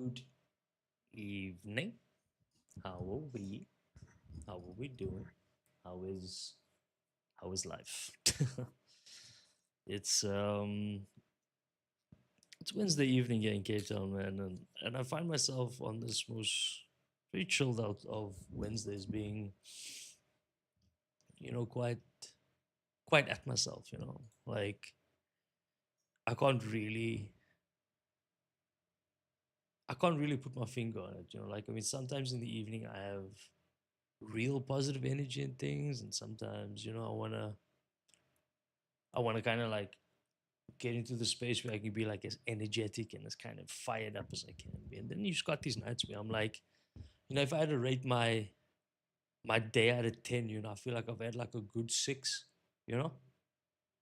Good evening. How are we? How are we doing? How is how is life? it's um it's Wednesday evening here in Cape Town, man, and I find myself on this most very chilled out of Wednesdays being, quite at myself. Like I can't really I can't really put my finger on it. Like I mean sometimes in the evening I have real positive energy and things, and sometimes, I wanna kind of like get into the space where I can be like as energetic and as kind of fired up as I can be. And then you just got these nights where I'm like, if I had to rate my day out of 10, I feel like I've had like a good six, you know,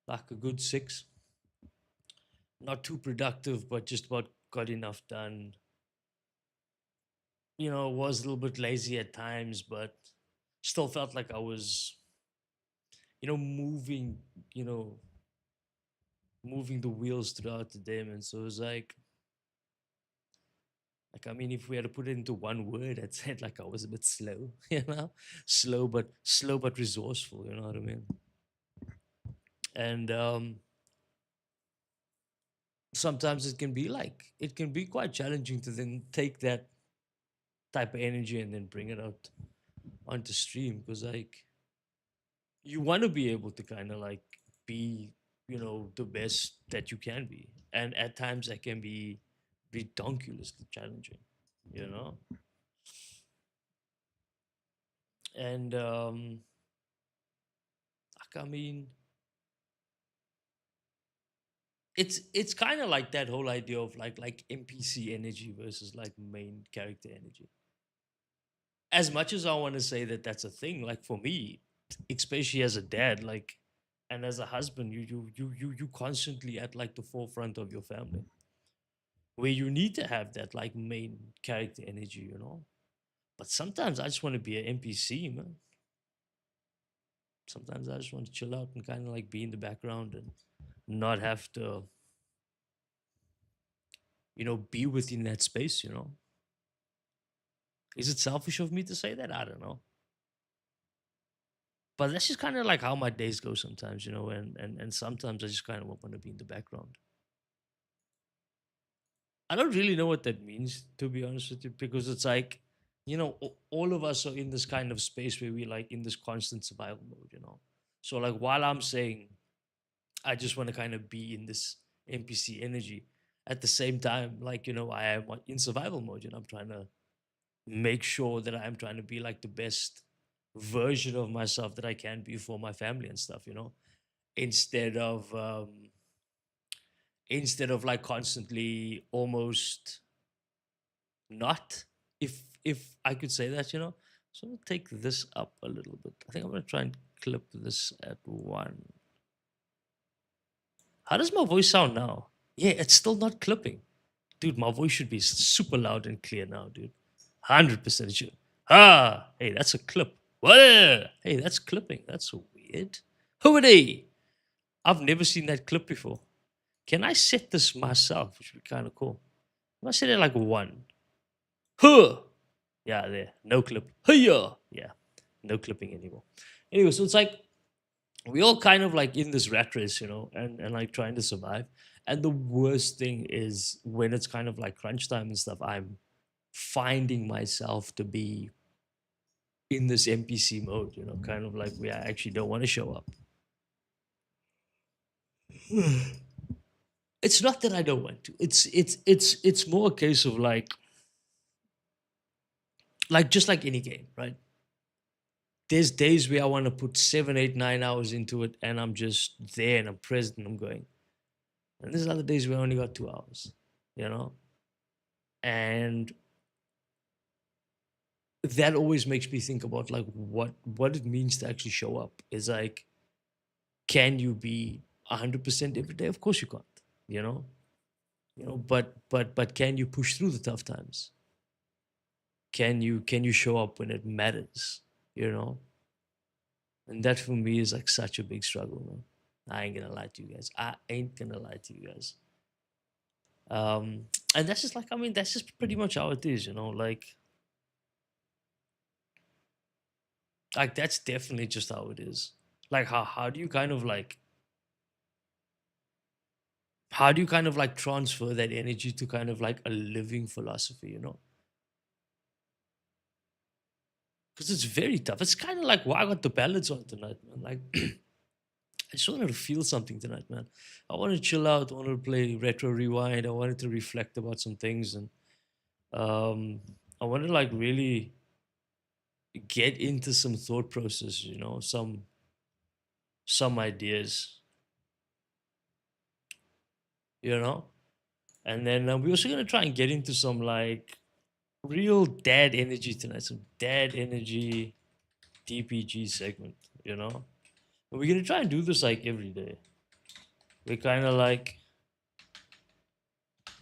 like a good six. Not too productive, but just about got enough done. Was a little bit lazy at times, but still felt like I was, moving, you know, moving the wheels throughout the day, man. So it was like, I mean, if we had to put it into one word, I'd say like I was a bit slow, slow but resourceful. You know what I mean? And sometimes it can be quite challenging to then take that type of energy and then bring it out onto stream, because like you want to be able to kind of like be, the best that you can be, and at times that can be ridiculously challenging, you know. And like, I mean, it's kind of like that whole idea of like NPC energy versus like main character energy. As much as I want to say that that's a thing, like for me, especially as a dad, like, and as a husband, you constantly at like the forefront of your family, where you need to have that like main character energy. But sometimes I just want to be an NPC, man. Sometimes I just want to chill out and kind of like be in the background and not have to, be within that space. Is it selfish of me to say that? I don't know. But that's just kind of like how my days go sometimes. And sometimes I just kind of want to be in the background. I don't really know what that means, to be honest with you, because it's like, all of us are in this kind of space where we like in this constant survival mode. So like while I'm saying I just want to kind of be in this NPC energy, at the same time, like, I am in survival mode and I'm trying to make sure that I'm trying to be like the best version of myself that I can be for my family and stuff. Instead of like constantly almost not, if I could say that. So I'm gonna take this up a little bit. I think I'm gonna try and clip this at one. How does my voice sound now? Yeah, it's still not clipping. Dude, my voice should be super loud and clear now, dude. 100% should. Ah, hey, that's a clip. What? Hey, that's clipping. That's weird. Who are they? I've never seen that clip before. Can I set this myself? Which would be kind of cool. If I set it like one. Huh. Yeah, there. No clip. Hiya. Yeah. No clipping anymore. Anyway, so it's like we all kind of like in this rat race, and like trying to survive. And the worst thing is when it's kind of like crunch time and stuff, I'm finding myself to be in this NPC mode, kind of like where I actually don't want to show up. It's not that I don't want to. It's more a case of like just like any game, right? There's days where I want to put 7, 8, 9 hours into it, and I'm just there and I'm present and I'm going. And there's other days where I only got 2 hours, you know? And that always makes me think about like what it means to actually show up. Is like, can you be 100% every day? Of course you can't, you know? But can you push through the tough times? Can you show up when it matters? You know? And that for me is like such a big struggle, man. I ain't gonna lie to you guys. I ain't gonna lie to you guys. Um, and that's just like, I mean, that's just pretty much how it is, you know. Like that's definitely just how it is. Like how do you kind of like how do you kind of like transfer that energy to kind of like a living philosophy, you know? Because it's very tough. It's kind of like why I got the ballads on tonight, man. Like I just wanted to feel something tonight, man. I want to chill out. I wanted to play retro rewind. I wanted to reflect about some things, and um, I wanted to like really get into some thought process, you know, some ideas, you know. And then we're also gonna try and get into some like real dad energy tonight, some dad energy DPG segment, you know. And we're gonna try and do this like every day. We're kind of like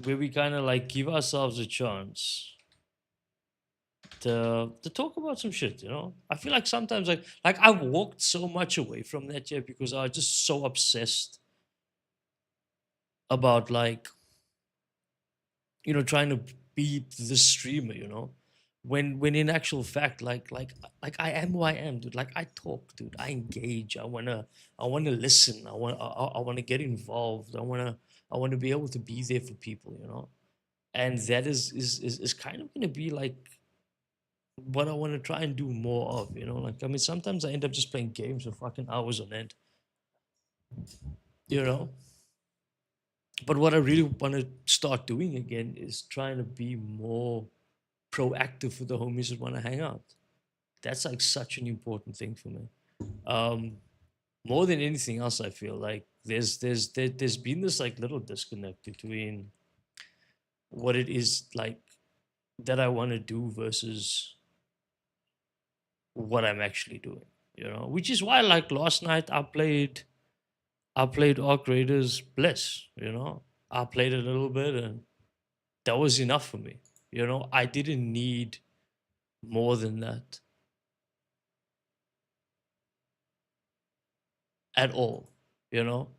where we kind of like give ourselves a chance to talk about some shit, you know. I feel like sometimes like I walked so much away from that yet because I was just so obsessed about like you know trying to be the streamer, you know. When in actual fact like I am who I am, dude. Like I talk, dude. I engage. I wanna listen. I wanna get involved. I wanna be able to be there for people, you know. And that is kind of gonna be like what I want to try and do more of, you know. Like I mean, sometimes I end up just playing games for fucking hours on end, you know. But what I really want to start doing again is trying to be more proactive for the homies that want to hang out. That's like such an important thing for me. Um, More than anything else, I feel like there's been this like little disconnect between what it is like that I want to do versus what I'm actually doing. You know, which is why like last night I played Arc Raiders Bliss, you know. I played a little bit and that was enough for me. You know, I didn't need more than that at all. You know,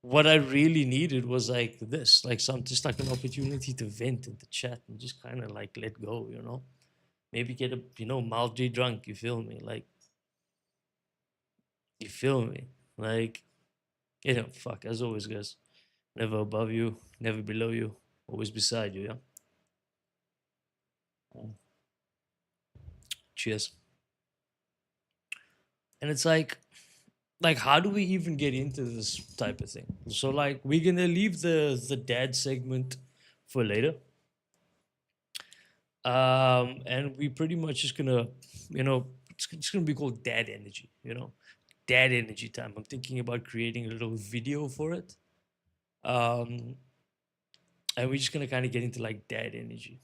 what I really needed was like this, like some just like an opportunity to vent in the chat and just kind of like let go, you know. Maybe get a mildly drunk, you feel me? Like you feel me? Like, fuck, as always, guys. Never above you, never below you, always beside you, yeah. Mm. Cheers. And it's like how do we even get into this type of thing? So like we're gonna leave the dad segment for later, and we pretty much just gonna it's gonna be called dad energy, you know. Dad energy time. I'm thinking about creating a little video for it, um and we're just gonna kind of get into like dad energy.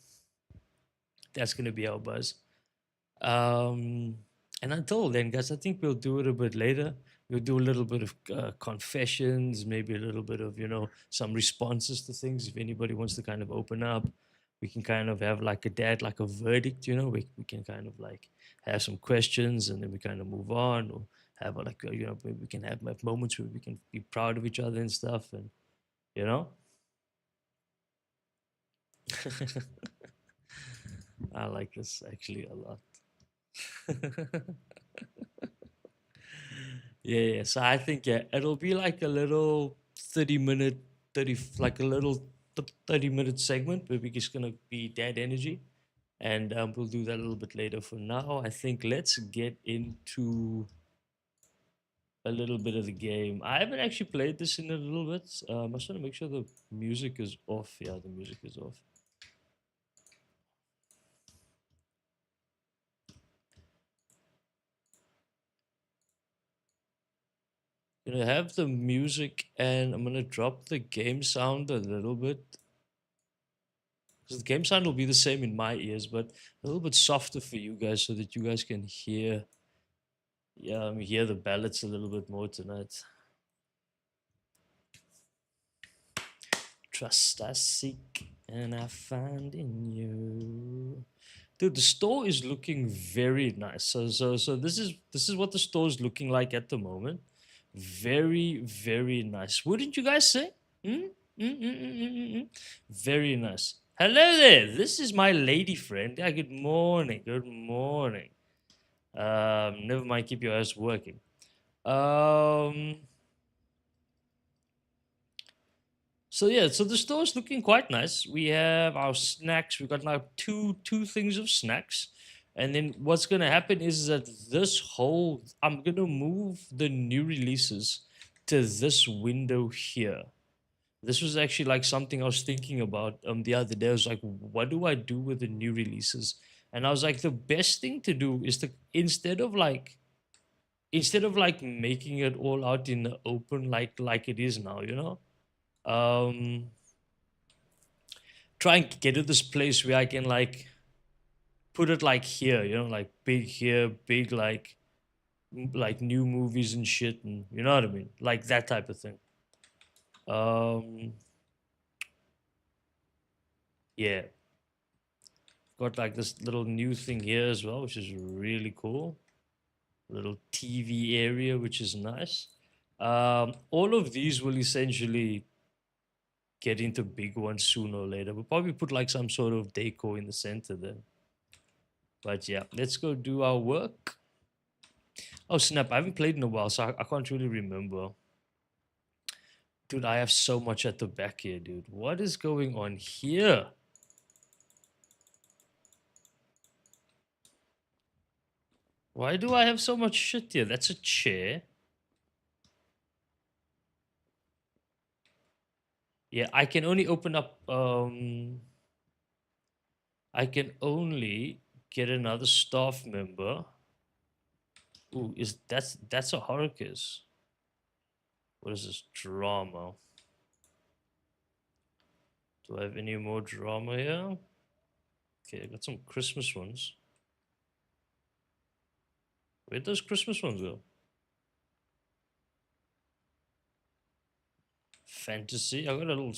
That's gonna be our buzz. Um, and until then, guys, I think we'll do it a bit later. We'll do a little bit of confessions, maybe a little bit of, some responses to things. If anybody wants to kind of open up, we can kind of have like a dad, like a verdict, you know, we can kind of like have some questions and then we kind of move on or have like, maybe we can have moments where we can be proud of each other and stuff. And, you know, I like this actually a lot. Yeah, yeah. So I think yeah, it'll be like a little 30-minute, 30 like a little 30-minute segment where we're just gonna be dead energy. And we'll do that a little bit later. For now, I think let's get into a little bit of the game. I haven't actually played this in a little bit. I just want to make sure the music is off. Yeah, the music is off. Gonna have the music and I'm gonna drop the game sound a little bit. Because the game sound will be the same in my ears, but a little bit softer for you guys so that you guys can hear, hear the ballads a little bit more tonight. Trust I seek and I find in you. Dude, the store is looking very nice. So this is what the store is looking like at the moment. Very, very nice. Wouldn't you guys say? Hmm? Mm. Very nice. Hello there. This is my lady friend. Yeah, good morning. Good morning. Never mind. Keep your ass working. Um. So yeah, so the store's looking quite nice. We have our snacks. We got now two things of snacks, and then what's gonna happen is that this whole I'm gonna move the new releases to this window here. This was actually like something I was thinking about the other day. I was like, what do I do with the new releases? And I was like, the best thing to do is to instead of like making it all out in the open like it is now, um try and get to this place where I can like put it like here, like big here, big like like new movies and shit, and you know what I mean, like that type of thing. Um, yeah, got like this little new thing here as well, which is really cool. Little TV area, which is nice. All of these will essentially get into big ones sooner or later. We'll probably put like some sort of deco in the center then. But yeah, let's go do our work. Oh snap! I haven't played in a while, so I can't really remember. Dude, I have so much at the back here, dude. What is going on here? Why do I have so much shit here? That's a chair. Yeah, I can only open up. I can only get another staff member. Ooh, that's a horror kiss. What is this drama? Do I have any more drama here? Okay, I got some Christmas ones. Where'd those Christmas ones go? Fantasy. I got a little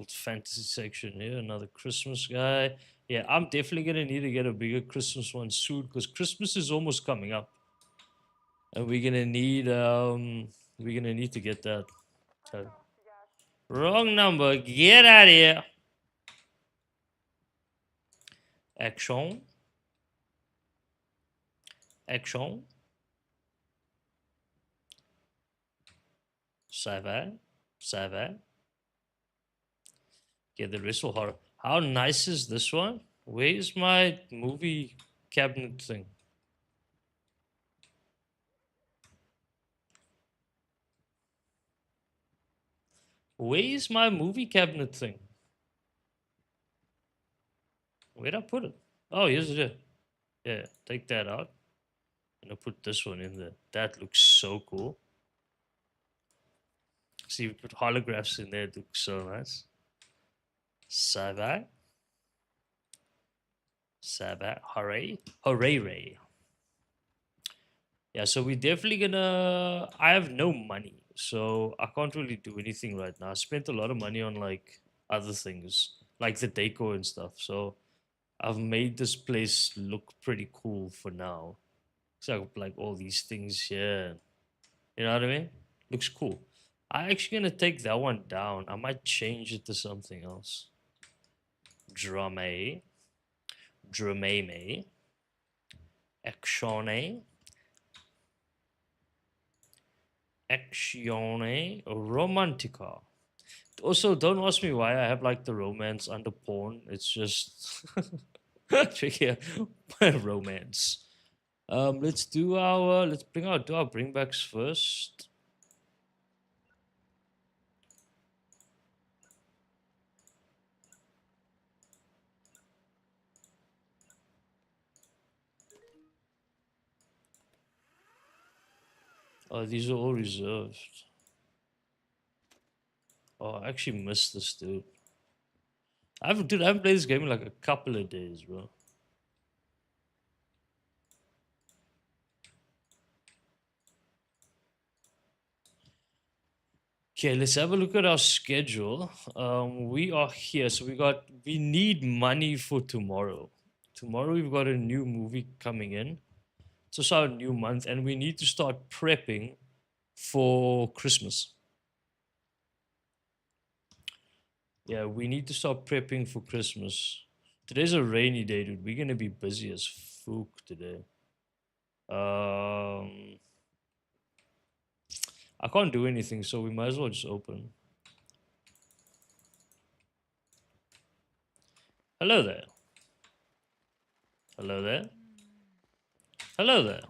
fantasy section here. Another Christmas guy. Yeah, I'm definitely gonna need to get a bigger Christmas one soon because Christmas is almost coming up, and we're gonna need to get that. Uh, Wrong number. Get out of here. Action. Action. Ça va. Ça va. Okay, the rest will horror. How nice is this one? Where's my movie cabinet thing? Where's my movie cabinet thing? Where'd I put it? Oh, here's it. Yeah, take that out. And I'll put this one in there. That looks so cool. See, we put holographs in there. It looks so nice. Sabat. Sabat. Hooray. Hooray ray. Yeah, so we're definitely gonna. I have no money, so I can't really do anything right now. I spent a lot of money on like other things, like the decor and stuff. So I've made this place look pretty cool for now. So like all these things here. You know what I mean? Looks cool. I'm actually gonna take that one down. I might change it to something else. Drame. Drameme. Actione. Actione Romantica. Also, don't ask me why I have like the romance under porn. It's just tricky romance. Let's do our bringbacks first. Oh, these are all reserved. Oh, I actually missed this, dude. I haven't played this game in like a couple of days, bro. Okay, let's have a look at our schedule. We are here, so we need money for tomorrow. Tomorrow we've got a new movie coming in. It's also our new month, and we need to start prepping for Christmas. Yeah, we need to start prepping for Christmas. Today's a rainy day, dude. We're gonna be busy as fuck today. Um, I can't do anything, so we might as well just open. Hello there. Hello there. Hello there.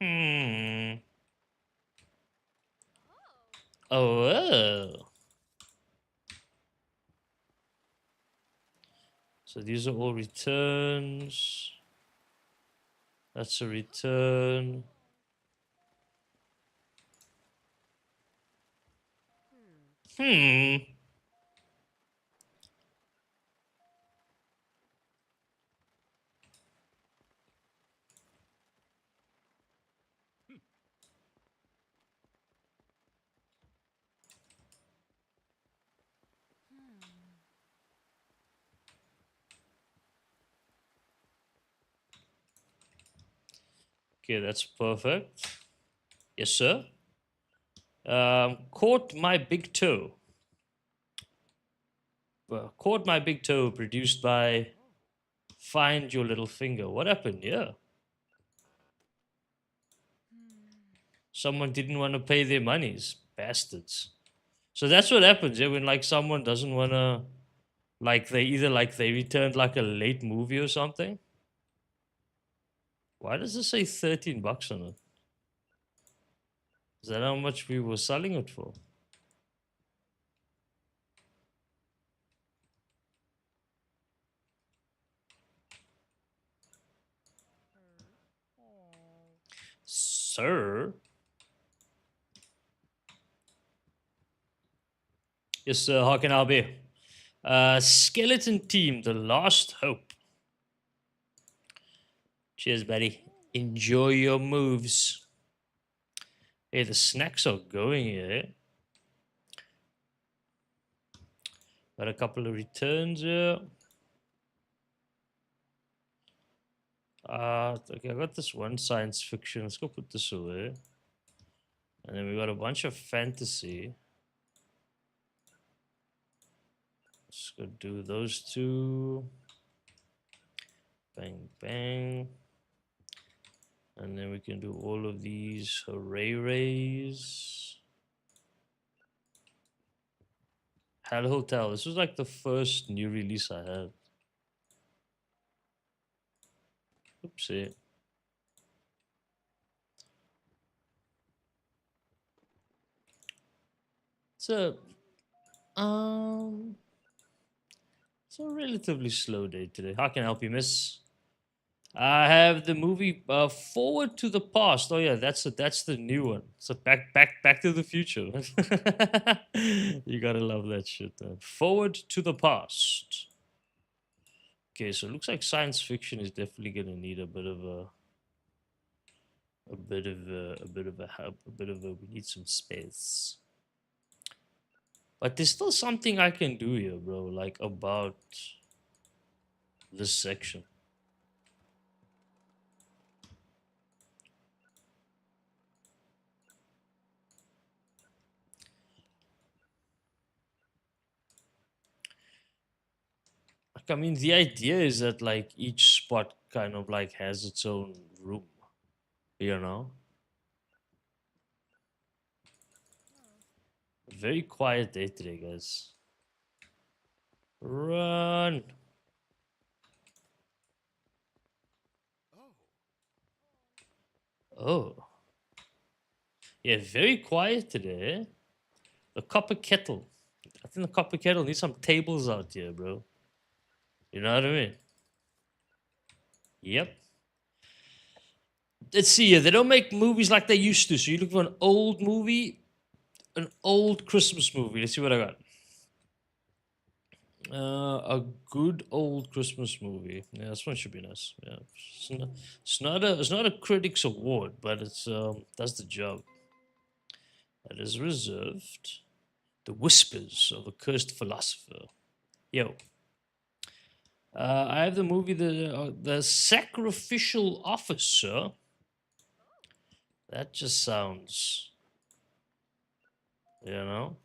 Hmm. Oh. So these are all returns. That's a return. Hmm. Okay, that's perfect. Yes, sir. Caught my big toe. Caught my big toe. Produced by Find Your Little Finger. What happened? Yeah. Someone didn't want to pay their monies. Bastards. So that's what happens, yeah, when like someone doesn't wanna like they either like they returned like a late movie or something. Why does it say $13 on it? Is that how much we were selling it for? Sir? Yes, sir. How can I be? Skeleton Team, The Last Hope. Cheers, buddy. Enjoy your moves. Hey, the snacks are going here. Got a couple of returns here. Okay, I got this one science fiction. Let's go put this away. And then we got a bunch of fantasy. Let's go do those two. Bang, bang. And then we can do all of these hooray rays. Hell Hotel. This was like the first new release I had. Oopsie. It's a um it's a relatively slow day today. How can I help you, miss? I have the movie Forward to the Past. Oh yeah, that's the new one. So back to the future. You gotta love that shit. Man. Forward to the Past. Okay, so it looks like science fiction is definitely gonna need a bit of a help, a bit of a we need some space. But there's still something I can do here, bro, like about this section. Like, I mean, the idea is that like each spot kind of like has its own room, you know? Very quiet day today, guys. Run. Oh. Yeah, very quiet today. The copper kettle. I think the copper kettle needs some tables out here, bro. You know what I mean? Yep. Let's see here. They don't make movies like they used to. So you look for an old movie, an old Christmas movie. Let's see what I got. A good old Christmas movie. Yeah, this one should be nice. Yeah, it's not a critics award, but it's does the job. It is reserved. The Whispers of a Cursed Philosopher. Yo, I have the movie the Sacrificial Officer. That just sounds, you know.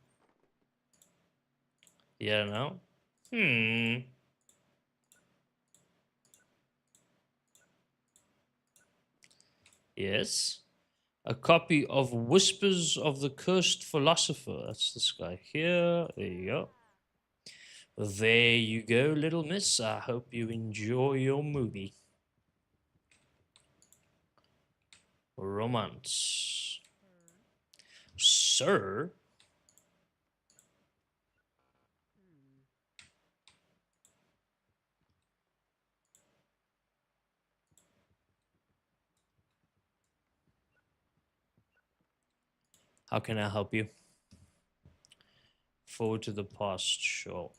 Yeah, no. Hmm. Yes. A copy of Whispers of the Cursed Philosopher. That's this guy here. There you go. There you go, little miss. I hope you enjoy your movie. Romance. Sir? How can I help you? Forward to the past, sure.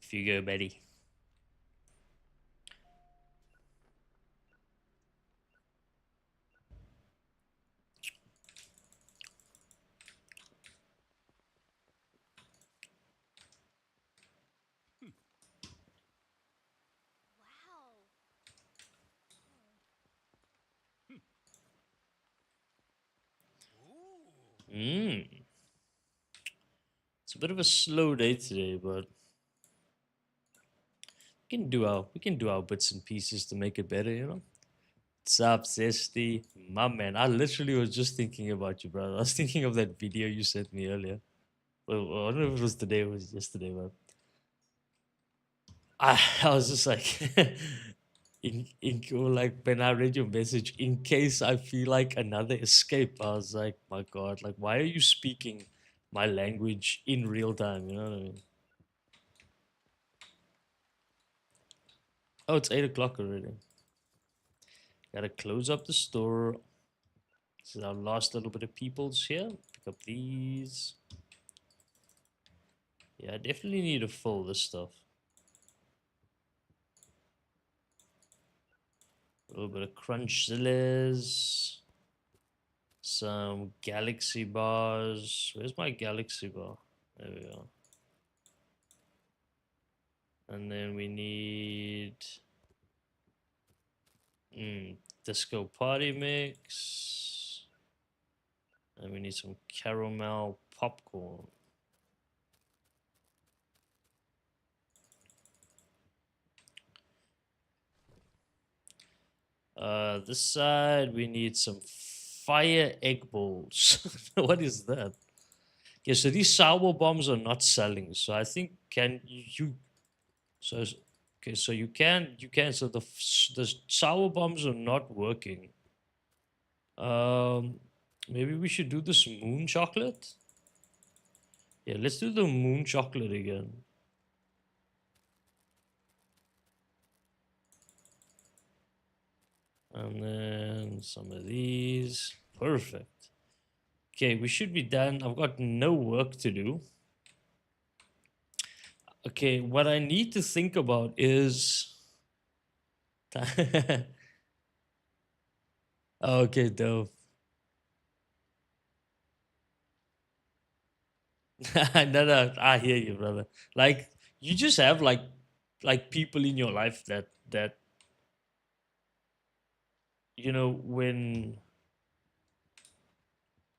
If you go, Betty. Mm. It's a bit of a slow day today, but we can do our bits and pieces to make it better, you know? What's up, Zesty? My man, I literally was just thinking about you, brother. I was thinking of that video you sent me earlier. Well, I don't know if it was today or it was yesterday, but I was just like, or like when I read your message, in case I feel like another escape, I was like, my God, like, why are you speaking my language in real time? You know what I mean? Oh, it's 8 o'clock already. Gotta close up the store. This is our last little bit of peoples here. Pick up these. Yeah, I definitely need to fill this stuff. A little bit of crunchzillas. Some galaxy bars. Where's my galaxy bar? There we go. And then we need disco party mix. And we need some caramel popcorn. This side we need some fire egg balls. What is that? Okay, so these sour bombs are not selling. So I think can you so okay, so you can so the sour bombs are not working. Um maybe we should do this moon chocolate. Yeah, let's do the moon chocolate again. And then some of these. Perfect. Okay, we should be done. I've got no work to do. Okay, what I need to think about is. Okay, dope. No, no, I hear you, brother. Like you just have like people in your life that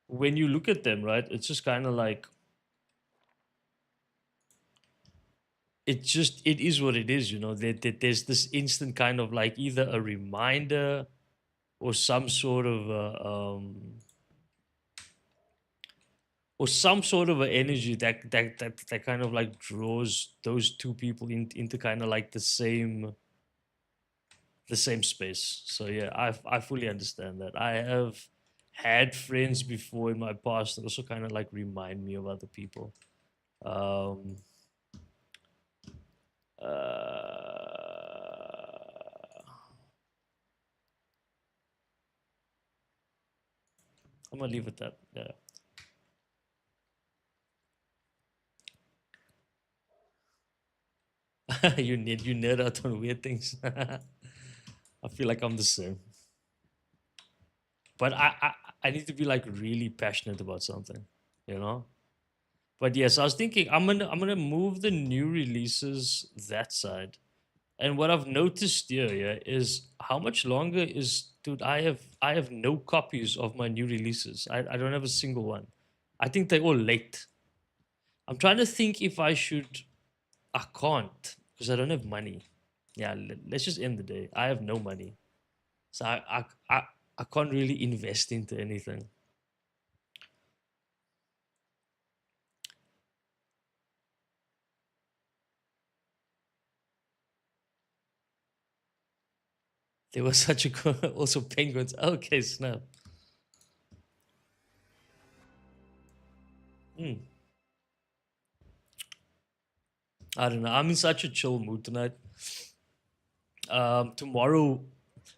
when you look at them, right? It's just kind of like it is what it is, you know. There's this instant kind of like either a reminder or some sort of an energy that kind of like draws those two people into kind of like the same space. So yeah, I fully understand that. I have had friends before in my past that also kind of like remind me of other people. Um, I'm gonna leave it at that. Yeah, you nerd out on weird things. I feel like I'm the same, but I need to be like really passionate about something, you know. But yes, I was thinking I'm gonna move the new releases that side. And what I've noticed here, yeah, is how much longer is dude, I have no copies of my new releases. I don't have a single one. I think they're all late. I'm trying to think if I should. I can't because I don't have money. Yeah, let's just end the day. I have no money, so I can't really invest into anything. There was such a also penguins. Okay, snap. Hmm. I don't know. I'm in such a chill mood tonight. Tomorrow.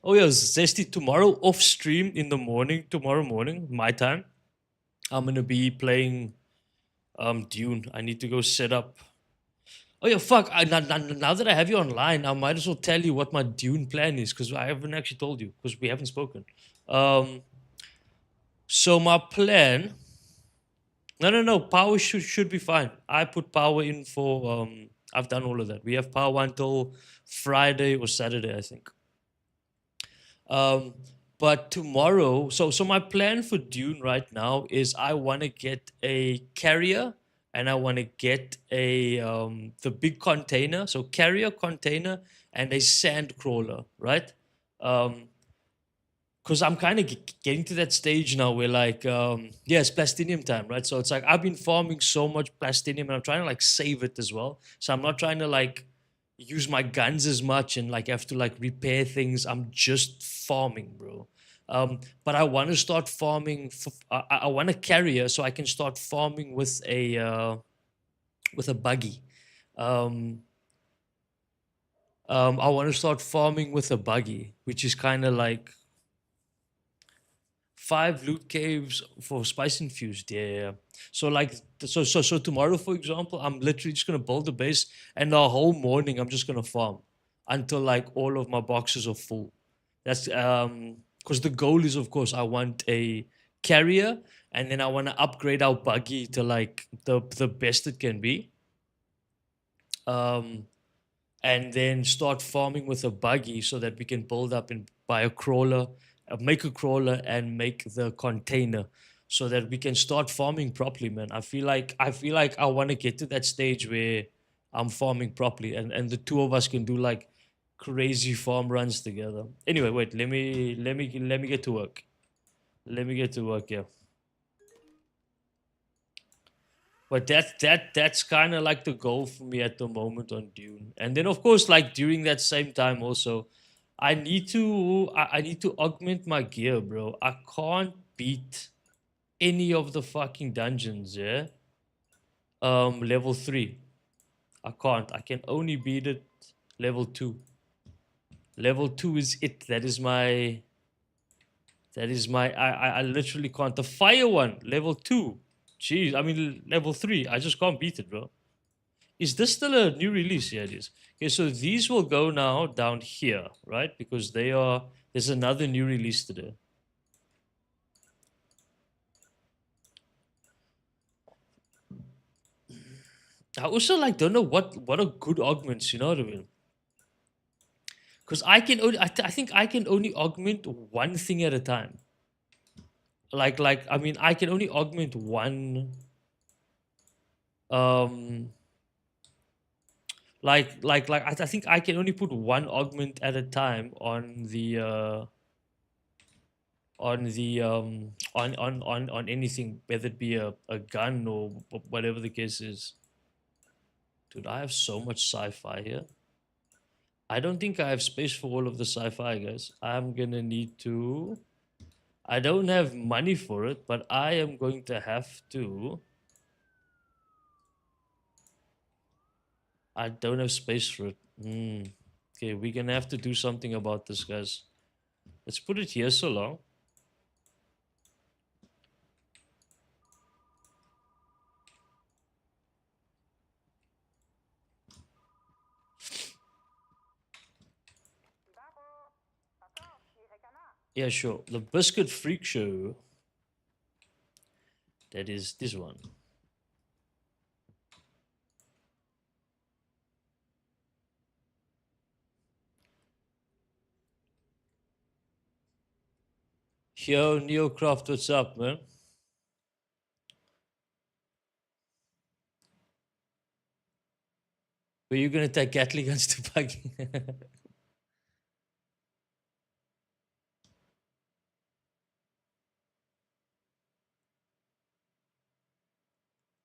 Oh yeah, Zesty. Tomorrow off stream in the morning. Tomorrow morning, my time. I'm gonna be playing Dune. I need to go set up. Oh yeah, fuck! Now that I have you online, I might as well tell you what my Dune plan is because I haven't actually told you because we haven't spoken. Um, so my plan. No, no, no. Power should be fine. I put power in for. I've done all of that. We have power until Friday or Saturday, I think. Um, but tomorrow, so my plan for Dune right now is I want to get a carrier and I want to get a the big container, so carrier, container, and a sand crawler, right? Um, because I'm kind of getting to that stage now where like yeah, it's plastinium time, right? So it's like I've been farming so much plastinium and I'm trying to like save it as well. So I'm not trying to like use my guns as much and like have to like repair things. I'm just farming, bro. But I want to start farming. I want a carrier so I can start farming with a buggy. Um, I want to start farming with a buggy, which is kind of like 5 loot caves for spice infused. Yeah, yeah, yeah. So like, so tomorrow, for example, I'm literally just gonna build a base, and the whole morning I'm just gonna farm until like all of my boxes are full. That's because the goal is, of course, I want a carrier, and then I want to upgrade our buggy to like the best it can be. Um, and then start farming with a buggy so that we can build up and buy a crawler, make a crawler and make the container so that we can start farming properly, man. I feel like I want to get to that stage where I'm farming properly and the two of us can do like crazy farm runs together. Anyway, wait, let me get to work. Let me get to work, yeah. But that's kind of like the goal for me at the moment on Dune. And then of course, like during that same time also, I need to augment my gear, bro. I can't beat any of the fucking dungeons, yeah. Level 3. I can't. I can only beat it level 2. Level 2 is it. I literally can't. The fire one, level 2. Jeez, I mean level 3. I just can't beat it, bro. Is this still a new release? Yeah, it is. Okay, so these will go now down here, right? Because there's another new release today. I also like don't know what are good augments, you know what I mean? Because I think I can only augment one thing at a time. Like I mean I can only augment one um I think I can only put one augment at a time on anything, whether it be a gun or whatever the case is. Dude, I have so much sci-fi here. I don't think I have space for all of the sci-fi, guys. I'm gonna need to. I don't have money for it, but I am going to have to. I don't have space for it. Okay, we're gonna have to do something about this, guys. Let's put it here so long. Yeah, sure. The Biscuit Freak Show. That is this one. Yo, Neocraft, what's up, man? Were you gonna take Gatling guns to Puggy?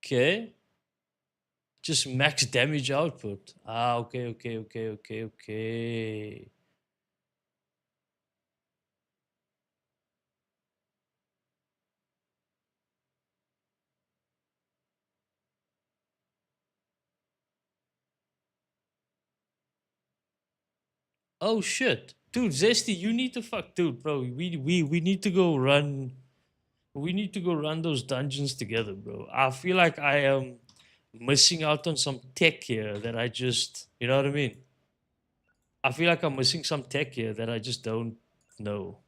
Okay. Just max damage output. Ah, okay, okay, okay, okay, okay. Oh shit. Dude, Zesty, you need to fuck dude, bro. We need to go run. We need to go run those dungeons together, bro. I feel like I am missing out on some tech here that I just, you know what I mean? I feel like I'm missing some tech here that I just don't know.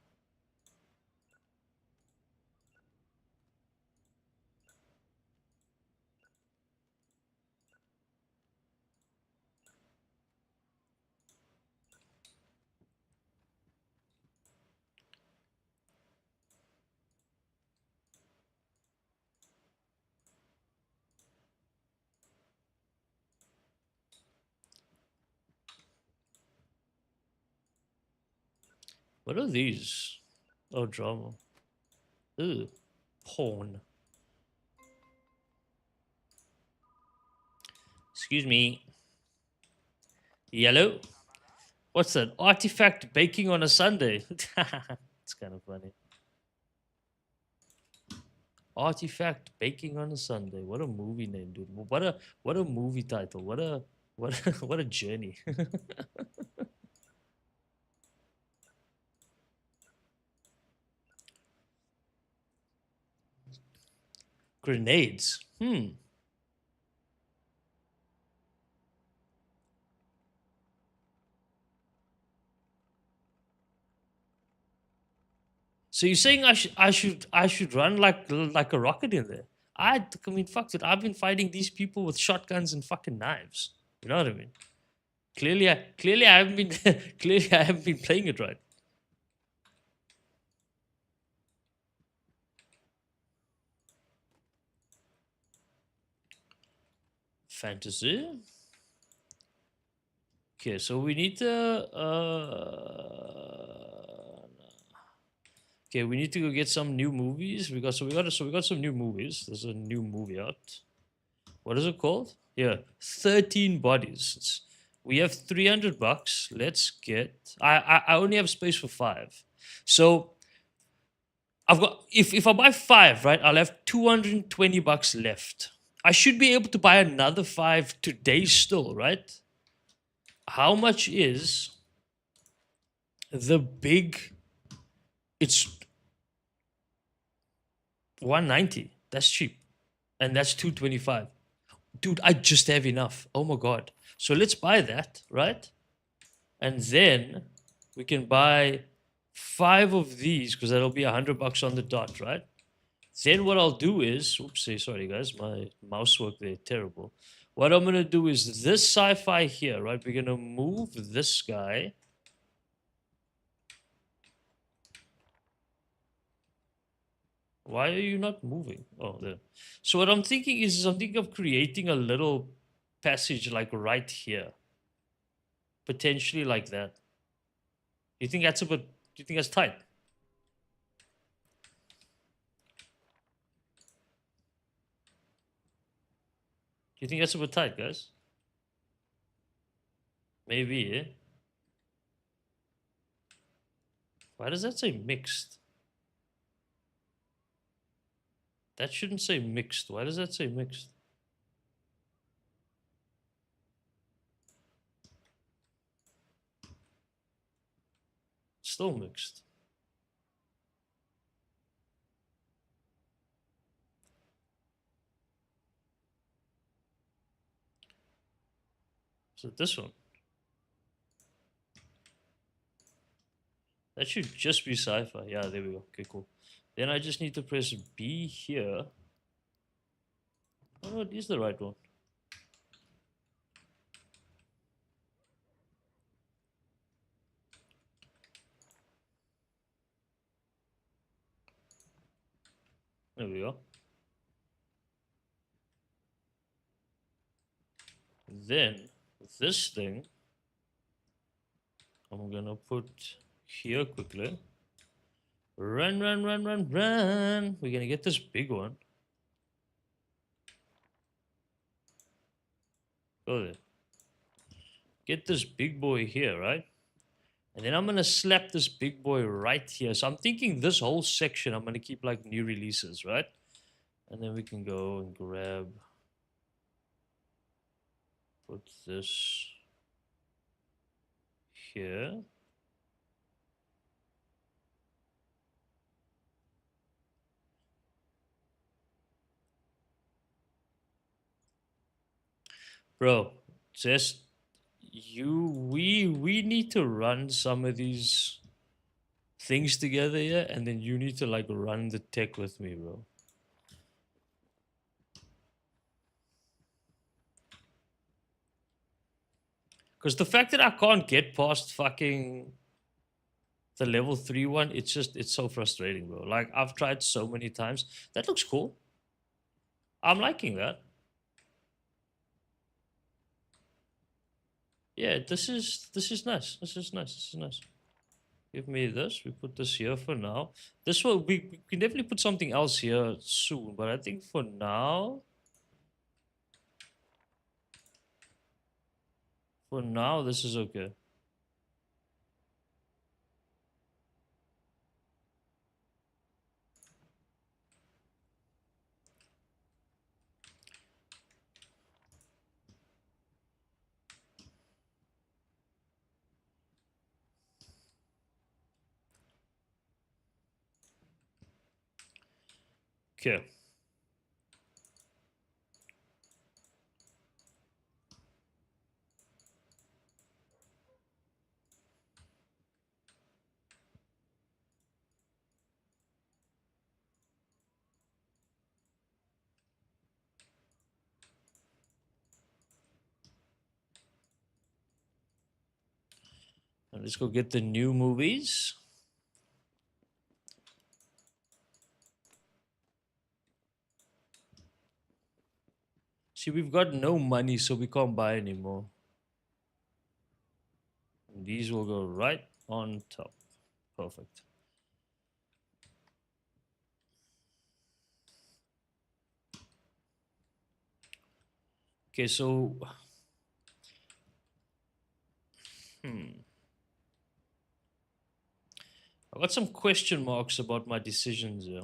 What are these? Oh, drama. Ooh, porn. Excuse me. Yellow. What's that? Artifact baking on a Sunday. It's kind of funny. Artifact baking on a Sunday. What a movie name, dude. What a movie title. What a journey. Grenades. Hmm. So you're saying I should run like a rocket in there? I mean, fuck it. I've been fighting these people with shotguns and fucking knives. You know what I mean? Clearly I haven't been clearly I haven't been playing it right. Fantasy. Okay, so we need to. Okay, we need to go get some new movies. We got some new movies. There's a new movie out. What is it called? Yeah, 13 bodies. We have 300 bucks. Let's get. I only have space for five, so I've got. If I buy five, right, I'll have 220 bucks left. I should be able to buy another five today still, right? How much is the big? It's 190. That's cheap, and that's 225. Dude, I just have enough. Oh my god. So let's buy that, right? And then we can buy five of these because that'll be 100 bucks on the dot, right? Then what I'll do is, oopsie, sorry guys, my mouse work there, terrible. What I'm gonna do is this sci-fi here, right? We're gonna move this guy. Why are you not moving? Oh, there. So what I'm thinking is I'm thinking of creating a little passage like right here. Potentially like that. You think that's a bit, do you think that's tight? Do you think that's a bit tight, guys? Maybe, eh? Why does that say mixed? That shouldn't say mixed. Why does that say mixed? Still mixed. So this one. That should just be sci-fi. Yeah, there we go. Okay, cool. Then I just need to press B here. Oh, it is the right one. There we go. Then this thing, I'm gonna put here quickly. Run, run, run, run, run. We're gonna get this big one. Go there. Get this big boy here, right? And then I'm gonna slap this big boy right here. So I'm thinking this whole section I'm gonna keep like new releases, right? And then we can go and grab, put this here. Bro, just we need to run some of these things together here, and then you need to like run the tech with me, bro. Because the fact that I can't get past fucking the level 3 one, it's so frustrating, bro. Like I've tried so many times. That looks cool. I'm liking that. Yeah, this is nice. This is nice. This is nice. Give me this. We put this here for now. This will we can definitely put something else here soon, but I think for now this is okay. Okay. And let's go get the new movies. See, we've got no money, so we can't buy anymore. And these will go right on top. Perfect. Okay, so hmm. I got some question marks about my decisions here.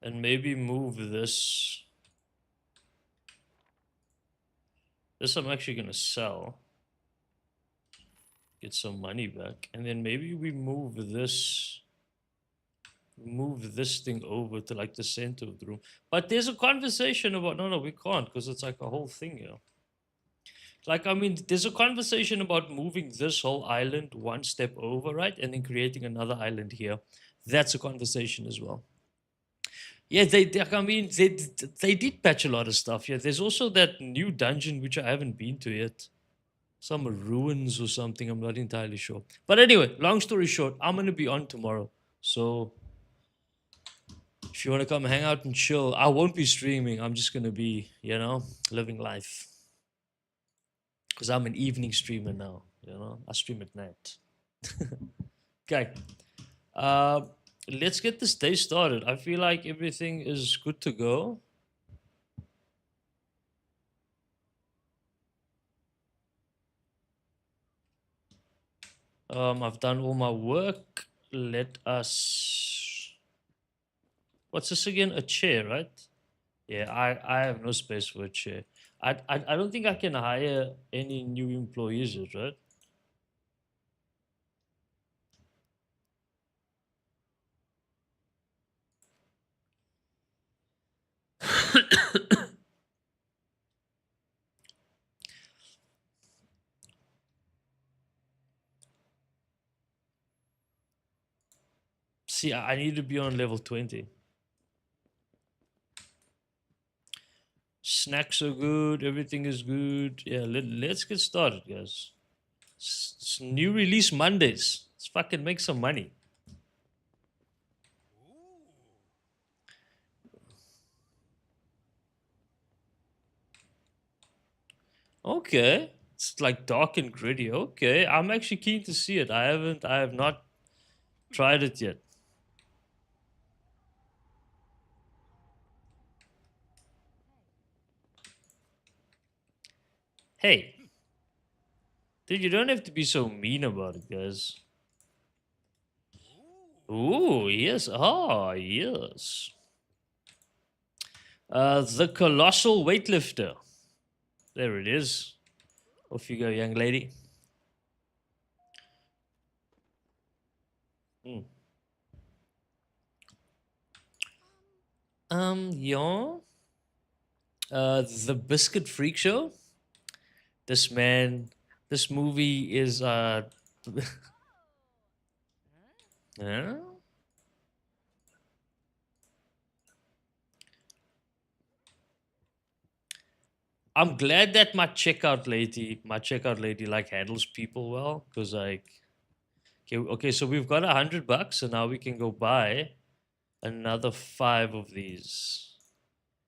And maybe move this. This I'm actually gonna sell. Get some money back. And then maybe we move this thing over to like the center of the room. But there's a conversation about no, we can't because it's like a whole thing here. Like I mean, there's a conversation about moving this whole island one step over, right? And then creating another island here. That's a conversation as well. Yeah, I mean, they did patch a lot of stuff. Yeah, there's also that new dungeon which I haven't been to yet. Some ruins or something. I'm not entirely sure. But anyway, long story short, I'm gonna be on tomorrow. So if you want to come hang out and chill, I won't be streaming. I'm just gonna be, living life. Because I'm an evening streamer now. I stream at night. Okay. Uh, let's get this day started. I feel like everything is good to go. I've done all my work. Let us. What's this again? A chair, right? Yeah, I have no space for a chair. I don't think I can hire any new employees yet, right? See, I need to be on level 20. Snacks are good. Everything is good. Yeah, let's get started, guys. It's new release Mondays. Let's fucking make some money. Okay. It's like dark and gritty. Okay. I'm actually keen to see it. I have not tried it yet. Hey, dude, you don't have to be so mean about it, guys. Ooh, yes. Ah, yes. The Colossal Weightlifter. There it is. Off you go, young lady. Hmm. Yeah. The Biscuit Freak Show. This man, this movie is yeah? I'm glad that my checkout lady like handles people well because like okay, so we've got $100 and now we can go buy another five of these.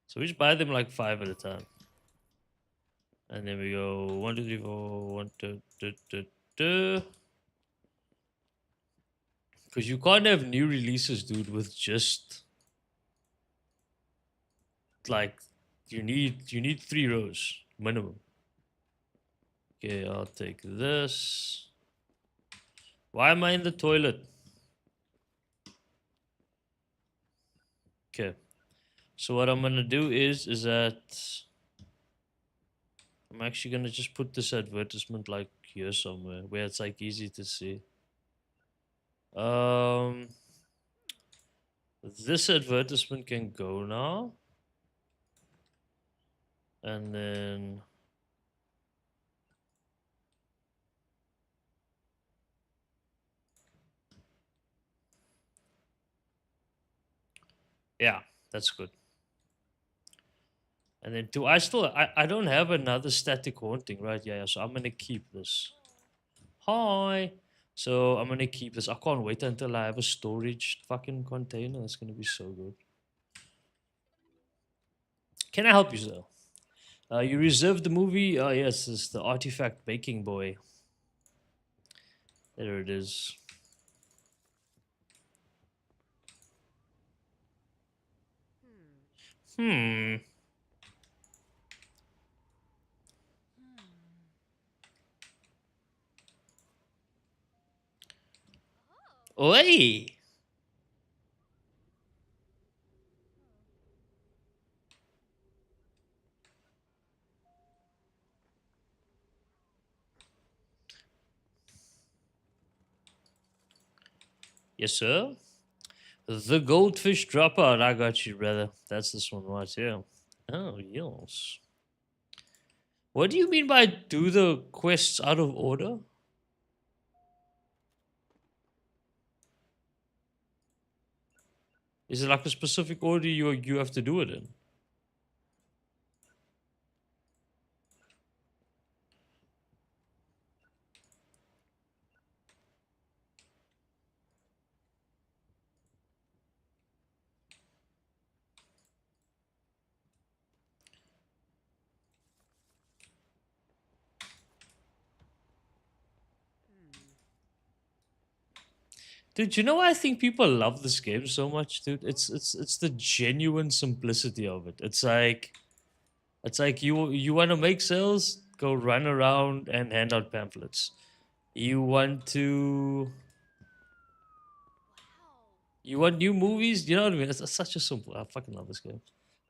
So we just buy them like five at a time. And then we go 1, 2, 3, 4, 1, 2, 2, 2, 2. Because you can't have new releases, dude, with just like you need 3 rows minimum. Okay, I'll take this. Why am I in the toilet? Okay. So what I'm gonna do is that I'm actually gonna just put this advertisement like here somewhere where it's like easy to see. Um this advertisement can go now. And then yeah, that's good. And then do I still I don't have another static haunting, right? Yeah, so I'm gonna keep this. Hi. So I'm gonna keep this. I can't wait until I have a storage fucking container. It's gonna be so good. Can I help you, sir? You reserved the movie? Oh yes, it's the Artifact Baking Boy. There it is. Hmm. Oi. Yes, sir. The Goldfish Dropout. I got you, brother. That's this one right here. Oh, yes. What do you mean by do the quests out of order? Is it like a specific order you have to do it in? Dude, you know why I think people love this game so much, dude? It's the genuine simplicity of it. It's like you want to make sales, go run around and hand out pamphlets. You want to you want new movies, you know what I mean? It's such a simple. I fucking love this game.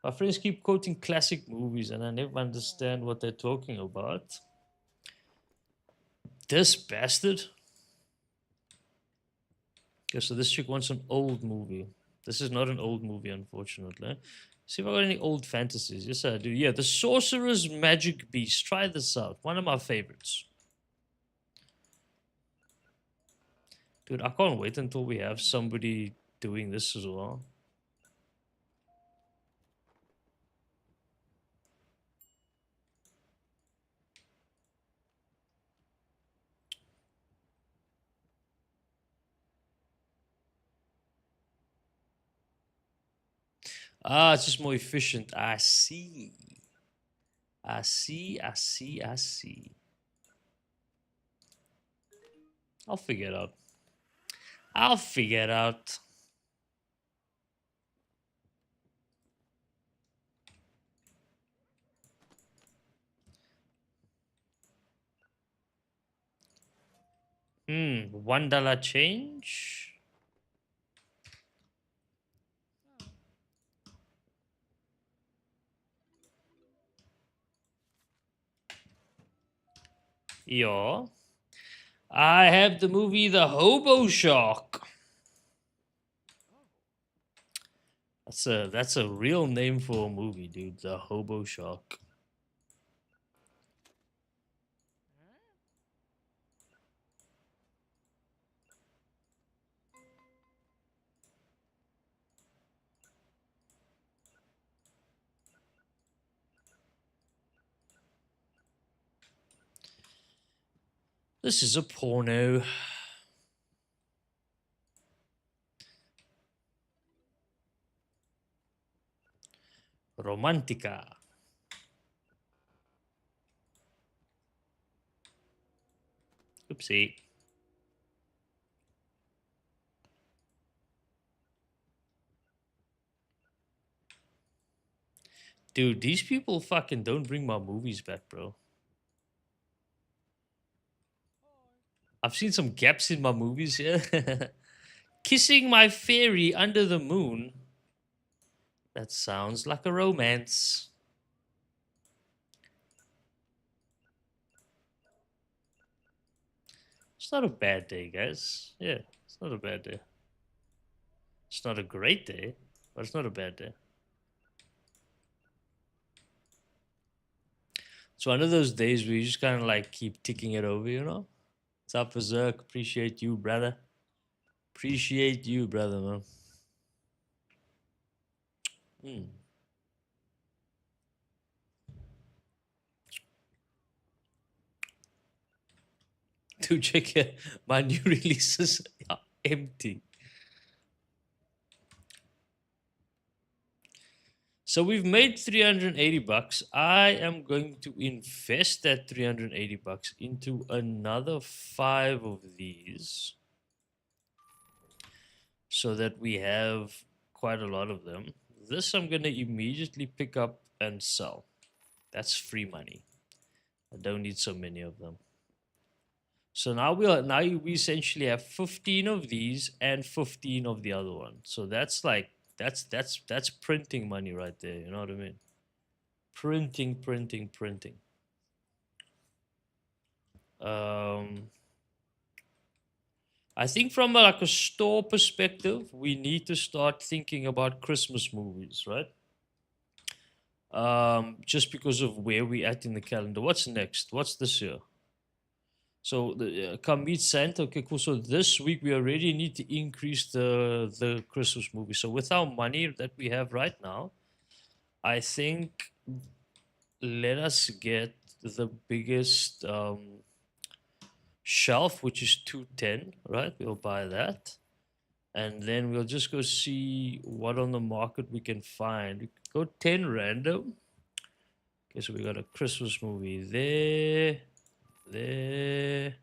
My friends keep quoting classic movies and I never understand what they're talking about. This bastard. Okay, so this chick wants an old movie. This is not an old movie, unfortunately. See if I got any old fantasies. Yes, I do. Yeah, The Sorcerer's Magic Beast. Try this out. One of my favorites. Dude, I can't wait until we have somebody doing this as well. Ah, it's just more efficient. I see. I see. I see. I see. I'll figure it out. I'll figure it out. $1 change. Yeah. I have the movie The Hobo Shark. That's a real name for a movie, dude. The Hobo Shark. This is a porno. Romantica. Oopsie. Dude, these people fucking don't bring my movies back, bro. I've seen some gaps in my movies here. Kissing my fairy under the moon. That sounds like a romance. It's not a bad day, guys. Yeah, it's not a bad day. It's not a great day, but it's not a bad day. It's one of those days where you just kind of like keep ticking it over, you know? What's up, Berserk? Appreciate you, brother. Appreciate you, brother, man. Hmm. Dude, check it. My new releases are empty. So we've made 380 bucks. I am going to invest that 380 bucks into another 5 of these so that we have quite a lot of them. This I'm going to immediately pick up and sell. That's free money. I don't need so many of them. So now we essentially have 15 of these and 15 of the other one. So that's like that's printing money right there, you know what I mean? Printing, printing, printing. I think from like a store perspective, we need to start thinking about Christmas movies, right? Just because of where we at in the calendar. What's next? What's this year? So the come meet Santa. Okay, cool. So this week we already need to increase the Christmas movie. So with our money that we have right now, I think let us get the biggest shelf, which is 210. Right, we'll buy that, and then we'll just go see what on the market we can find. We go 10 random. Okay, so we got a Christmas movie there,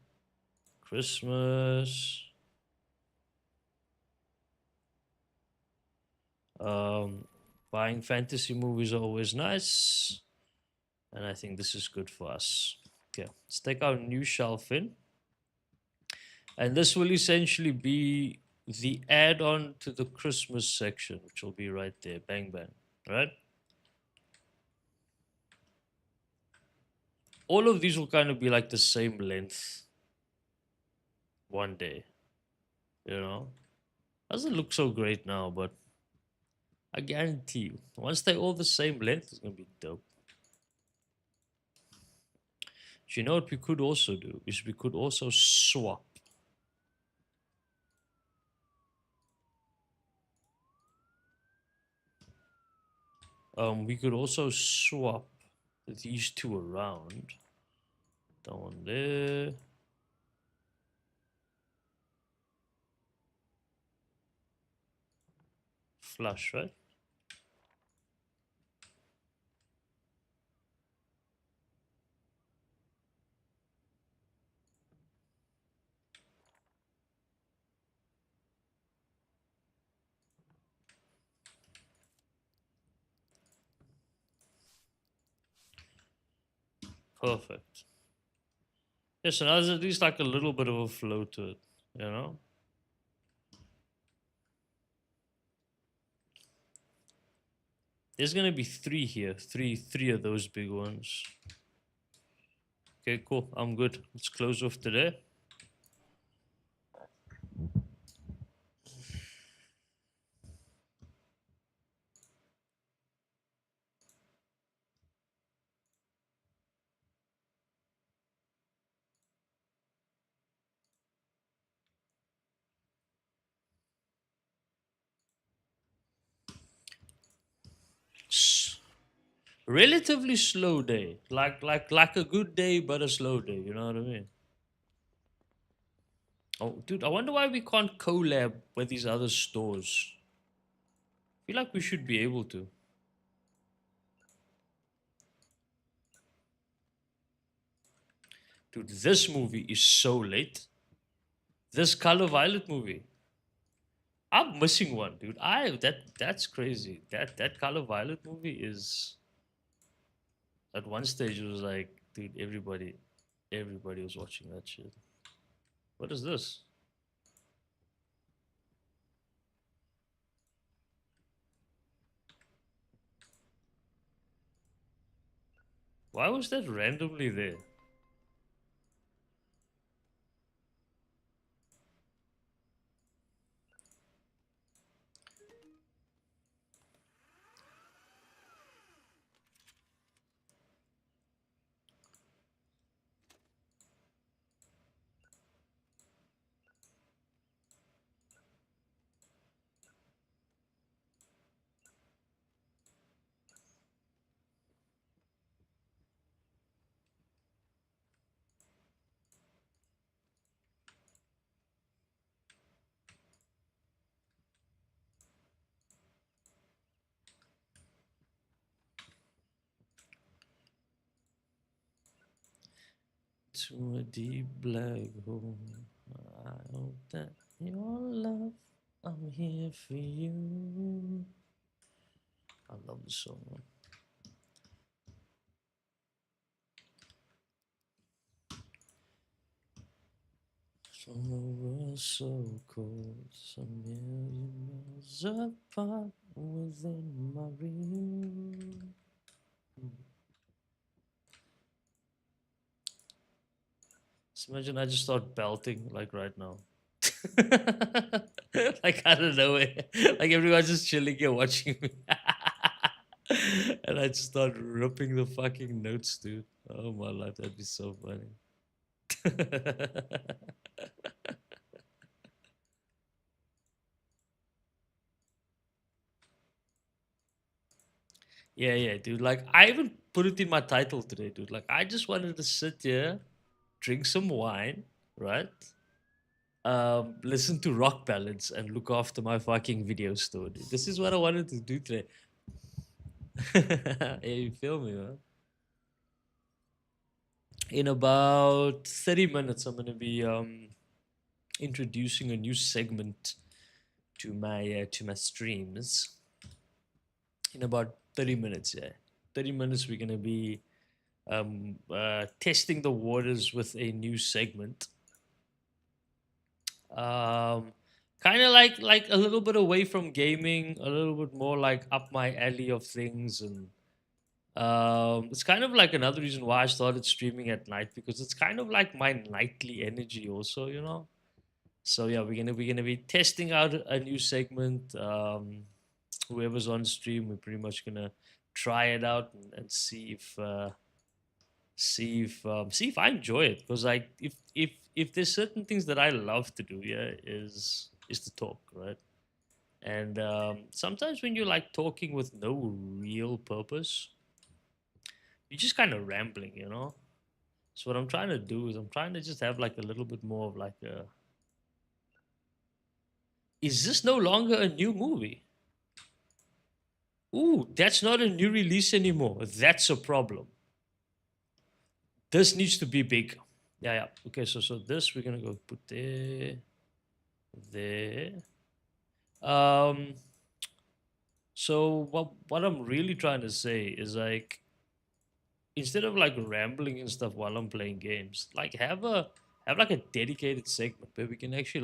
Christmas. Buying fantasy movies are always nice, and I think this is good for us. Okay, let's take our new shelf in, and this will essentially be the add-on to the Christmas section, which will be right there. Bang bang, right? All of these will kind of be like the same length one day, you know? Doesn't look so great now, but I guarantee you, once they're all the same length, it's gonna be dope. Do you know what we could also do? Is we could also swap. We could also swap these two around. That one there. Flush, right? Perfect. Yeah, so now there's at least like a little bit of a flow to it, you know? There's gonna be three here. Three of those big ones. Okay, cool. I'm good. Let's close off today. S- Relatively slow day. Like a good day but a slow day, you know what I mean? Oh dude, I wonder why we can't collab with these other stores. I feel like we should be able to. Dude, this movie is so late. This Color Violet movie. I'm missing one, dude. That's crazy. That Color Violet movie is at one stage it was like, dude, everybody was watching that shit. What is this? Why was that randomly there? To a deep black hole. I hope that your love, I'm here for you. I love the song, man. From a world so cold, some million miles apart within my reach. Just imagine I just start belting like right now. Like I don't know, like everyone's just chilling here watching me, and I just start ripping the fucking notes, dude. Oh my life, that'd be so funny. Yeah, yeah, dude. Like I even put it in my title today, dude. Like I just wanted to sit here, drink some wine, right? Listen to rock ballads and look after my fucking video store, dude. This is what I wanted to do today. Yeah, you feel me, man? In about 30 minutes, I'm gonna be introducing a new segment to my streams. In about 30 minutes, yeah. 30 minutes, we're gonna be testing the waters with a new segment. Um, kind of like a little bit away from gaming, a little bit more like up my alley of things, and it's kind of like another reason why I started streaming at night because it's kind of like my nightly energy, also, you know. So yeah, we're gonna be testing out a new segment. Whoever's on stream, we're pretty much gonna try it out and see if I enjoy it. Because like if there's certain things that I love to do, yeah, is to talk, right? And sometimes when you're like talking with no real purpose, you're just kind of rambling, you know. So what I'm trying to do is I'm trying to just have like a little bit more of like a. Is this no longer a new movie? Ooh, that's not a new release anymore. That's a problem. This needs to be big. Yeah, yeah. Okay, so this we're gonna go put there, there. Um. So what I'm really trying to say is like instead of like rambling and stuff while I'm playing games, like have like a dedicated segment where we can actually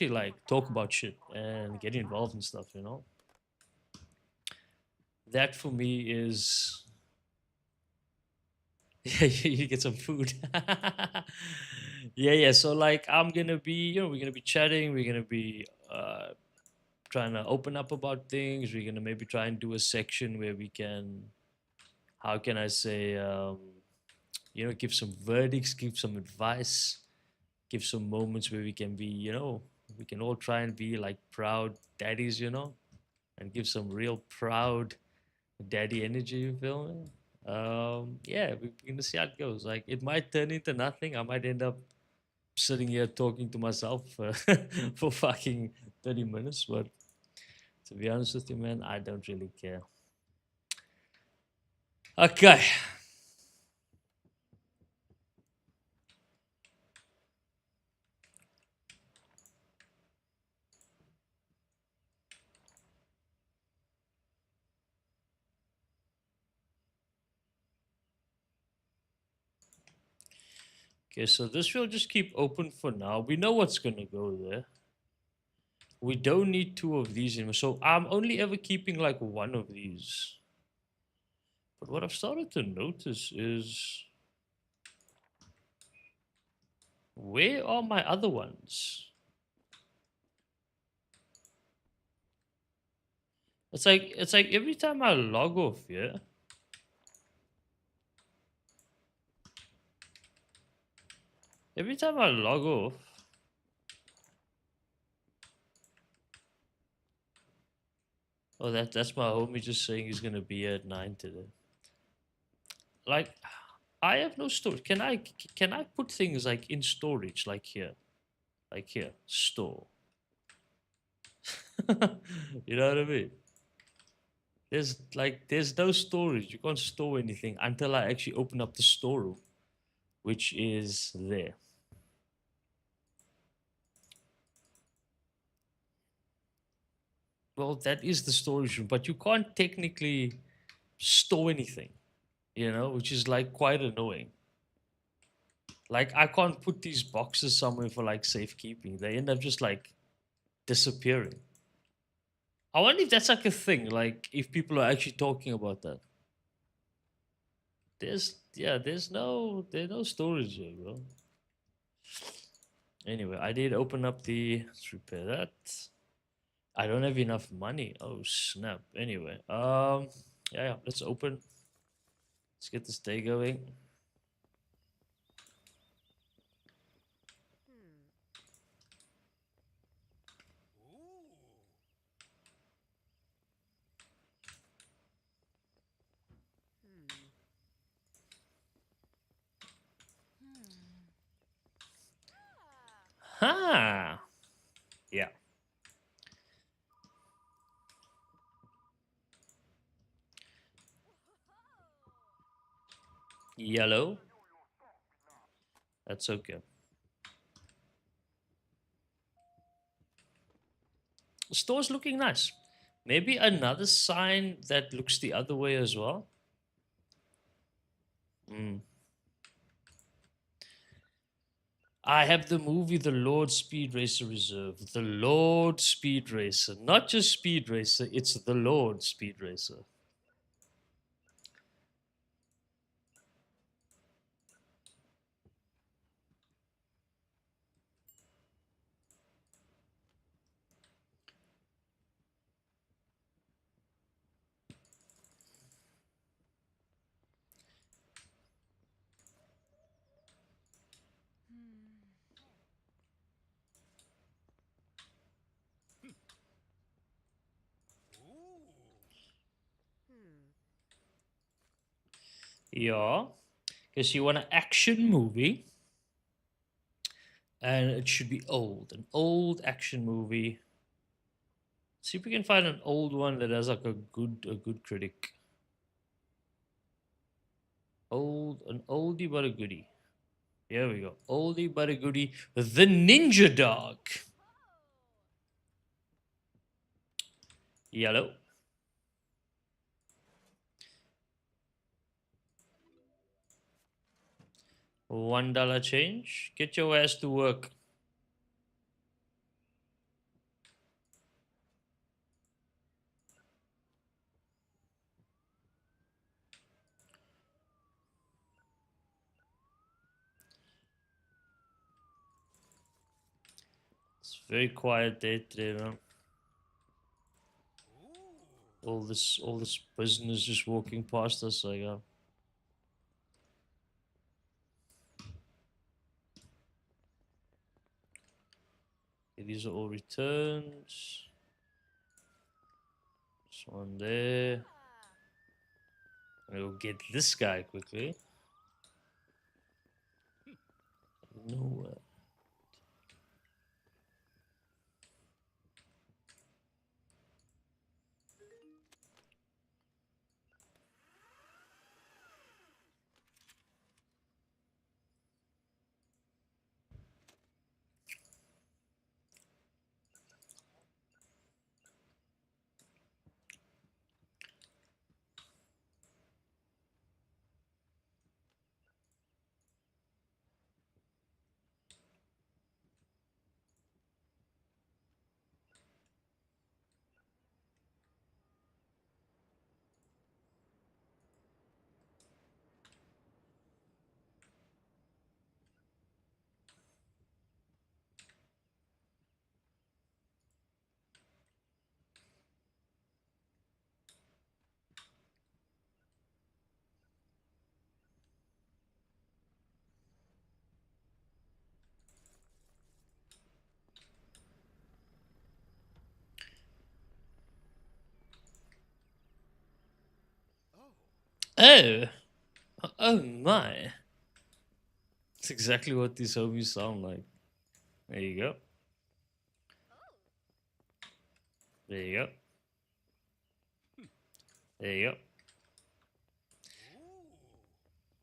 like talk about shit and get involved in stuff. You know, that for me is yeah, you get some food. Yeah, yeah. So like I'm gonna be, we're gonna be chatting. We're gonna be trying to open up about things. We're gonna maybe try and do a section where we can, how can I say, give some verdicts, give some advice, give some moments where we can be, we can all try and be like proud daddies, and give some real proud daddy energy. You feel me? Yeah, we're gonna see how it goes. Like, it might turn into nothing. I might end up sitting here talking to myself for fucking 30 minutes. But to be honest with you, man, I don't really care. Okay. Okay, so this will just keep open for now. We know what's gonna go there. We don't need two of these anymore. So I'm only ever keeping like one of these. But what I've started to notice is, where are my other ones? It's like every time I log off, yeah. Every time I log off, oh, that's my homie just saying he's gonna be here at 9 today. Like, I have no storage. Can I put things like in storage, like here, store? You know what I mean? There's no storage. You can't store anything until I actually open up the storeroom, which is there. Well, that is the storage room, but you can't technically store anything, which is like quite annoying. Like, I can't put these boxes somewhere for like safekeeping. They end up just like disappearing. I wonder if that's like a thing, like if people are actually talking about that. There's no storage here, bro. Anyway, I did open up let's repair that. I don't have enough money. Oh snap. Anyway, yeah, let's open. Let's get this day going. Ha! Yeah. Yellow. That's okay. Store's looking nice. Maybe another sign that looks the other way as well. Mm. I have the movie The Lord Speed Racer Reserve. The Lord Speed Racer. Not just Speed Racer, it's The Lord Speed Racer. Yeah. Because you want an action movie, and it should be old. An old action movie. See if we can find an old one that has like a good critic. An oldie but a goodie. Here we go. Oldie but a goodie. The Ninja Dog. Yellow. $1 change. Get your ass to work. It's very quiet day today, man. All this business just walking past us. Like, these are all returns. This one there. We'll get this guy quickly. No. Oh. Oh my. That's exactly what these homies sound like. There you go. There you go. There you go.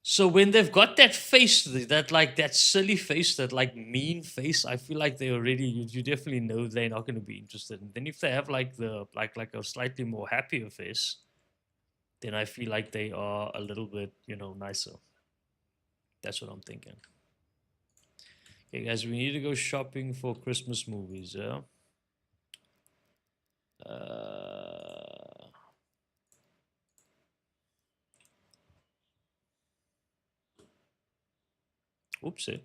So when they've got that face, that silly face, that like mean face, I feel like they already you definitely know they're not going to be interested. And then if they have like the like a slightly more happier face, then I feel like they are a little bit nicer. That's what I'm thinking. Okay, guys, we need to go shopping for Christmas movies. Yeah. Oopsie.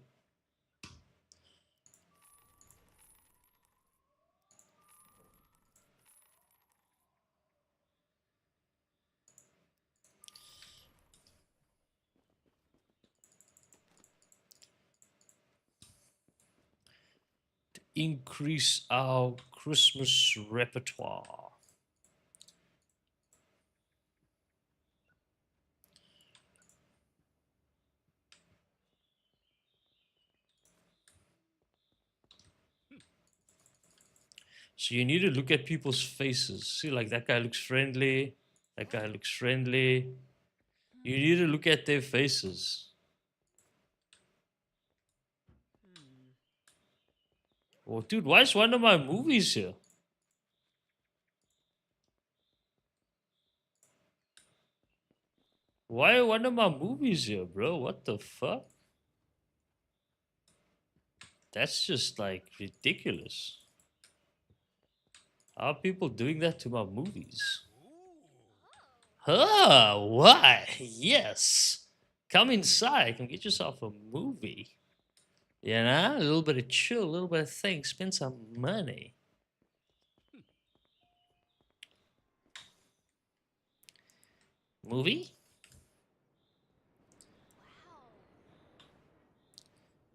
Increase our Christmas repertoire. So you need to look at people's faces. See, like that guy looks friendly. That guy looks friendly. You need to look at their faces. Oh, dude, why is one of my movies here? Why are one of my movies here, bro? What the fuck? That's just like ridiculous. How are people doing that to my movies? Huh, why? Yes. Come inside. Come get yourself a movie. You know, a little bit of chill, a little bit of things. Spend some money. Movie?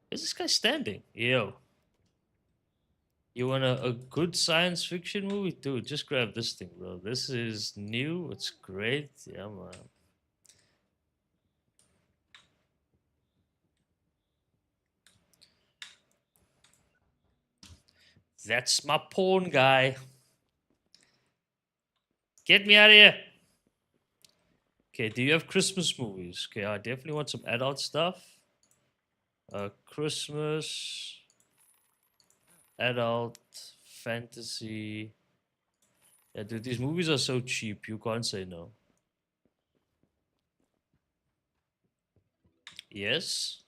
Where's this guy standing? Yo. You want a good science fiction movie? Dude, just grab this thing, bro. This is new. It's great. Yeah, man. That's my porn guy. Get me out of here. Okay, do you have Christmas movies? Okay, I definitely want some adult stuff. Christmas, adult, fantasy. Yeah, dude, these movies are so cheap. You can't say no. Yes.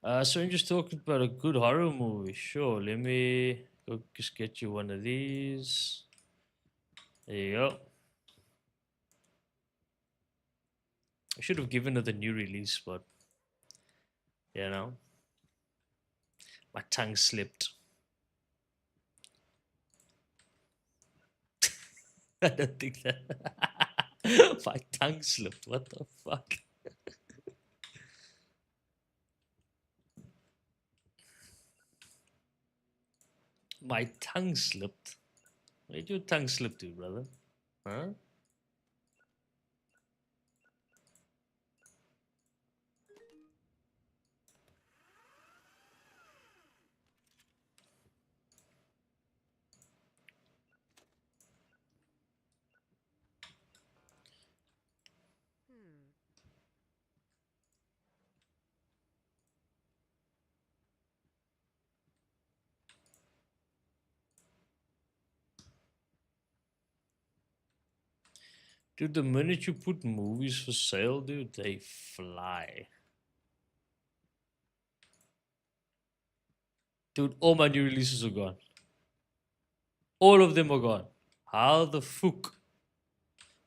So you're just talking about a good horror movie. Sure, let me go just get you one of these. There you go. I should have given it a new release, but you know, my tongue slipped. I don't think that. My tongue slipped. What the fuck? My tongue slipped. Where'd your tongue slip to, brother? Huh? Dude, the minute you put movies for sale, dude, they fly. Dude, all my new releases are gone. All of them are gone. How the fuck?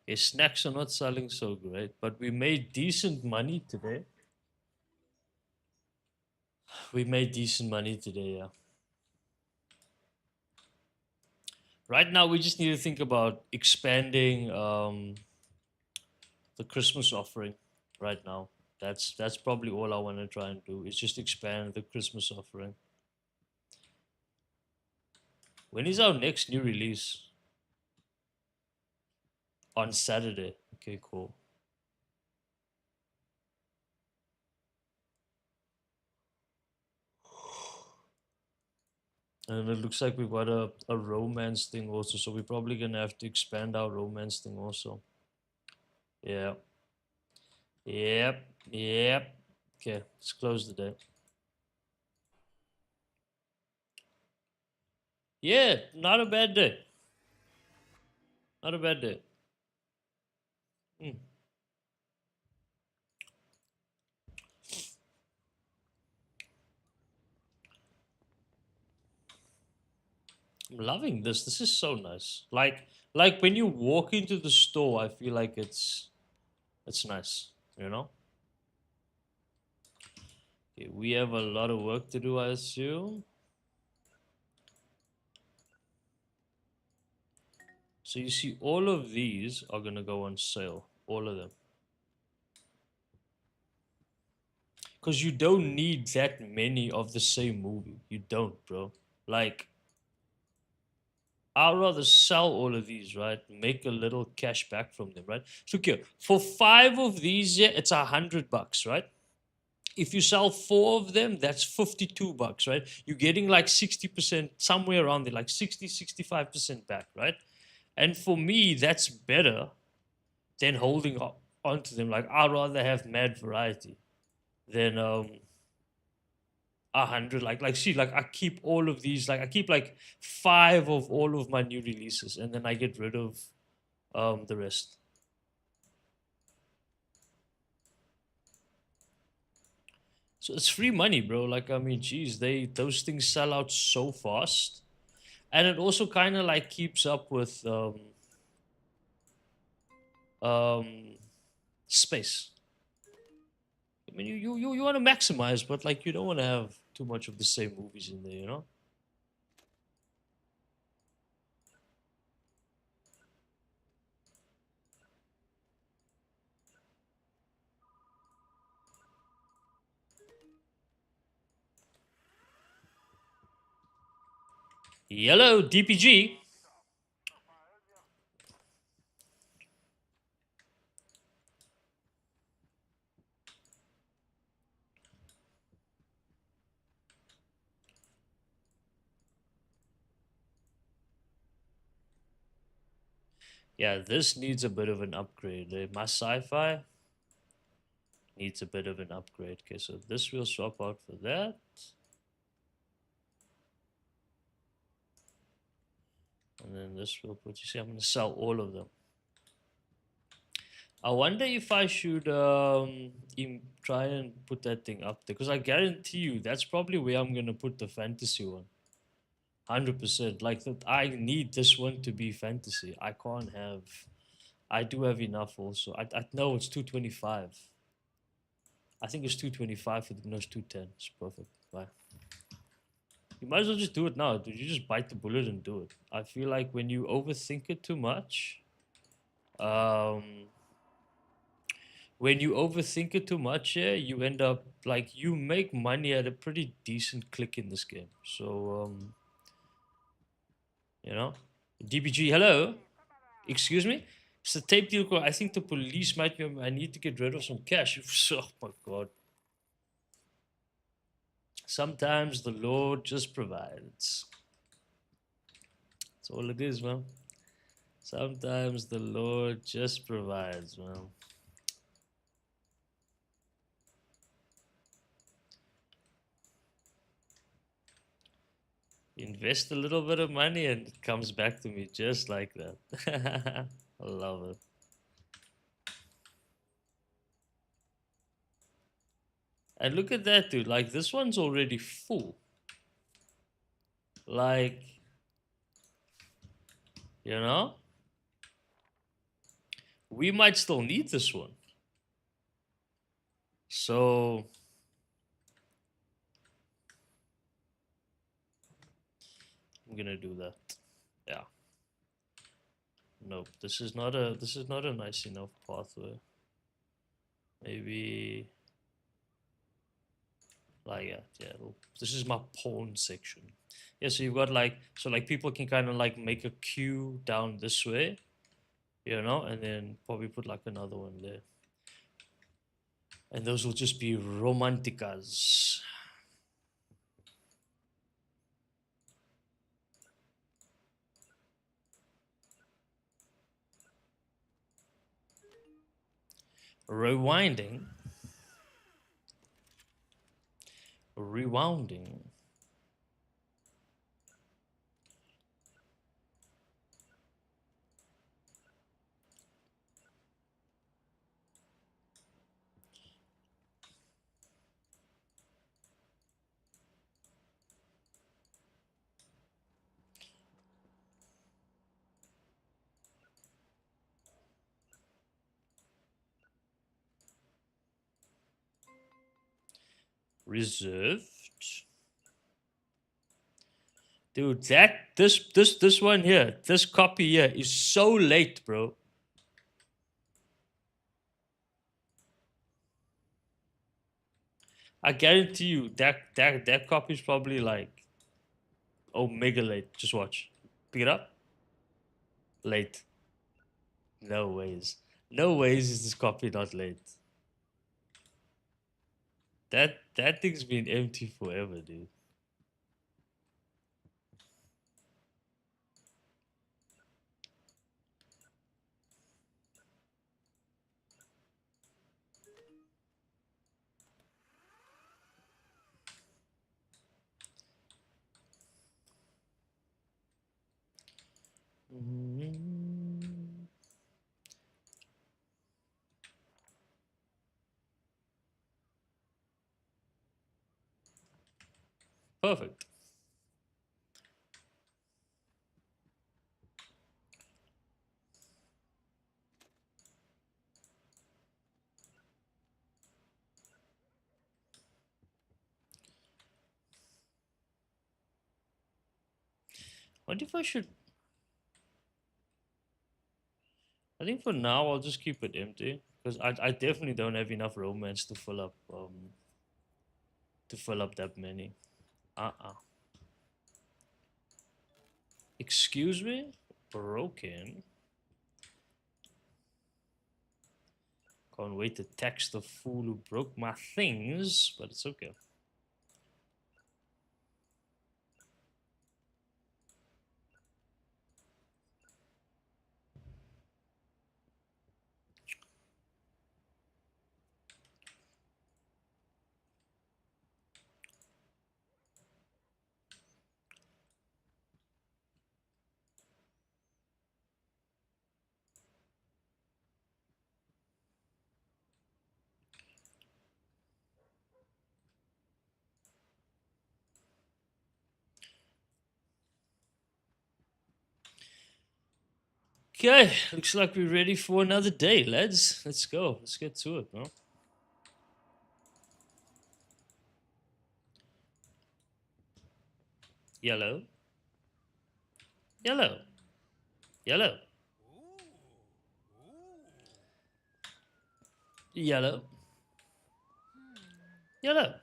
Okay, snacks are not selling so great, but we made decent money today. We made decent money today, yeah. Right now, we just need to think about expanding the Christmas offering. Right now, that's probably all I want to try and do is just expand the Christmas offering. When is our next new release? On Saturday. Okay, cool. And it looks like we've got a romance thing also, so we're probably gonna have to expand our romance thing also. Yeah. Yep. Yep. Okay, let's close the day. Yeah, not a bad day. Not a bad day. Hmm. I'm loving this. This is so nice. Like when you walk into the store, I feel like it's nice. You know? Okay, we have a lot of work to do, I assume. So you see, all of these are gonna go on sale. All of them. Because you don't need that many of the same movie. You don't, bro. Like, I'd rather sell all of these, right? Make a little cash back from them, right? So, okay, for 5 of these, yeah, it's $100, right? If you sell 4 of them, that's $52, right? You're getting like 60%, somewhere around there, like 65% back, right? And for me, that's better than holding onto them. Like, I'd rather have mad variety than 100. Like see, like I keep all of these. Like I keep like 5 of all of my new releases, and then I get rid of the rest. So it's free money, bro. Like I mean, geez, those things sell out so fast, and it also kind of like keeps up with um space. I mean, you want to maximize, but like you don't want to have too much of the same movies in there, you know? Yellow DPG. Yeah, this needs a bit of an upgrade. My sci-fi needs a bit of an upgrade. Okay, so this will swap out for that. And then this will put, you see, I'm going to sell all of them. I wonder if I should try and put that thing up there. Because I guarantee you, that's probably where I'm going to put the fantasy one. 100%. Like, that, I need this one to be fantasy. I can't have. I do have enough also. I know it's 225. I think it's 225 for the no, it's 210. It's perfect. Bye. You might as well just do it now, dude. You just bite the bullet and do it. I feel like when you overthink it too much, um, when you overthink it too much, yeah, you end up like you make money at a pretty decent click in this game. So, you know, DBG, hello, excuse me. It's a tape deal. I think the police might be. I need to get rid of some cash. Oh my god. Sometimes the Lord just provides. That's all it is, man. Sometimes the Lord just provides, man. Invest a little bit of money and it comes back to me just like that. I love it. And look at that, dude. Like, this one's already full. Like, you know, we might still need this one. So, I'm gonna do that. Yeah. Nope. This is not a nice enough pathway. Maybe like yeah. This is my pawn section. Yeah, so you've got like people can kind of like make a queue down this way, you know, and then probably put like another one there. And those will just be romanticas. Rewinding. Rewounding. Reserved. Dude, this one here, this copy here is so late, bro. I guarantee you that copy is probably like mega late. Just watch. Pick it up. Late. No ways. No ways is this copy not late. That thing's been empty forever, dude. Mm. Perfect. What if I should? I think for now I'll just keep it empty because I definitely don't have enough romance to fill up that many. Excuse me? Broken. Can't wait to text the fool who broke my things, but it's okay. Okay, looks like we're ready for another day, lads. Let's go. Let's get to it, no? Yellow. Yellow. Yellow. Yellow. Yellow.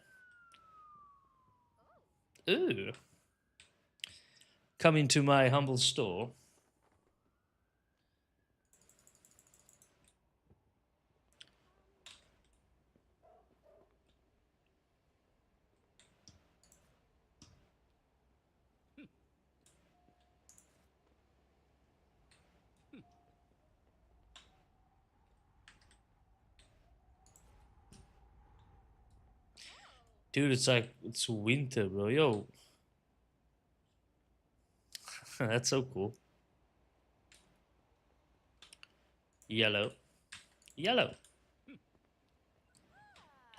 Ooh. Come into my humble store. Dude, it's like, it's winter, bro. Yo. That's so cool. Yellow. Yellow.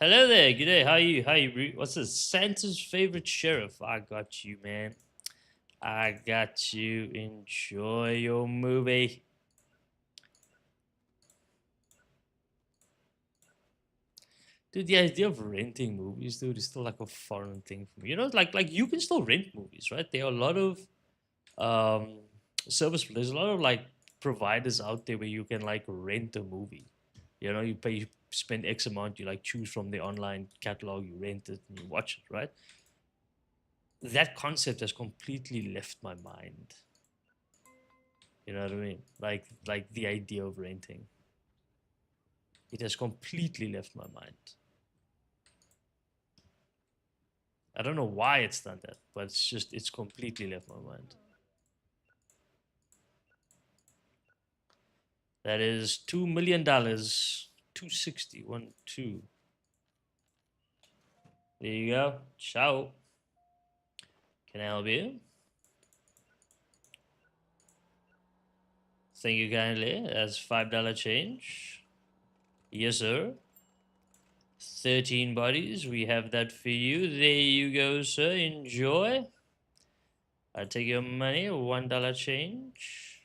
Hello there. G'day. How are you? How you? What's this? Santa's favorite sheriff. I got you, man. I got you. Enjoy your movie. Dude, the idea of renting movies, dude, is still like a foreign thing for me. You know, like you can still rent movies, right? There are a lot of um service. There's a lot of like providers out there where you can like rent a movie. You know, you pay, you spend X amount, you like choose from the online catalog, you rent it and you watch it, right? That concept has completely left my mind. You know what I mean? Like the idea of renting. It has completely left my mind. I don't know why it's done that, but it's completely left my mind. That is $2 million. 260. 1, 2. There you go. Ciao. Can I help you? Thank you kindly. That's $5 change. Yes, sir. 13 bodies. We have that for you. There you go, sir. Enjoy. I take your money. $1 change.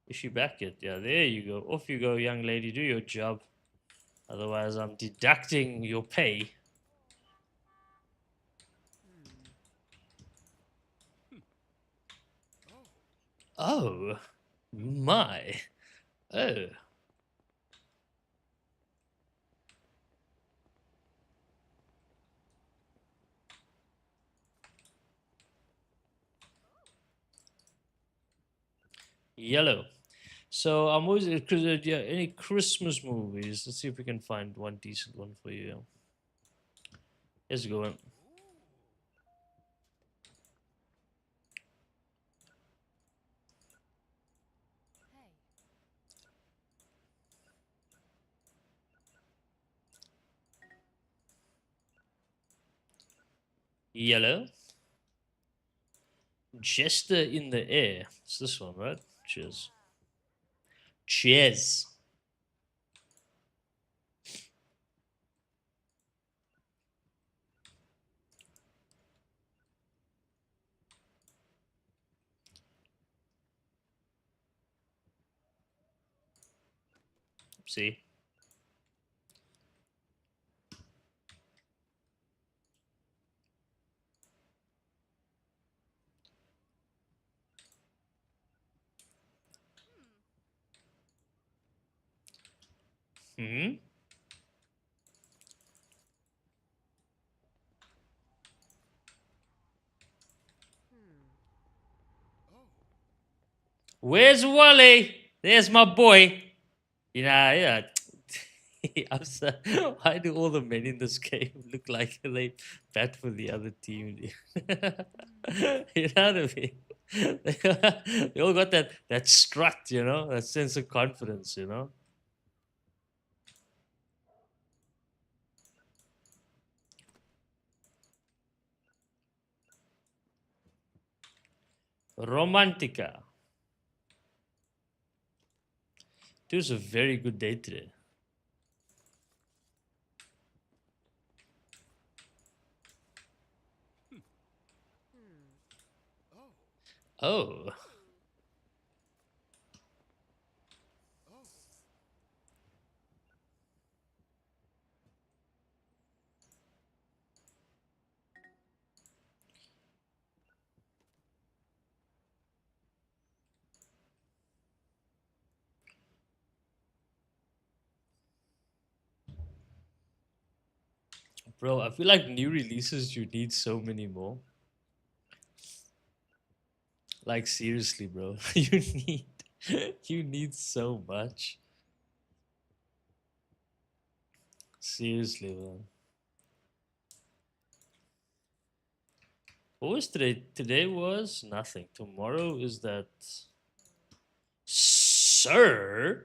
Is she back yet? Yeah, there you go. Off you go, young lady. Do your job. Otherwise, I'm deducting your pay. Oh, my. Oh. Yellow. So I'm always because yeah, any Christmas movies. Let's see if we can find one decent one for you. Let's go. Yellow. Jester in the air. It's this one, right? Cheers. Cheers. See. Hmm. Where's Wally? There's my boy. Yeah. I'm sorry. Why do all the men in this game look like they bat for the other team? You know what I mean? They all got that strut, you know, that sense of confidence, you know. Romantica. It was a very good day today. Oh, Bro, I feel like new releases you need so many more. Like seriously, bro. need you need so much. Seriously, man. What was today? Today was nothing. Tomorrow is that sir.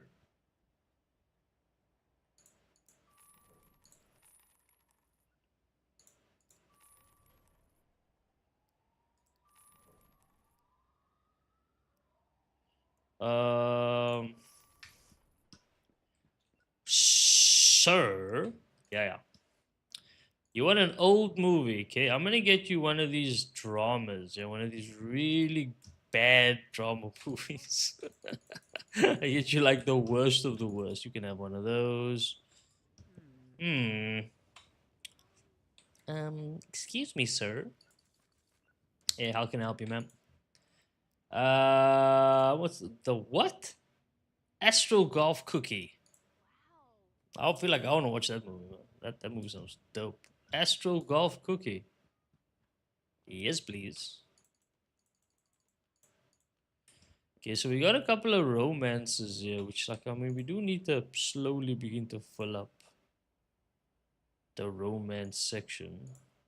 Um sir. Yeah, yeah. You want an old movie, okay? I'm gonna get you one of these dramas, yeah, one of these really bad drama movies. I get you like the worst of the worst. You can have one of those. Hmm. Excuse me, sir. Hey, how can I help you, ma'am? What's the what? Astral Golf Cookie. I feel like I want to watch that movie. Man. That movie sounds dope. Astral Golf Cookie. Yes, please. Okay, so we got a couple of romances here, which like I mean we do need to slowly begin to fill up the romance section.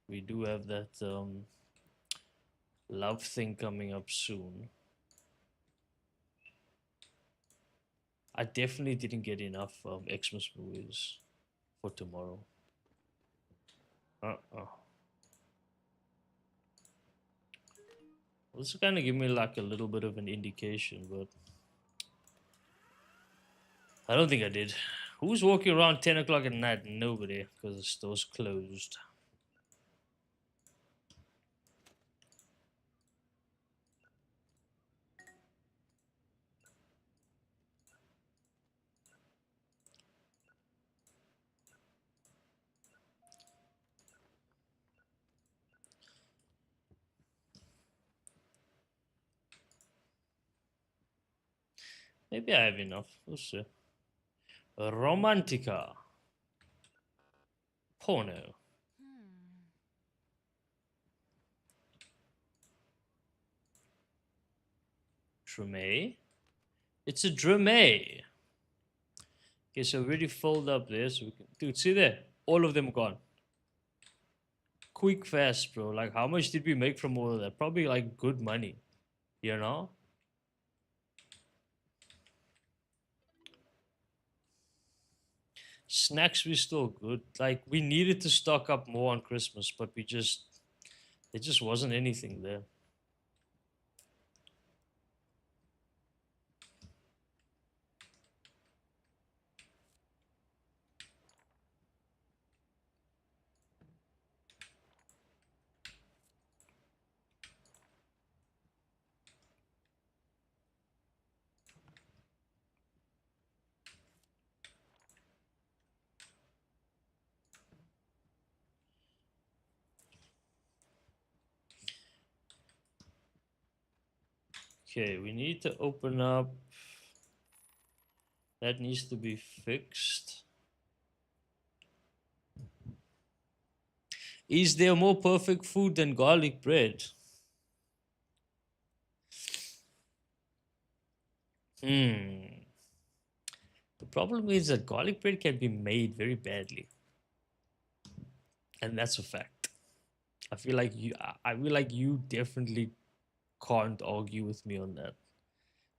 We do have that love thing coming up soon. I definitely didn't get enough Xmas movies for tomorrow. Uh-uh. Well, this kind of give me like a little bit of an indication, but I don't think I did. Who's walking around 10 o'clock at night? Nobody, because the store's closed. Maybe I have enough. We'll see. Romantica. Porno. Drame. It's a drame. Okay, so really fold up there so we can. Dude, see there? All of them gone. Quick, fast, bro. Like, how much did we make from all of that? Probably like good money, you know? Snacks were still good. Like, we needed to stock up more on Christmas, but there just wasn't anything there. Okay, we need to open up. That needs to be fixed. Is there more perfect food than garlic bread? Hmm. The problem is that garlic bread can be made very badly, and that's a fact. I feel like you definitely can't argue with me on that.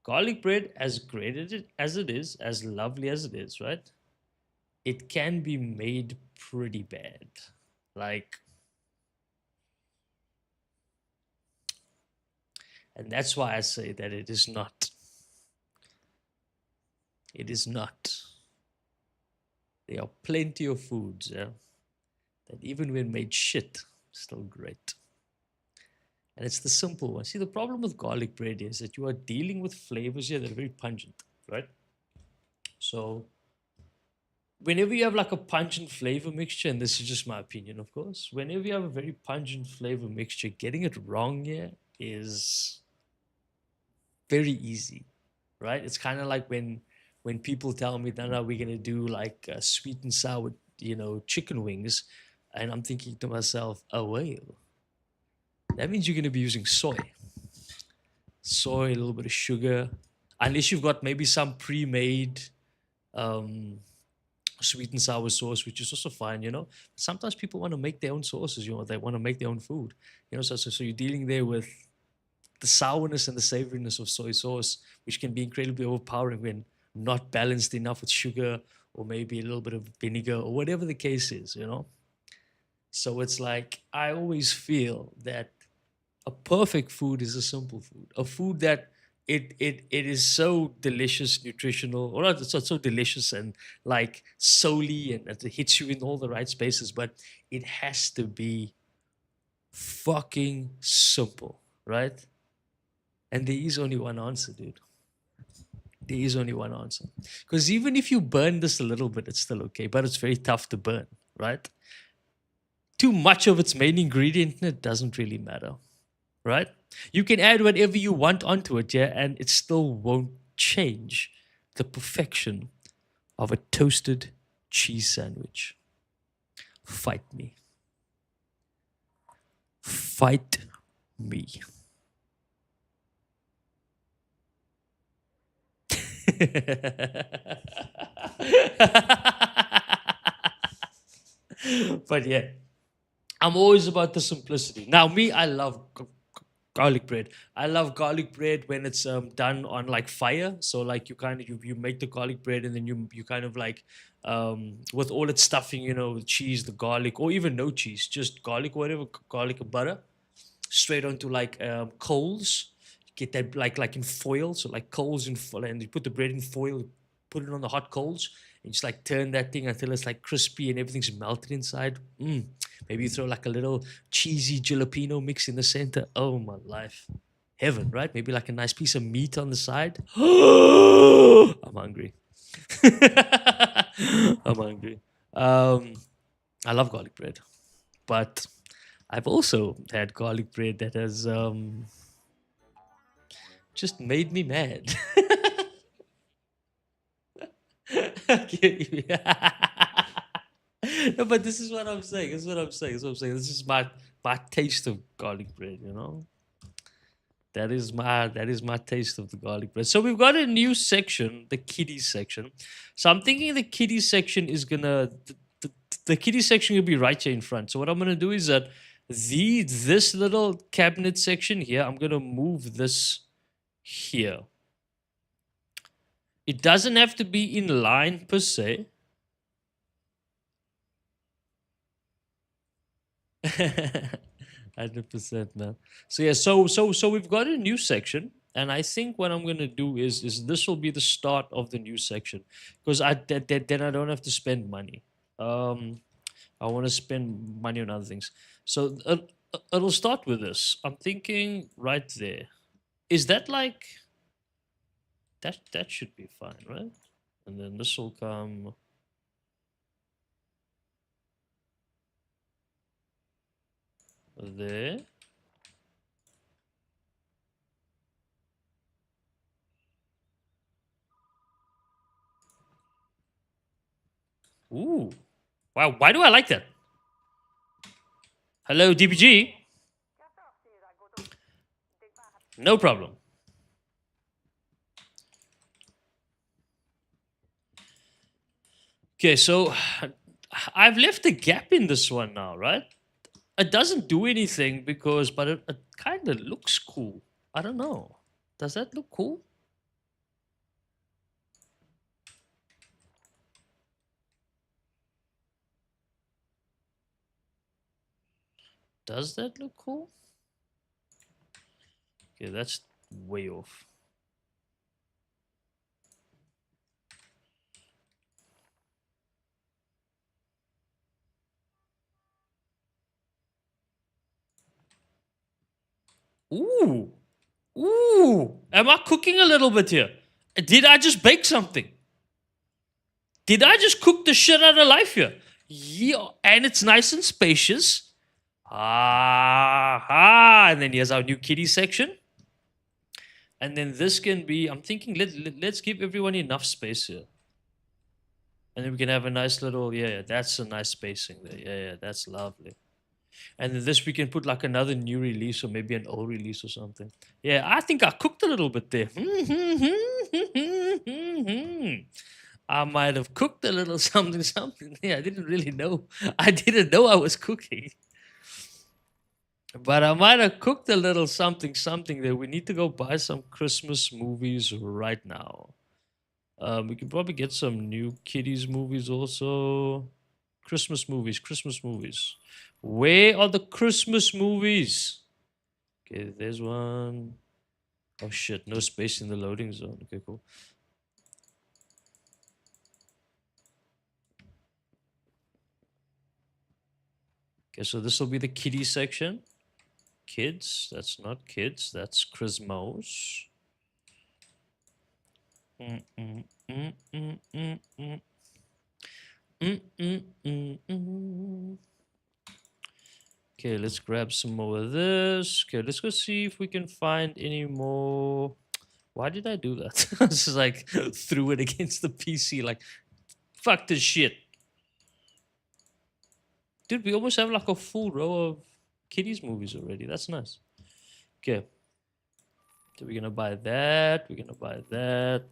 Garlic bread, as great as it is, as lovely as it is, right? It can be made pretty bad. Like, and that's why I say that it is not. It is not. There are plenty of foods, yeah, that even when made shit, still great. And it's the simple one. See, the problem with garlic bread is that you are dealing with flavors here that are very pungent, right? So whenever you have like a pungent flavor mixture, and this is just my opinion, of course, whenever you have a very pungent flavor mixture, getting it wrong here is very easy, right? It's kind of like when people tell me that, no, we're gonna do like sweet and sour, chicken wings. And I'm thinking to myself, a whale. That means you're going to be using soy, a little bit of sugar, unless you've got maybe some pre-made um, sweet and sour sauce, which is also fine, you know. Sometimes people want to make their own sauces, you know, they want to make their own food, you know. So you're dealing there with the sourness and the savoriness of soy sauce, which can be incredibly overpowering when not balanced enough with sugar or maybe a little bit of vinegar or whatever the case is, you know. So it's like I always feel that a perfect food is a simple food, a food that it is so delicious, nutritional, or not so delicious and like solely, and it hits you in all the right spaces, but it has to be fucking simple, right? And there is only one answer, dude. There is only one answer. Because even if you burn this a little bit, it's still okay, but it's very tough to burn, right? Too much of its main ingredient in it doesn't really matter, right? You can add whatever you want onto it, yeah, and it still won't change the perfection of a toasted cheese sandwich. Fight me. Fight me. But yeah, I'm always about the simplicity. Now, me, I love garlic bread. I love garlic bread when it's done on like fire. So like you make the garlic bread and then you kind of like with all its stuffing, you know, the cheese, the garlic, or even no cheese, just garlic, whatever, garlic and butter, straight onto like coals. Get that like in foil, so like coals in foil, and you put the bread in foil, put it on the hot coals, and just like turn that thing until it's like crispy and everything's melted inside. Maybe you throw like a little cheesy jalapeno mix in the center. Oh my life, heaven, right? Maybe like a nice piece of meat on the side. I'm hungry. I'm hungry. I love garlic bread, but I've also had garlic bread that has just made me mad. Okay. No, but this is what I'm saying. This is what I'm saying. This is what I'm saying. This is my taste of garlic bread. You know, that is my taste of the garlic bread. So we've got a new section, the kiddies section. So I'm thinking the kiddies section is gonna the kiddies section will be right here in front. So what I'm gonna do is that this little cabinet section here, I'm gonna move this here. It doesn't have to be in line per se. 100%, man. So yeah, so we've got a new section, and I think what I'm gonna do is this will be the start of the new section, because then I don't have to spend money. Um, I want to spend money on other things. So it'll start with this. I'm thinking right there. Is that like that? That should be fine, right? And then this will come there. Ooh. Wow, why do I like that? Hello, DPG. No problem. Okay, so I've left a gap in this one now, right? It doesn't do anything but it kind of looks cool. I don't know. Does that look cool? Does that look cool? Okay, that's way off. Ooh. Ooh. Am I cooking a little bit here? Did I just bake something? Did I just cook the shit out of life here? Yeah, and it's nice and spacious. And then here's our new kitty section. And then this can be, I'm thinking, let's give everyone enough space here. And then we can have a nice little, yeah, that's a nice spacing there. Yeah, that's lovely. And then this we can put like another new release or maybe an old release or something. Yeah, I think I cooked a little bit there. I might have cooked a little something. Yeah, I didn't really know. I didn't know I was cooking. But I might have cooked a little something there. We need to go buy some Christmas movies right now. We could probably get some new kiddies movies also. Christmas movies. Where are the Christmas movies? Okay, there's one. Oh shit, no space in the loading zone. Okay, cool. Okay, so this will be the kiddie section. Kids, that's not kids, that's Christmas. Mm, mm, mm, mm, mm, mm. Mm, mm, mm, mm. Okay, let's grab some more of this. Okay, let's go see if we can find any more. Why did I do that? I just like threw it against the PC, like, fuck this shit. Dude, we almost have like a full row of kiddies movies already. That's nice. Okay. So we're gonna buy that. We're gonna buy that.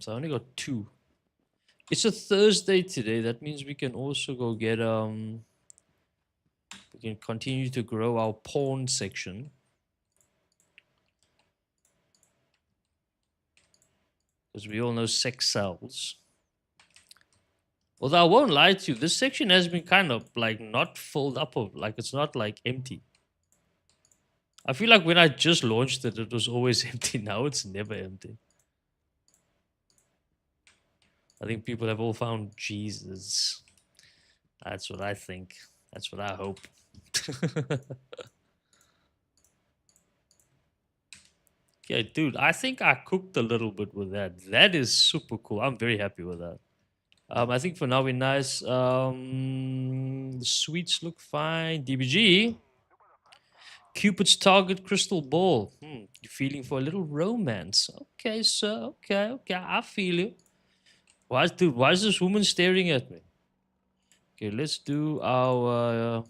So I only got 2. It's a Thursday today. That means we can also go get we can continue to grow our porn section. Because we all know sex sells. Although I won't lie to you, this section has been kind of like not filled up of like it's not like empty. I feel like when I just launched it, it was always empty. Now it's never empty. I think people have all found Jesus. That's what I think. That's what I hope. Yeah, dude, I think I cooked a little bit with that. That is super cool. I'm very happy with that. I think for now we're nice. The sweets look fine. DBG. Cupid's target crystal ball. You feeling for a little romance? Okay, sir. Okay. I feel you. Why is this woman staring at me? Okay, let's do our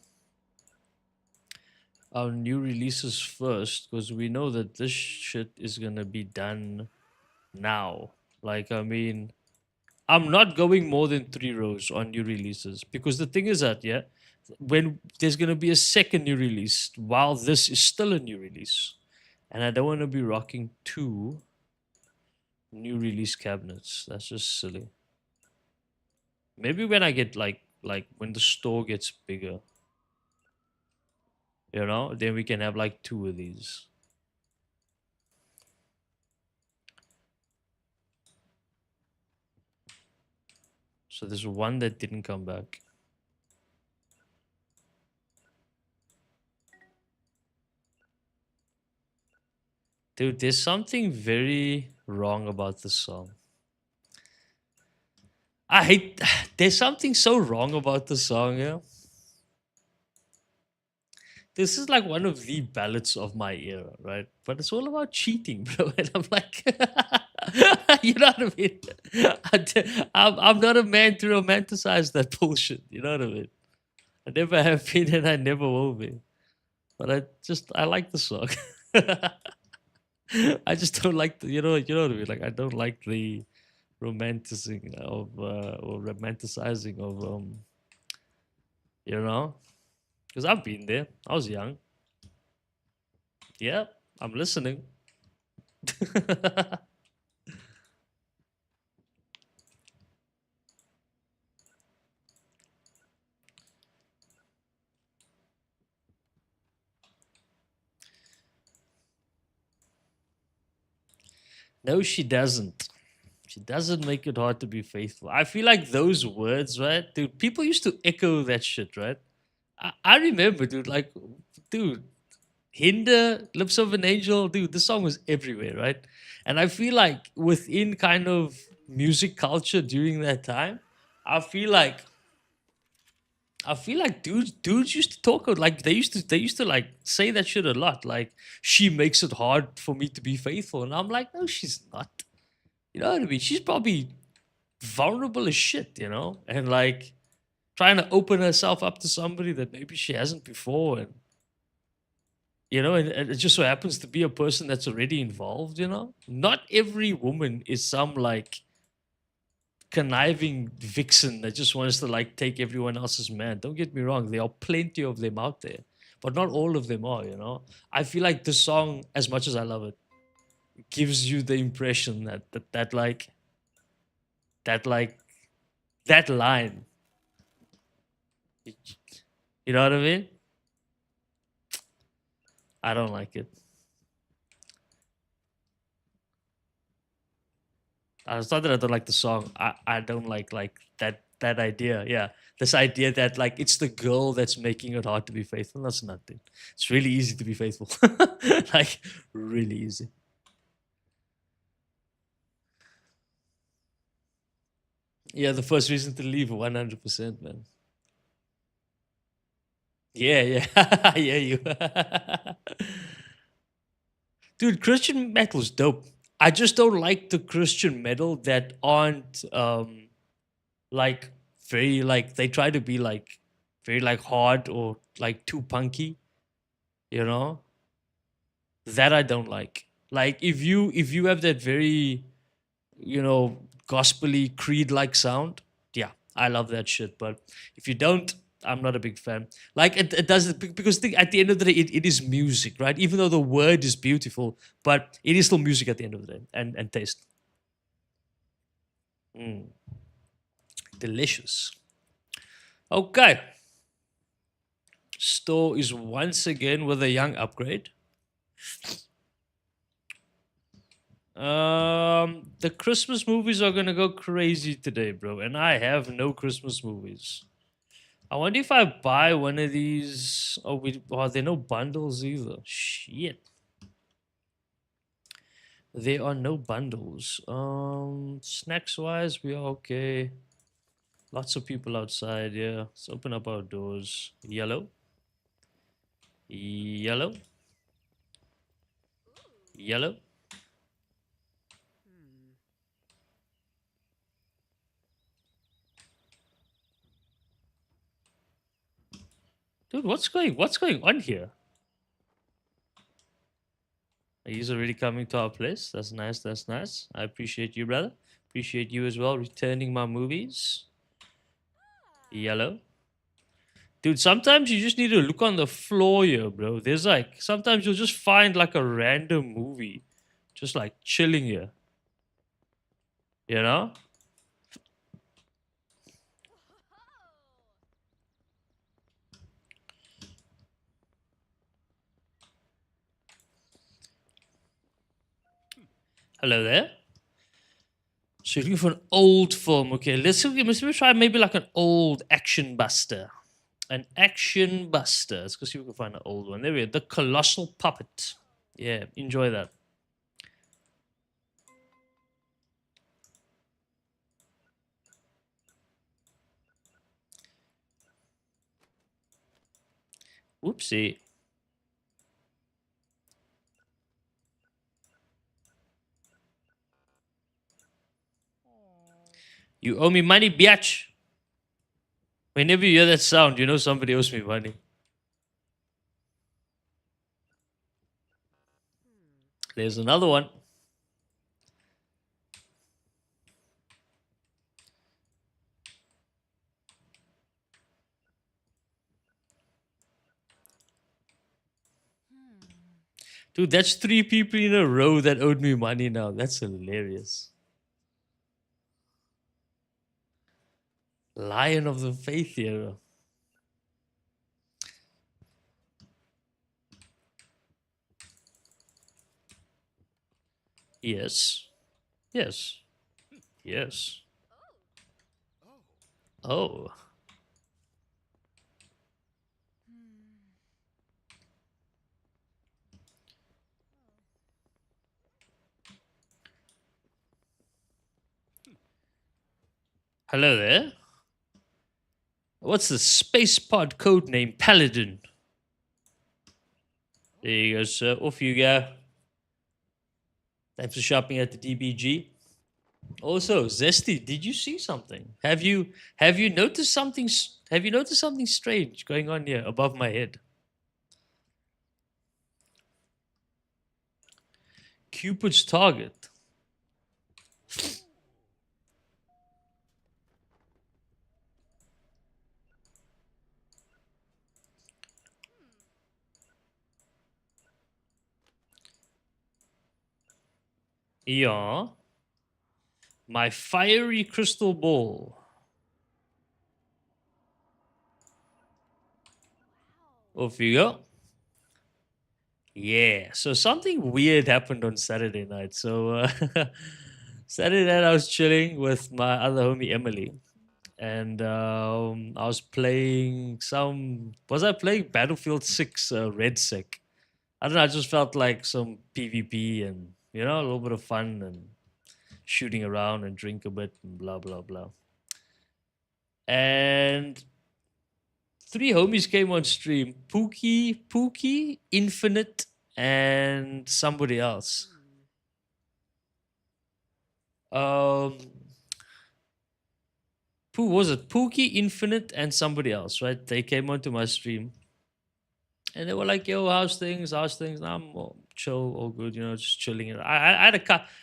new releases first because we know that this shit is gonna be done now. Like, I mean, I'm not going more than 3 rows on new releases because the thing is that, yeah, when there's gonna be a second new release while this is still a new release, and I don't want to be rocking 2 new release cabinets. That's just silly. Maybe when I get like when the store gets bigger, then we can have like 2 of these. So there's one that didn't come back. Dude, there's something very wrong about this song. I hate there's something so wrong about the song, yeah. This is like one of the ballads of my era, right? But it's all about cheating, bro. And I'm like, you know what I mean? I'm not a man to romanticize that bullshit. You know what I mean? I never have been and I never will be. But I like the song. I just don't like you know what I mean? Like I don't like the romanticizing of or romanticizing of you know? Because I've been there. I was young. Yeah, I'm listening. No, she doesn't. She doesn't make it hard to be faithful. I feel like those words, right? Dude, people used to echo that shit, right? I remember, dude, like, dude, Hinder, Lips of an Angel, dude, this song was everywhere, right? And I feel like within kind of music culture during that time, I feel like I feel like dudes used to talk like they used to like say that shit a lot. Like she makes it hard for me to be faithful, and I'm like, no, she's not. You know what I mean? She's probably vulnerable as shit, and like trying to open herself up to somebody that maybe she hasn't before, and and it just so happens to be a person that's already involved. Not every woman is some like conniving vixen that just wants to like take everyone else's man. Don't get me wrong, there are plenty of them out there, but not all of them are. I feel like this song, as much as I love it, gives you the impression that that line, you know what I mean? I don't like it. It's not that I don't like the song. I don't like that idea. Yeah, this idea that like it's the girl that's making it hard to be faithful. That's nothing. It's really easy to be faithful. Like really easy. Yeah, the first reason to leave, 100%, man. Yeah, yeah, yeah, you. Dude, Christian metal's dope. I just don't like the Christian metal that aren't like very like they try to be like very like hard or like too punky, you know? That I don't like. Like if you have that very, gospely creed like sound, yeah, I love that shit. But if you don't, I'm not a big fan. Like it does because at the end of the day, it is music, right? Even though the word is beautiful, but it is still music at the end of the day, and taste. Mm, delicious. Okay, store is once again with a young upgrade. The Christmas movies are gonna go crazy today, bro, and I have no Christmas movies. I wonder if I buy one of these. Oh, there are no bundles either. Shit, there are no bundles. Snacks wise, we are okay. Lots of people outside. Yeah, let's open up our doors. Yellow, yellow, yellow. Dude, what's going on here? He's already coming to our place. That's nice. That's nice. I appreciate you, brother. Appreciate you as well, returning my movies. Yellow. Dude, sometimes you just need to look on the floor here, bro. There's like, sometimes you'll just find like a random movie just like chilling here, you know? Hello there. So you're looking for an old film. Okay, let's try maybe like an old action buster. An action buster. Let's go see if we can find an old one. There we go. The Colossal Puppet. Yeah, enjoy that. Whoopsie. You owe me money, biatch. Whenever you hear that sound, you know somebody owes me money. There's another one. Dude, that's three people in a row that owed me money now. That's hilarious. Lion of the Faith here. Yes. Yes. Yes. Oh. Hello there. What's the space pod code name? Paladin. There you go, sir. Off you go. Thanks for shopping at the DBG. Also, Zesty, did you see something? Have you noticed something? Have you noticed something strange going on here above my head? Cupid's target. Yeah. My fiery crystal ball. Off you go. Yeah. So something weird happened on Saturday night. So Saturday night I was chilling with my other homie Emily, and I was playing some. Was I playing Battlefield 6 Red Sec? I don't know. I just felt like some PvP and a little bit of fun and shooting around and drink a bit and blah blah blah. And three homies came on stream: Pookie, Infinite, and somebody else. Um, who was it? Pookie, Infinite, and somebody else, right? They came onto my stream and they were like, "Yo, how's things? How's things?" And I'm all chill, all good, just chilling. And I had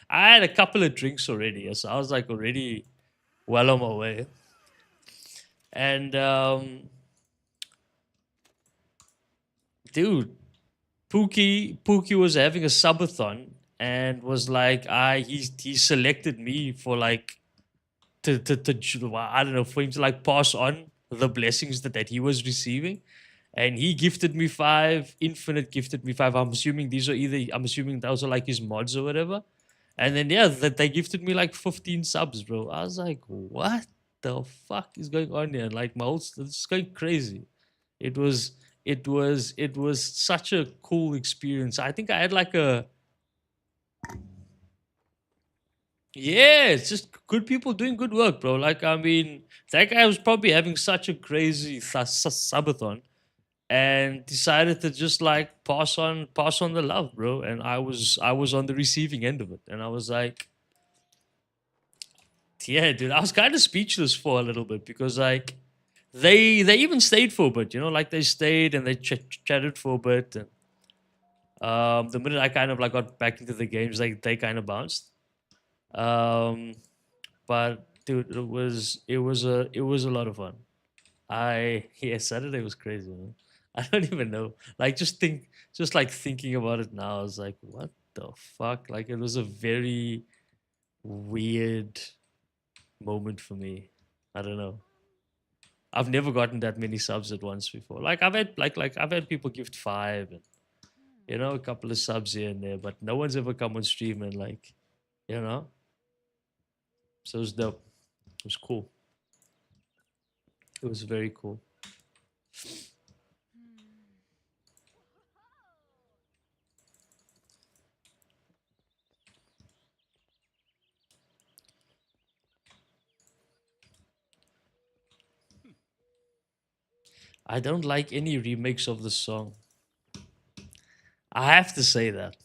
I had a couple of drinks already, so I was like already well on my way. And dude, Pookie was having a subathon and was like, he selected me for like to I don't know, for him to like pass on the blessings that he was receiving. And he gifted me 5. Infinite gifted me 5. I'm assuming those are like his mods or whatever. And then yeah, that they gifted me like 15 subs, bro. I was like, what the fuck is going on here? Like my whole it's going crazy. It was it was such a cool experience. I think I had like a yeah, it's just good people doing good work, bro. Like I mean, that guy was probably having such a crazy subathon and decided to just like pass on the love, bro. And I was on the receiving end of it, and I was like, yeah, dude, I was kind of speechless for a little bit because like they even stayed for a bit, like they stayed and they chatted for a bit, and the minute I kind of like got back into the games, like they kind of bounced. Um, but dude, it was a lot of fun. Yeah, Saturday was crazy, man. I don't even know. Like just like thinking about it now, I was like, what the fuck? Like it was a very weird moment for me. I don't know. I've never gotten that many subs at once before. Like I've had people gift 5 and a couple of subs here and there, but no one's ever come on stream and like, you know. So it was dope. It was cool. It was very cool. I don't like any remakes of the song. I have to say that.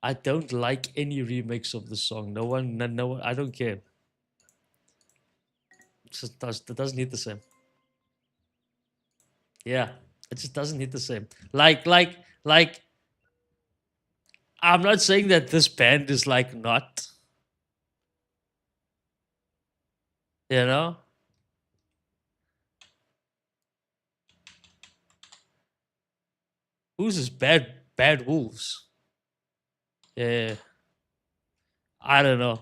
I don't like any remakes of the song. No one. I don't care. It doesn't hit the same. Yeah, it just doesn't hit the same. Like. I'm not saying that this band is like not. You know, who's this bad wolves? Yeah, I don't know.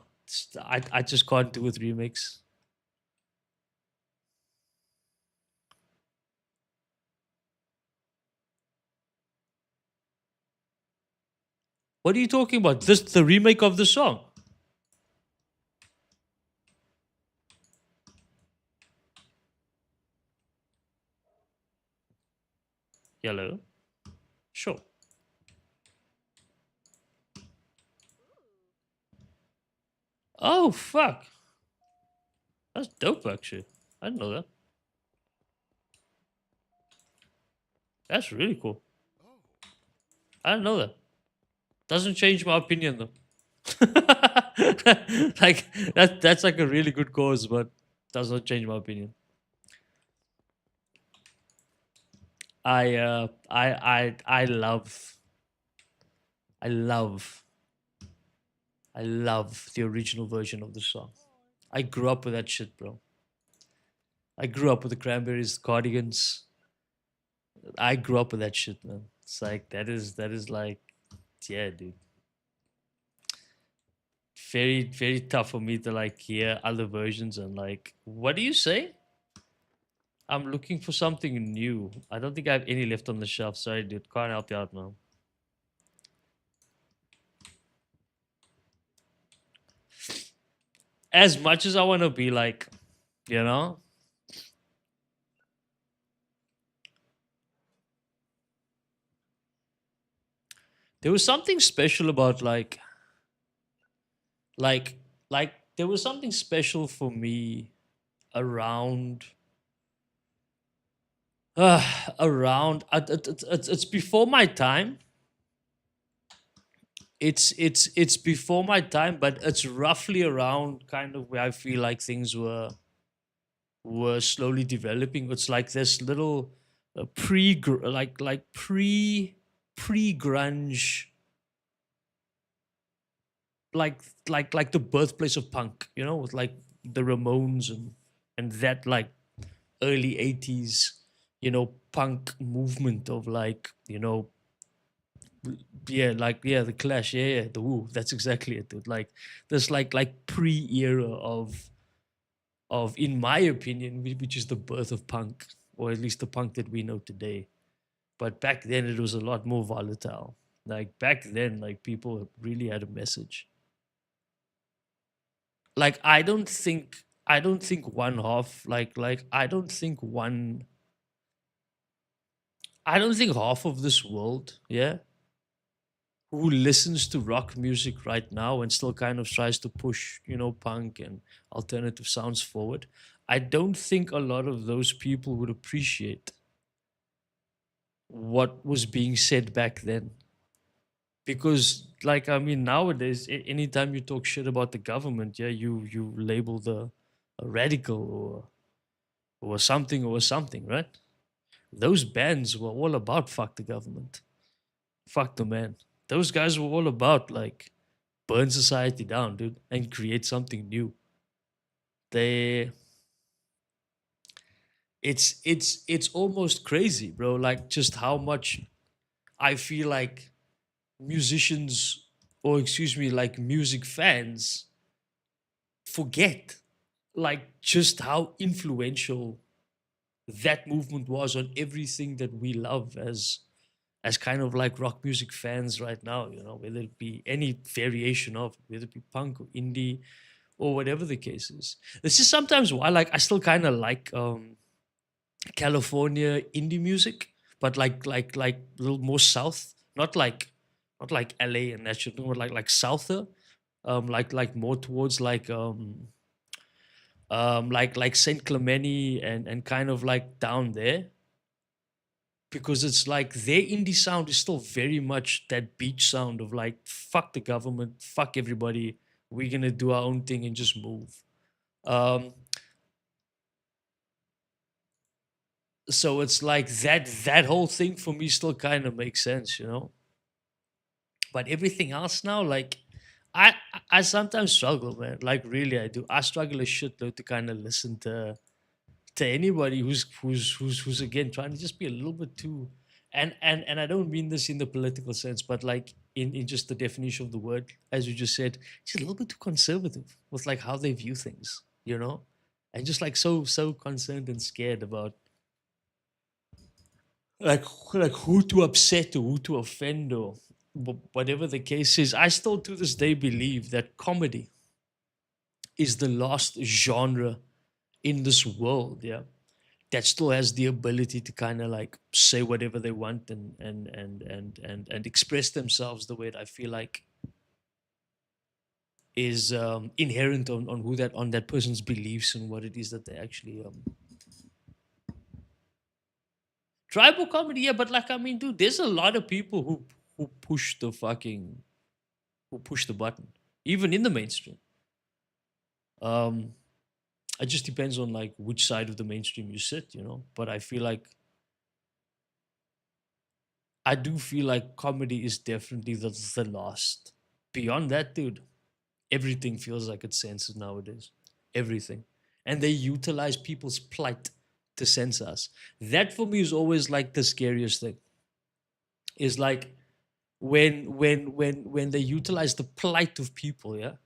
I just can't do with remakes. What are you talking about? This the remake of the song. Hello. Sure. Oh fuck. That's dope actually. I didn't know that. That's really cool. I don't know that. Doesn't change my opinion though. Like that's like a really good cause, but does not change my opinion. I I love I love the original version of the song. I grew up with that shit, bro. I grew up with the Cranberries, Cardigans. I grew up with that shit, man. It's like that is like, yeah, dude. Very tough for me to like hear other versions and like, what do you say? I'm looking for something new. I don't think I have any left on the shelf. Sorry, dude. Can't help you out now. As much as I want to be like, you know, there was something special about like, there was something special for me around, around. It's before my time. It's before my time, but it's roughly around kind of where I feel like things were slowly developing. It's like this little pre like pre grunge, like like the birthplace of punk, you know, with like the Ramones and that like early 80s, you know, punk movement of like, you know, yeah, like yeah, the Clash, yeah, yeah, the Woo. That's exactly it, dude. Like this like pre era of, in my opinion, which is the birth of punk, or at least the punk that we know today. But back then, it was a lot more volatile. Like back then, like people really had a message. Like I don't think one half like I don't think half of this world, yeah, who listens to rock music right now and still kind of tries to push, you know, punk and alternative sounds forward. I don't think a lot of those people would appreciate what was being said back then. Because, like, I mean, nowadays, anytime you talk shit about the government, yeah, you label the a radical or something, right? Those bands were all about fuck the government, fuck the man. Those guys were all about like burn society down, dude, and create something new. They, it's almost crazy, bro. Like just how much I feel like musicians, or excuse me, like music fans forget like just how influential that movement was on everything that we love as kind of like rock music fans right now, you know, whether it be any variation of it, whether it be punk or indie or whatever the case is. This is sometimes why like I still kind of like California indie music, but like a little more south, not like LA and that shit, but like souther, like more towards like Saint Clementi and kind of like down there, because it's like their indie sound is still very much that beach sound of like fuck the government, fuck everybody, we're gonna do our own thing and just move. Um, so it's like that whole thing for me still kind of makes sense, you know. But everything else now, like I I sometimes struggle, man. Like really, I do. I struggle a shitload to kind of listen to anybody who's again trying to just be a little bit too, and I don't mean this in the political sense, but like in just the definition of the word, as you just said, just a little bit too conservative with like how they view things, you know, and just like so concerned and scared about like who to upset or who to offend or whatever the case is. I still to this day believe that comedy is the last genre in this world, yeah, that still has the ability to kind of like say whatever they want and express themselves the way that I feel like is inherent on who that on that person's beliefs and what it is that they actually Tribal comedy, yeah, but like I mean, dude, there's a lot of people who push the fucking who push the button, even in the mainstream. Um, it just depends on like which side of the mainstream you sit, you know. But I feel like I do feel like comedy is definitely the last. Beyond that, dude, everything feels like it's censored nowadays. Everything. And they utilize people's plight to censor us. That for me is always like the scariest thing. Is like when they utilize the plight of people, yeah,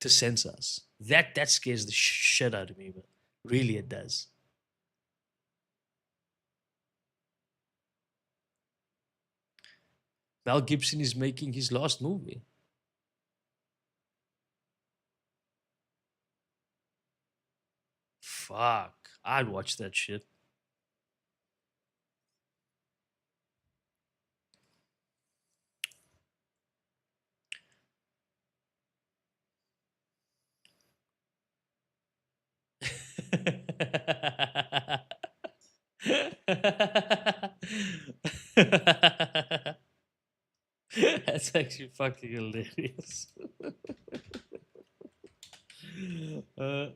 to censor us. That scares the shit out of me, man. Really it does. Mel Gibson is making his last movie. Fuck. I'd watch that shit. That's actually fucking hilarious. Uh.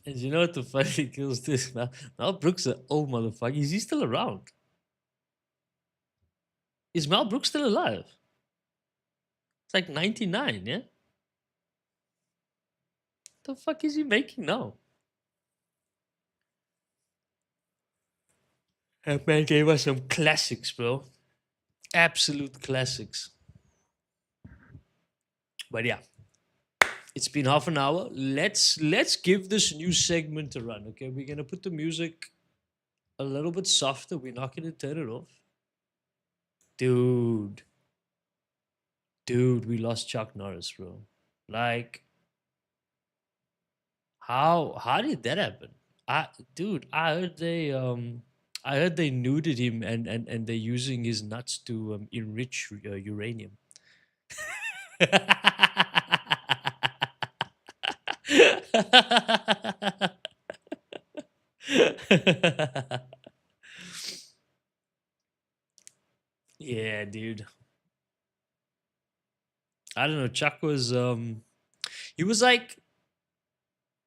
And you know what the funny thing is this, man? Mel Brooks an old motherfucker. Is he still around? Is Mel Brooks still alive? It's like 99, yeah? The fuck is he making now? That man gave us some classics, bro. Absolute classics. But yeah, it's been half an hour. Let's give this new segment a run. Okay, we're gonna put the music a little bit softer. We're not gonna turn it off, dude. Dude, we lost Chuck Norris, bro. Like, how did that happen? I dude, I heard they nuded him and they're using his nuts to enrich uranium. Yeah, dude. I don't know. Chuck was he was like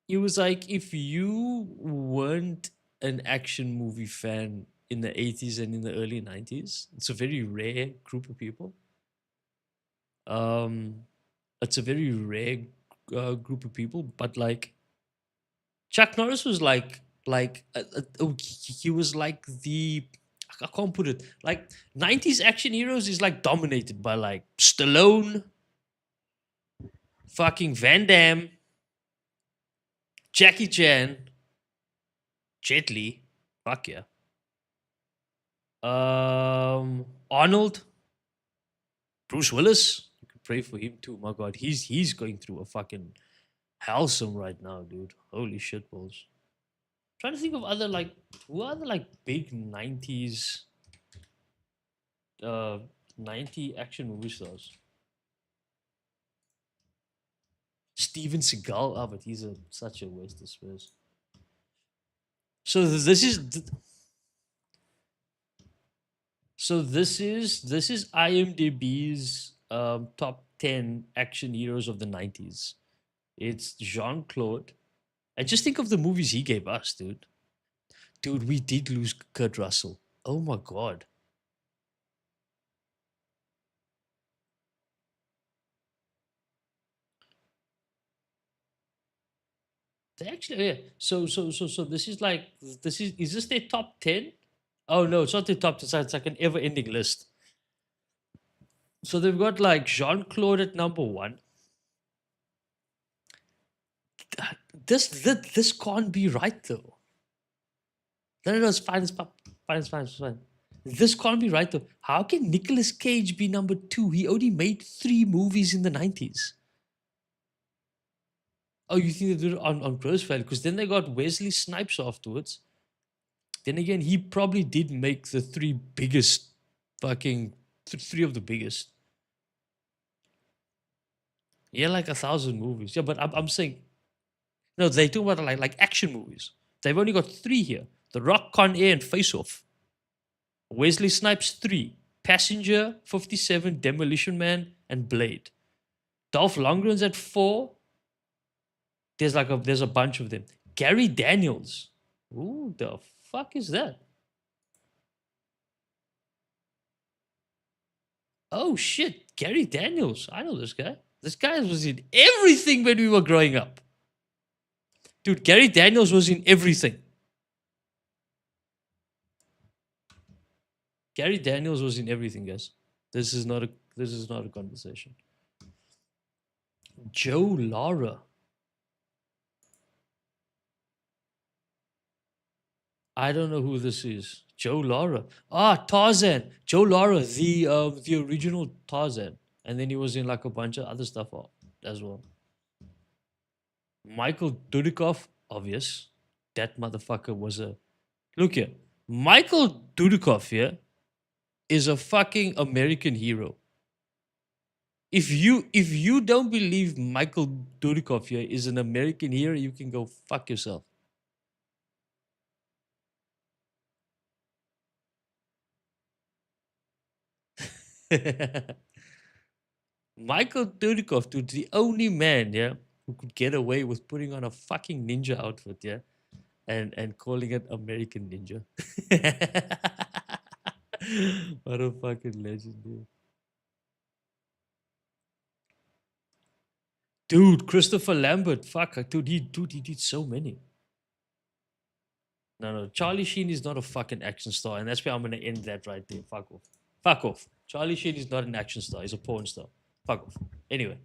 he was like if you weren't an action movie fan in the 80s and in the early 90s, it's a very rare group of people. Um it's a very rare group of people, but like Chuck Norris was he was like the I can't put it like 90s action heroes is like dominated by like Stallone, fucking Van Damme, Jackie Chan, Jet Li, fuck yeah, Arnold, Bruce Willis. You could pray for him too. My God, he's going through a fucking hellsome right now, dude. Holy shit balls. Trying to think of other like who are the like big 90s uh 90 action movie stars. Steven Seagal, oh, but he's such a waste of space. So this is IMDb's top 10 action heroes of the 90s. It's Jean Claude. And just think of the movies he gave us, dude. Dude, we did lose Kurt Russell. Oh my god. They actually, yeah. So is this their top 10? Oh no, it's not their top 10. It's like an ever-ending list. So they've got like Jean Claude at number one. This can't be right though. No, it's fine. It's fine. It's fine. This can't be right though. How can Nicolas Cage be number two? He only made three movies in the 90s. Oh, you think they did it on Grossfeld? Because then they got Wesley Snipes afterwards. Then again, he probably did make the three biggest fucking three of the biggest. Yeah, like 1,000 movies. Yeah, but I'm saying no, they talk about like action movies. They've only got three here. The Rock, Con Air, and Face Off. Wesley Snipes 3. Passenger, 57, Demolition Man, and Blade. Dolph Lundgren's at 4. There's a bunch of them. Gary Daniels. Who the fuck is that? Oh shit, Gary Daniels. I know this guy. This guy was in everything when we were growing up. Dude, Gary Daniels was in everything. Gary Daniels was in everything, guys. This is not a conversation. Joe Lara. I don't know who this is. Joe Lara. Tarzan. Joe Lara, the original Tarzan. And then he was in like a bunch of other stuff as well. Michael Dudikoff, obvious. That motherfucker was a. Look here. Michael Dudikoff here is a fucking American hero. If you don't believe Michael Dudikoff here is an American hero, you can go fuck yourself. Michael Dudikoff, dude, the only man, yeah, who could get away with putting on a fucking ninja outfit, yeah, and calling it American Ninja. What a fucking legend, dude. Dude, Christopher Lambert, fuck, dude, he did so many. No, Charlie Sheen is not a fucking action star, and that's where I'm gonna end that right there. Fuck off. Fuck off. Charlie Sheen is not an action star, he's a porn star. Fuck off. Anyway.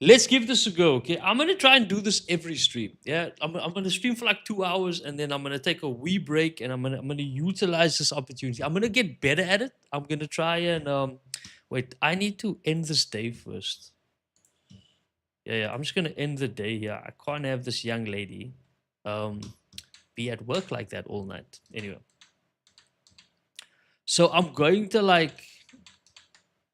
Let's give this a go, okay? I'm gonna try and do this every stream. Yeah, I'm gonna stream for like 2 hours, and then I'm gonna take a wee break, and I'm gonna utilize this opportunity. I'm gonna get better at it. I'm gonna try and wait. I need to end this day first. Yeah. I'm just gonna end the day here. I can't have this young lady be at work like that all night. Anyway, so I'm going to like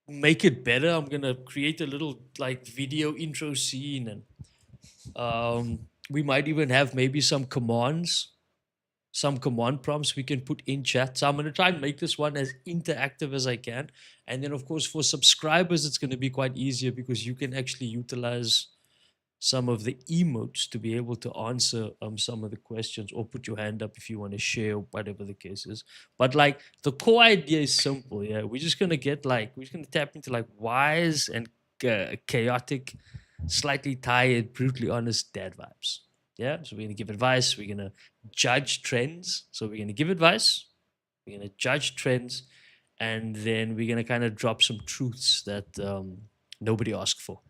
make it better. I'm gonna create a little like video intro scene, and we might even have maybe some commands, some command prompts we can put in chat. So I'm gonna try and make this one as interactive as I can. And then of course for subscribers, it's gonna be quite easier because you can actually utilize some of the emotes to be able to answer some of the questions, or put your hand up if you want to share, whatever the case is. But like the core idea is simple. Yeah, we're just gonna tap into like wise and chaotic, slightly tired, brutally honest dad vibes. Yeah, so we're gonna give advice. We're gonna judge trends. So we're gonna give advice. We're gonna judge trends, and then we're gonna kind of drop some truths that nobody asked for.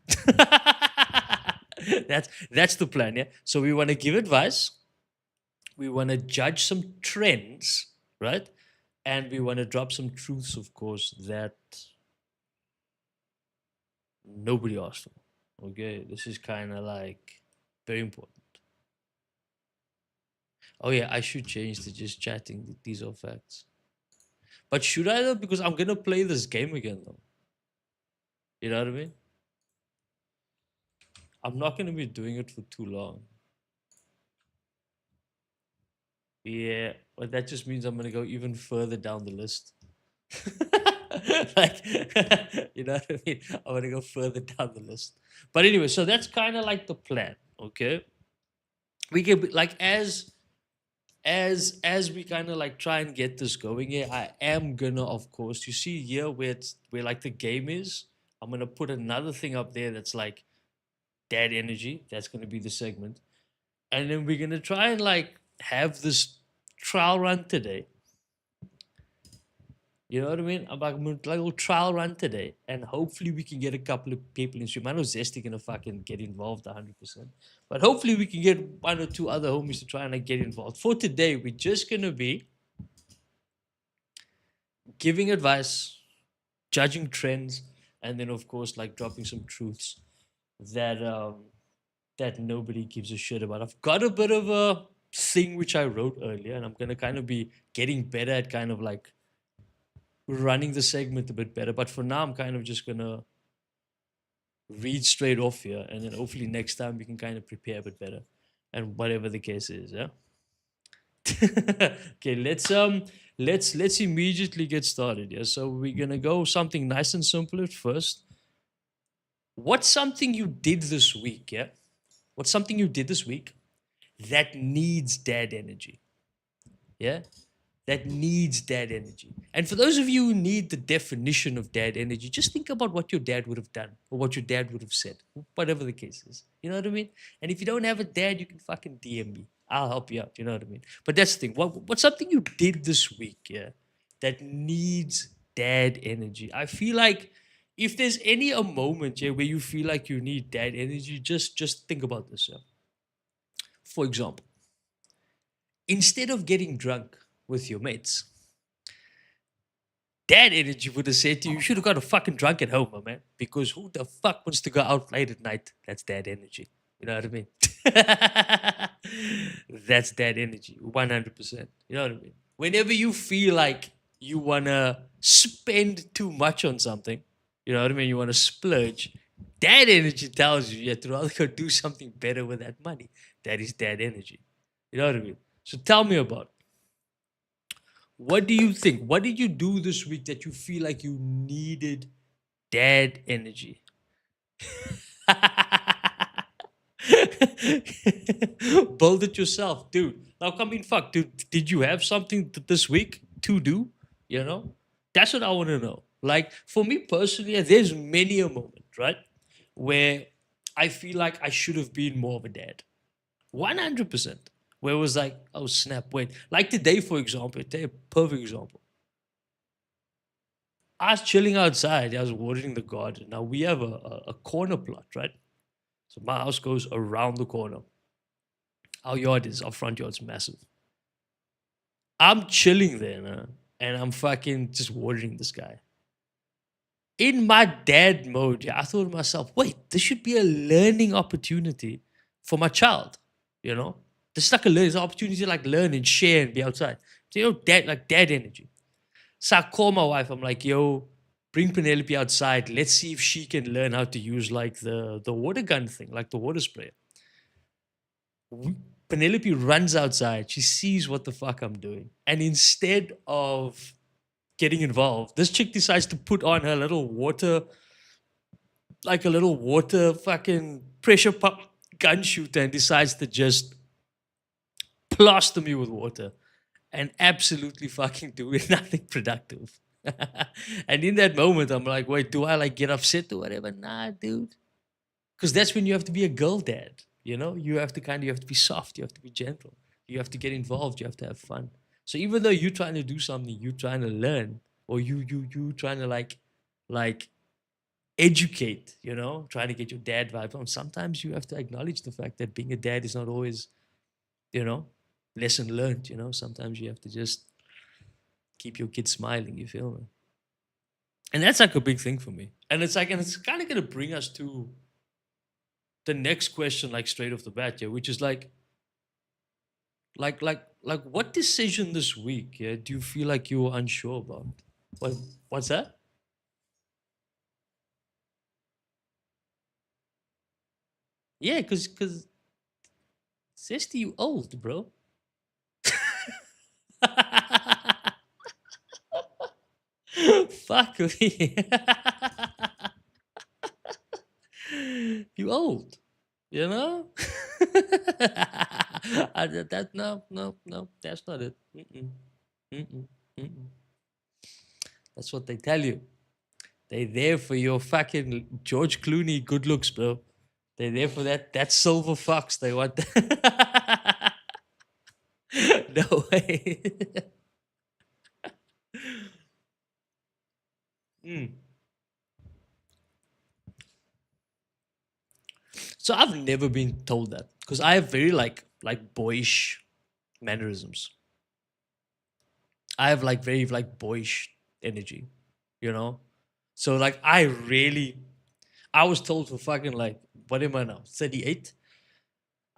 That's the plan, yeah. So we want to give advice, we want to judge some trends, right? And we want to drop some truths, of course, that nobody asked for. Okay, this is kind of like very important. Oh yeah, I should change to just chatting. These are facts. But should I though? Because I'm gonna play this game again though. You know what I mean? I'm not gonna be doing it for too long. Yeah, but that just means I'm gonna go even further down the list. Like, you know what I mean? I'm gonna go further down the list. But anyway, so that's kind of like the plan. Okay, we can like as we kind of like try and get this going here. I am gonna, of course, you see here where like the game is. I'm gonna put another thing up there that's like Dad Energy. That's gonna be the segment, and then we're gonna try and like have this trial run today. You know what I mean? I'm like a little trial run today, and hopefully we can get a couple of people in stream. I know Zesty gonna fucking get involved 100%, but hopefully we can get one or two other homies to try and like get involved. For today, we're just gonna be giving advice, judging trends, and then of course like dropping some truths that that nobody gives a shit about. I've got a bit of a thing which I wrote earlier, and I'm gonna kind of be getting better at kind of like running the segment a bit better. But for now, I'm kind of just gonna read straight off here, and then hopefully next time we can kind of prepare a bit better, and whatever the case is. Yeah. Okay, let's immediately get started. Yeah, so we're gonna go something nice and simple at first. What's something you did this week? Yeah, what's something you did this week that needs dad energy? Yeah, that needs dad energy. And for those of you who need the definition of dad energy, just think about what your dad would have done or what your dad would have said, whatever the case is. You know what I mean? And if you don't have a dad, you can fucking DM me. I'll help you out. You know what I mean? But that's the thing. What's something you did this week, yeah, that needs dad energy? I feel like if there's any a moment, yeah, where you feel like you need dad energy, just think about this. Yeah. For example, instead of getting drunk with your mates, dad energy would have said to you, you should have got a fucking drunk at home, my man. Because who the fuck wants to go out late at night? That's dad energy. You know what I mean? That's dad energy. 100%. You know what I mean? Whenever you feel like you want to spend too much on something, you know what I mean? You want to splurge. Dad energy tells you you have to rather go do something better with that money. That is dad energy. You know what I mean? So tell me about it. What do you think? What did you do this week that you feel like you needed dad energy? Build it yourself, dude. Now, come in, fuck, dude. Did you have something this week to do? You know, that's what I want to know. Like for me personally, there's many a moment, right, where I feel like I should have been more of a dad. 100%. Where it was like, oh snap, wait. Like today, for example, today, a perfect example. I was chilling outside. I was watering the garden. Now we have a corner plot, right? So my house goes around the corner. Our yard is, our front yard's massive. I'm chilling there, nah, and I'm fucking just watering this guy. In my dad mode, yeah, I thought to myself, wait, this should be a learning opportunity for my child. You know, this is like a learning opportunity to like learn and share and be outside. So, you know, dad, like dad energy. So I call my wife. I'm like, yo, bring Penelope outside. Let's see if she can learn how to use like the water gun thing, like the water sprayer. Penelope runs outside. She sees what the fuck I'm doing. And instead of getting involved, this chick decides to put on her little water, like a little water fucking pressure pump gun shooter, and decides to just plaster me with water and absolutely fucking do nothing productive. And in that moment, I'm like, wait, do I like get upset or whatever? Nah, dude. Because that's when you have to be a girl dad. You know, you have to be soft, you have to be gentle, you have to get involved, you have to have fun. So even though you're trying to do something, you're trying to learn, or you trying to like educate, you know, trying to get your dad vibe on. Sometimes you have to acknowledge the fact that being a dad is not always, you know, lesson learned. You know, sometimes you have to just keep your kid smiling. You feel me? And that's like a big thing for me. And it's like, and it's kind of gonna bring us to the next question, like straight off the bat, yeah, which is like what decision this week, yeah, do you feel like you were unsure about? What what's that? Yeah, cause says to you old, bro. Fuck me. You old, you know? No, that's not it. Mm-mm, mm-mm, mm-mm. That's what they tell you. They there for your fucking George Clooney good looks, bro. They're there for that silver fox. They want that. No way. Mm. So I've never been told that because I have very like boyish mannerisms. I have like very like boyish energy, you know. So like I was told for fucking like what am I now 38.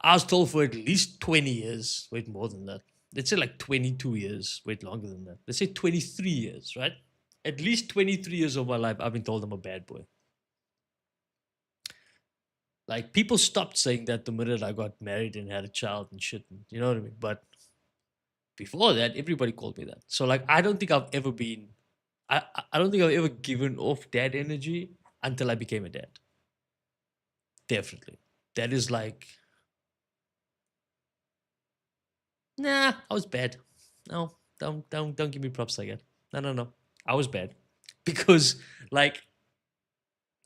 I was told for at least 20 years. Wait, more than that. Let's say like 22 years. Wait, longer than that. Let's say 23 years, right? At least 23 years of my life, I've been told I'm a bad boy. Like people stopped saying that the minute I got married and had a child and shit. You know what I mean? But Before that, everybody called me that. So like, I don't think I've ever been. I don't think I've ever given off dad energy until I became a dad. Definitely, that is like, nah, I was bad. No, don't give me props like that. No, no, no, I was bad because like,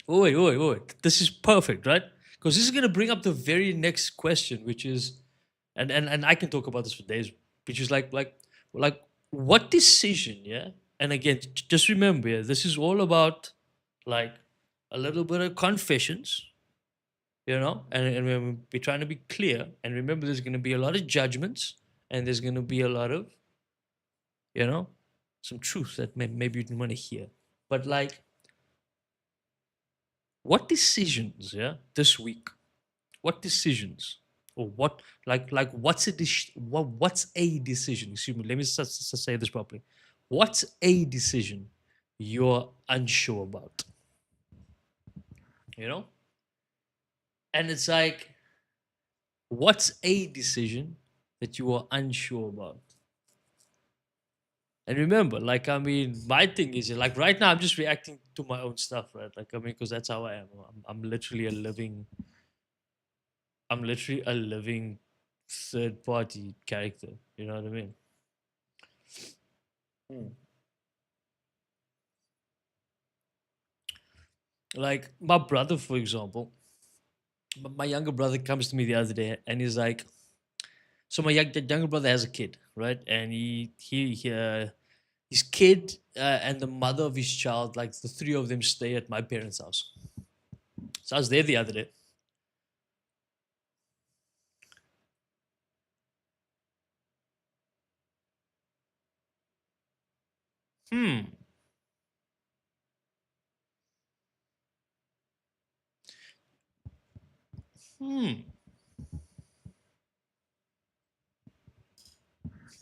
wait. This is perfect, right? Because this is gonna bring up the very next question, which is, and I can talk about this for days, which is like what decision, yeah? And again, just remember, yeah, this is all about like a little bit of confessions, and we're trying to be clear. And remember, there's gonna be a lot of judgments, and there's gonna be a lot of, you know, some truth that maybe you didn't want to hear. But like, what decisions, yeah, this week? What decisions, or what, like what's a decision? Excuse me. Let me say this properly. What's a decision you're unsure about? You know, and it's like, what's a decision that you are unsure about? And remember, like, I mean, my thing is like right now I'm just reacting to my own stuff, right? Like, I mean, because that's how I am. I'm literally a living. I'm literally a living third party character. You know what I mean? Mm. Like my brother, for example, my younger brother comes to me the other day and he's like, so my younger brother has a kid, right? And his kid and the mother of his child, like the three of them stay at my parents' house. So I was there the other day. Hmm. Hmm.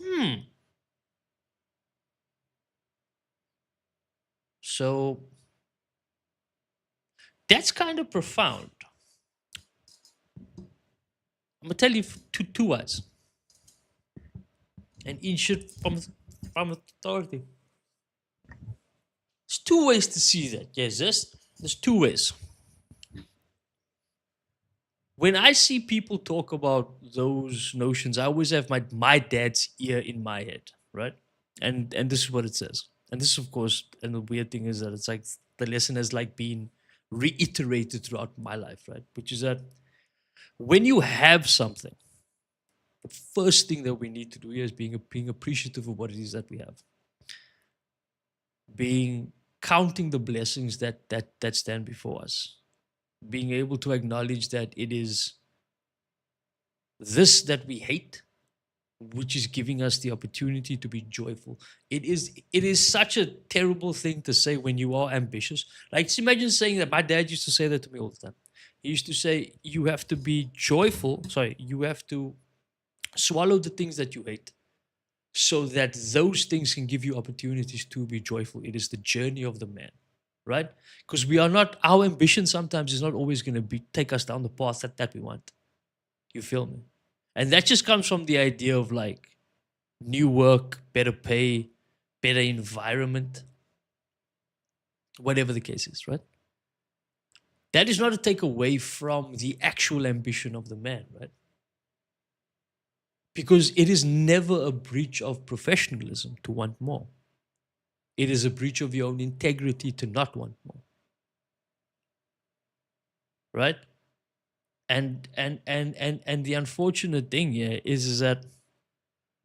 Hmm. So that's kind of profound. I'm gonna tell you two words, and each should from authority. There's two ways to see that. Yes, there's two ways. When I see people talk about those notions, I always have my dad's ear in my head, right? And this is what it says. And this, of course, and the weird thing is that it's like the lesson has like been reiterated throughout my life, right? Which is that when you have something, the first thing that we need to do here is being appreciative of what it is that we have, being counting the blessings that stand before us, being able to acknowledge that it is this that we hate which is giving us the opportunity to be joyful. It is such a terrible thing to say when you are ambitious. Like, just imagine saying that. My dad used to say that to me all the time. He used to say, you have to be joyful, sorry, you have to swallow the things that you hate so that those things can give you opportunities to be joyful. It is the journey of the man, right? Because we are not, our ambition sometimes is not always going to be take us down the path that we want. You feel me? And that just comes from the idea of like new work, better pay, better environment, whatever the case is, right? That is not to take away from the actual ambition of the man, right? Because it is never a breach of professionalism to want more. It is a breach of your own integrity to not want more, right? And the unfortunate thing here is that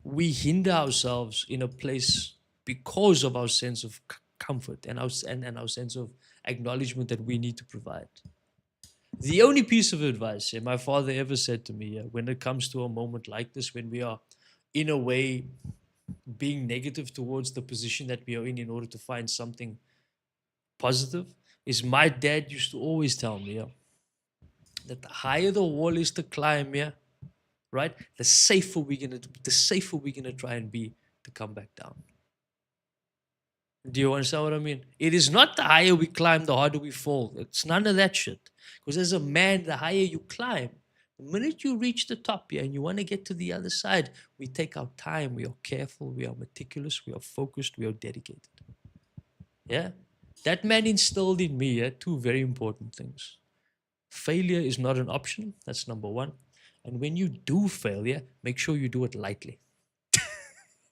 we hinder ourselves in a place because of our sense of comfort and our sense of acknowledgement that we need to provide. The only piece of advice my father ever said to me, when it comes to a moment like this, when we are in a way being negative towards the position that we are in order to find something positive, is my dad used to always tell me that the higher the wall is to climb, right, the safer we're gonna try and be to come back down. Do you understand what I mean? It is not the higher we climb, the harder we fall. It's none of that shit. Because as a man, the higher you climb, The minute you reach the top, yeah, and you want to get to the other side, we take our time, we are careful, we are meticulous, we are focused, we are dedicated. Yeah. That man instilled in me, yeah, two very important things. Failure is not an option. That's number one. And when you do failure, make sure you do it lightly.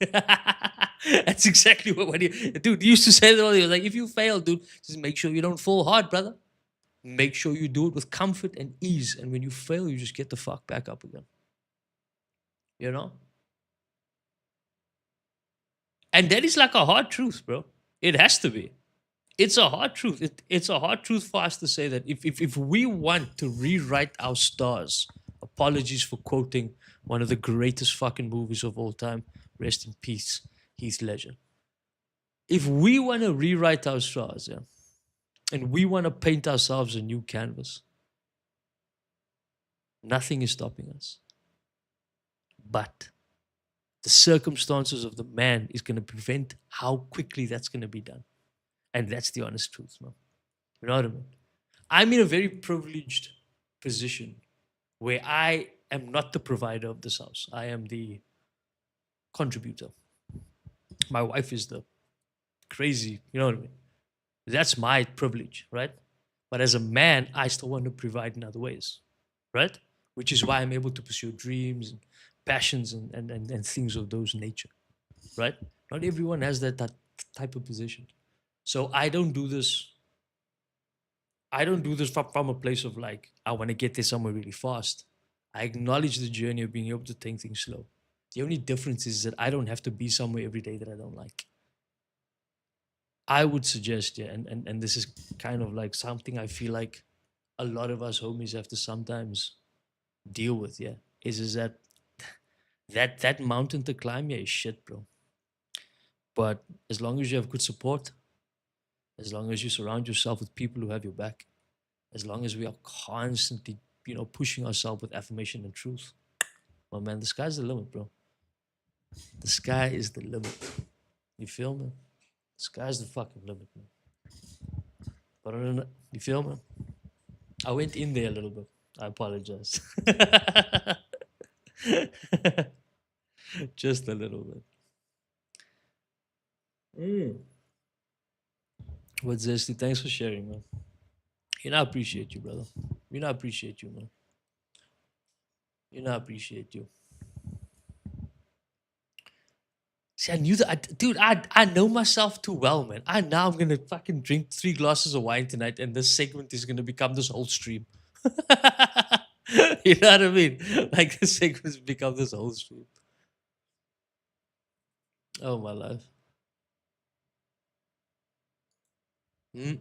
That's exactly what he, dude, he used to say that all. He was like, if you fail, dude, just make sure you don't fall hard, brother. Make sure you do it with comfort and ease. And when you fail, you just get the fuck back up again. You know? And that is like a hard truth, bro. It has to be. It's a hard truth. It's a hard truth for us to say that if we want to rewrite our stars, apologies for quoting one of the greatest fucking movies of all time, rest in peace, Heath Ledger. If we want to rewrite our stars, yeah, and we want to paint ourselves a new canvas, nothing is stopping us. But the circumstances of the man is going to prevent how quickly that's going to be done. And that's the honest truth, man. You know what I mean? I'm in a very privileged position where I am not the provider of this house. I am the contributor. My wife is the crazy, you know what I mean? That's my privilege, right? But as a man, I still want to provide in other ways, right? Which is why I'm able to pursue dreams and passions and things of those nature, right? Not everyone has that type of position. So I don't do this. I don't do this from a place of like, I want to get there somewhere really fast. I acknowledge the journey of being able to take things slow. The only difference is that I don't have to be somewhere every day that I don't like. I would suggest, yeah, and this is kind of like something I feel like a lot of us homies have to sometimes deal with, yeah, is that that mountain to climb, yeah, is shit, bro. But as long as you have good support, as long as you surround yourself with people who have your back, as long as we are constantly, pushing ourselves with affirmation and truth, well, man, the sky's the limit, bro. The sky is the limit. You feel me? The sky's the fucking limit, man. But you feel me? I went in there a little bit. I apologize. Just a little bit. What's this? Thanks for sharing, man. I appreciate you, brother. I appreciate you, man. I appreciate you. See, I knew that, dude. I know myself too well, man. I'm gonna fucking drink 3 glasses of wine tonight, and this segment is gonna become this whole stream. You know what I mean? Like this segment has become this whole stream. Oh my life. Mm-mm.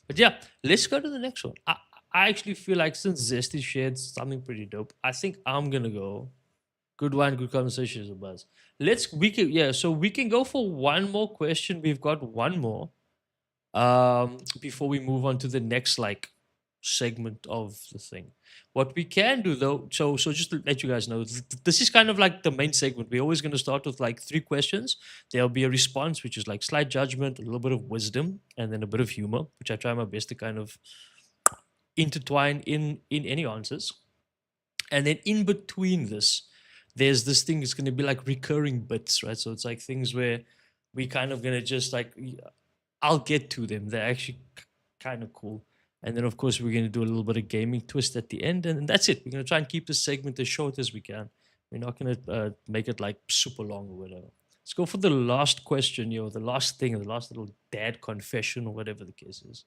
But yeah, let's go to the next one. I actually feel like since Zesty shared something pretty dope, I think I'm gonna go. Good wine, good conversation is a buzz. So we can go for one more question. We've got one more. Before we move on to the next like segment of the thing. What we can do though, so just to let you guys know, this is kind of like the main segment. We're always going to start with like 3 questions. There'll be a response, which is like slight judgment, a little bit of wisdom, and then a bit of humor, which I try my best to kind of intertwine in any answers. And then in between this, there's this thing. It's going to be like recurring bits, right? So it's like things where we kind of going to just like I'll get to them. They're actually kind of cool. And then, of course, we're going to do a little bit of gaming twist at the end. And that's it. We're going to try and keep this segment as short as we can. We're not going to make it like super long or whatever. Let's go for the last question, the last thing, the last little dad confession or whatever the case is.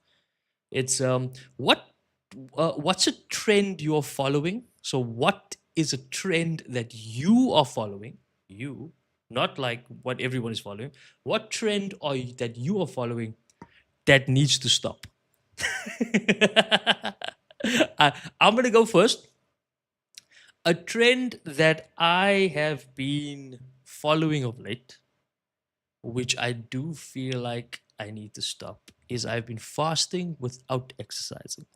It's what's a trend you're following? So what is a trend that you are following? You, not like what everyone is following. What trend that you are following that needs to stop? I'm gonna go first. A trend that I have been following of late, which I do feel like I need to stop, is I've been fasting without exercising.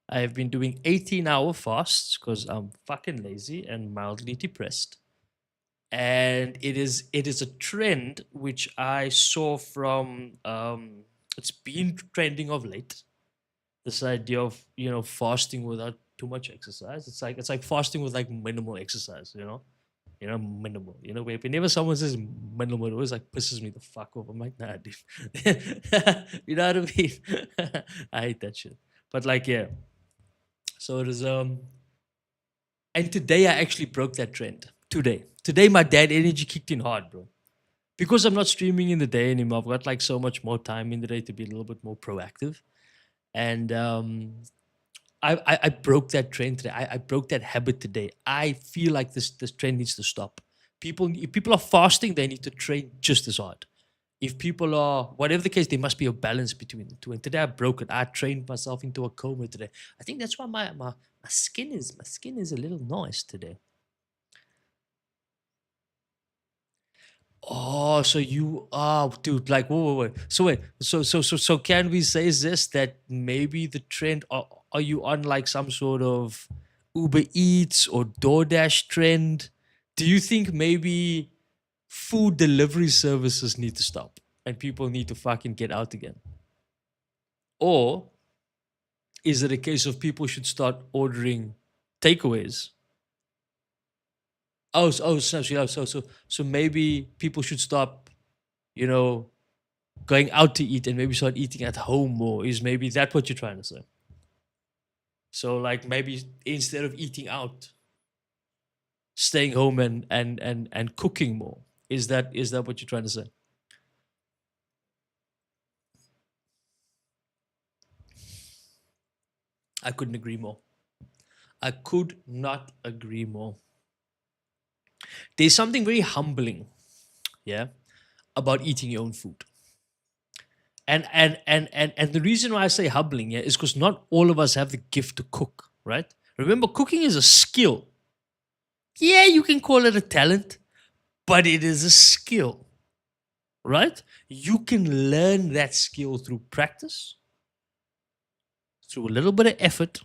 I have been doing 18-hour fasts because I'm fucking lazy and mildly depressed. And it is a trend which I saw from it's been trending of late. This idea of fasting without too much exercise. It's like fasting with like minimal exercise. Minimal. Whenever someone says minimal, it always like pisses me the fuck off. I'm like, nah, dude. You know what I mean? I hate that shit. But like, yeah. So it is. And today I actually broke that trend. Today my dad energy kicked in hard, bro. Because I'm not streaming in the day anymore. I've got like so much more time in the day to be a little bit more proactive. And I broke that trend today. I broke that habit today. I feel like this trend needs to stop. If people are fasting, they need to train just as hard. If people are whatever the case, there must be a balance between the two. And today I broke it. I trained myself into a coma today. I think that's why my skin is a little nice today. Oh, so you are, dude, like, wait. So wait, so can we say this that maybe the trend, are you on like some sort of Uber Eats or DoorDash trend? Do you think maybe food delivery services need to stop and people need to fucking get out again? Or is it a case of people should start ordering takeaways? So maybe people should stop, you know, going out to eat and maybe start eating at home more. Is maybe that what you're trying to say? So like maybe instead of eating out, staying home and cooking more. Is that what you're trying to say? I couldn't agree more. I could not agree more. There's something very humbling, yeah, about eating your own food. And the reason why I say humbling, yeah, is because not all of us have the gift to cook, right? Remember, cooking is a skill. Yeah, you can call it a talent, but it is a skill, right? You can learn that skill through practice, through a little bit of effort,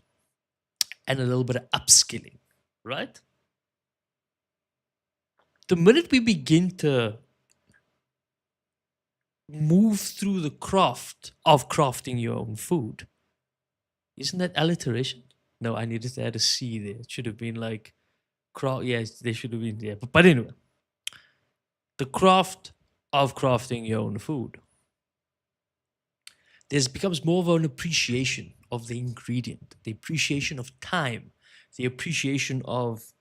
and a little bit of upskilling, right? The minute we begin to move through the craft of crafting your own food, isn't that alliteration? No, I needed to add a C there. It should have been like craft. Yes, they should have been there. But anyway, the craft of crafting your own food, there's becomes more of an appreciation of the ingredient, the appreciation of time, the appreciation of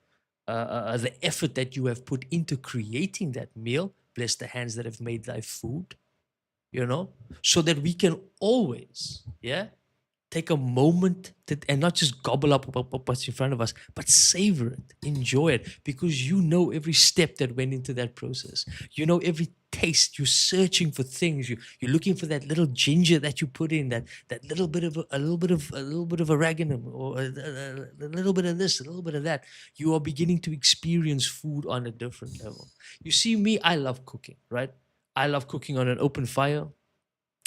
the effort that you have put into creating that meal. Bless the hands that have made thy food, so that we can always, yeah, take a moment and not just gobble up what's in front of us, but savor it, enjoy it, because you know every step that went into that process. You know every taste. You're searching for things. You're looking for that little ginger that you put in, that little bit of a little bit of oregano, or a little bit of this, a little bit of that. You are beginning to experience food on a different level. You see me, I love cooking, right? I love cooking on an open fire.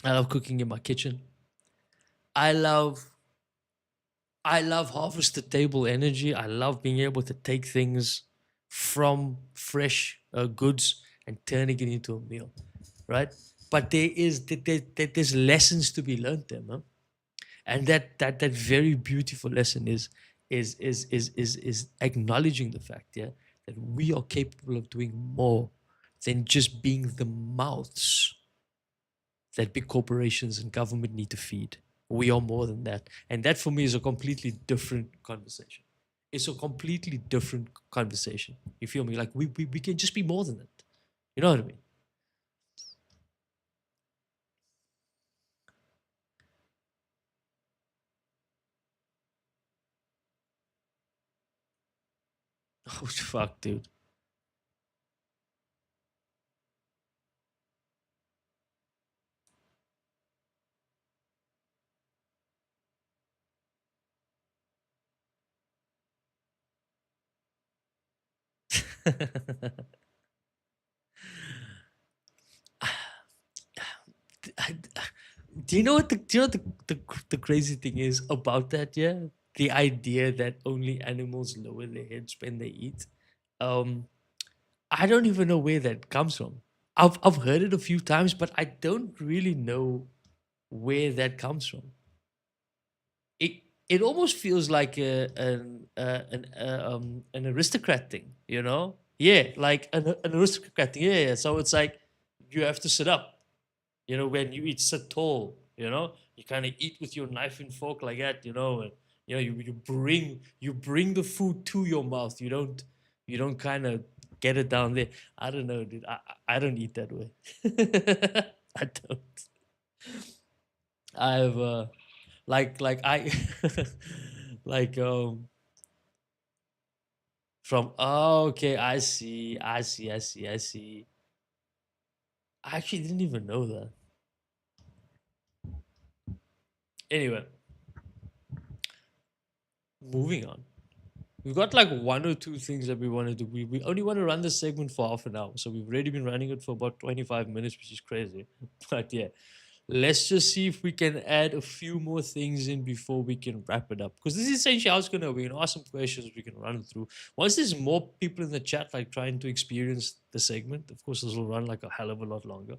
I love cooking in my kitchen. I love I love harvest to table energy. I love being able to take things from fresh goods and turning it into a meal, right? But there's lessons to be learned there, man. And that very beautiful lesson is acknowledging the fact, yeah, that we are capable of doing more than just being the mouths that big corporations and government need to feed. We are more than that. And that for me is a completely different conversation. It's a completely different conversation. You feel me? Like we can just be more than that. You know what I mean? Oh fuck, dude. I- do you know what the crazy thing is about that? Yeah, the idea that only animals lower their heads when they eat. Um, I don't even know where that comes from. I've heard it a few times, but I don't really know where that comes from. it almost feels like an aristocrat thing, you know? Yeah, like an aristocrat thing. Yeah, yeah. So it's like you have to sit up. You know, when you eat, sit tall. You know, you kind of eat with your knife and fork like that. You know, and you know you bring the food to your mouth. You don't kind of get it down there. I don't know, dude. I don't eat that way. I don't. I've like I like from oh, okay, I see. I actually didn't even know that. Anyway, moving on. We've got like one or two things that we want to do. We only want to run this segment for half an hour. So we've already been running it for about 25 minutes, which is crazy. But yeah, let's just see if we can add a few more things in before we can wrap it up. Because this is essentially how it's going to be. We're going to ask some questions we can run through. Once there's more people in the chat like trying to experience the segment, of course, this will run like a hell of a lot longer.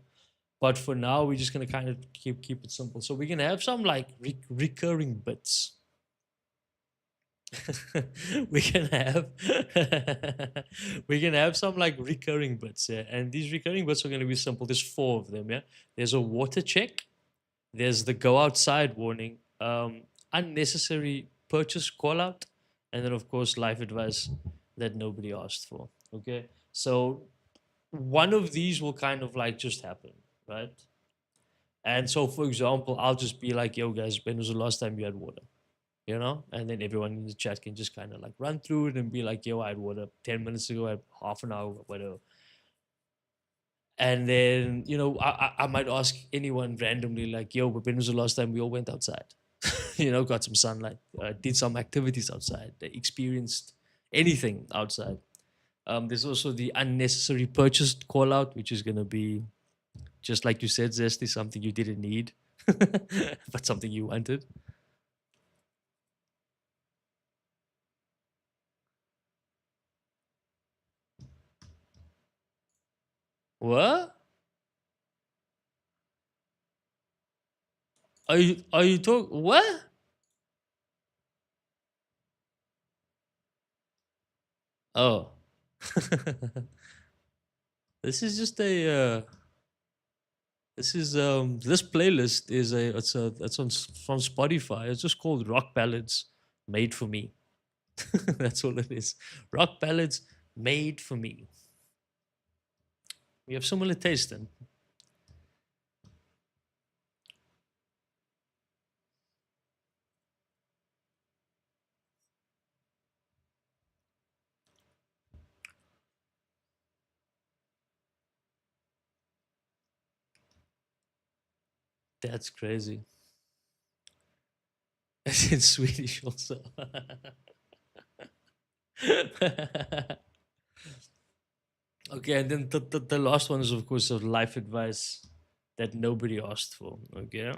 But for now, we're just going to kind of keep it simple. So we're going to have some like recurring bits. we can have we can have some like recurring bits, yeah, and these recurring bits are going to be simple. There's four of them, yeah. There's a water check, there's the go outside warning, unnecessary purchase call out, and then of course life advice that nobody asked for. Okay, so one of these will kind of like just happen, right? And so for example, I'll just be like, yo guys, when was the last time you had water? You know, and then everyone in the chat can just kind of like run through it and be like, yo, I had water 10 minutes ago, I had half an hour, whatever. And then, you know, I might ask anyone randomly, like, yo, but when was the last time we all went outside? You know, got some sunlight, did some activities outside, experienced anything outside. There's also the unnecessary purchased call out, which is going to be just like you said, Zesty, something you didn't need, but something you wanted. What? Are you talking what? Oh. This is just a this playlist is a it's from Spotify. It's just called Rock Ballads Made for Me. That's all it is. Rock ballads made for me. We have similar taste then. That's crazy. It's in Swedish also. Okay, and then the last one is of course a life advice that nobody asked for. Okay.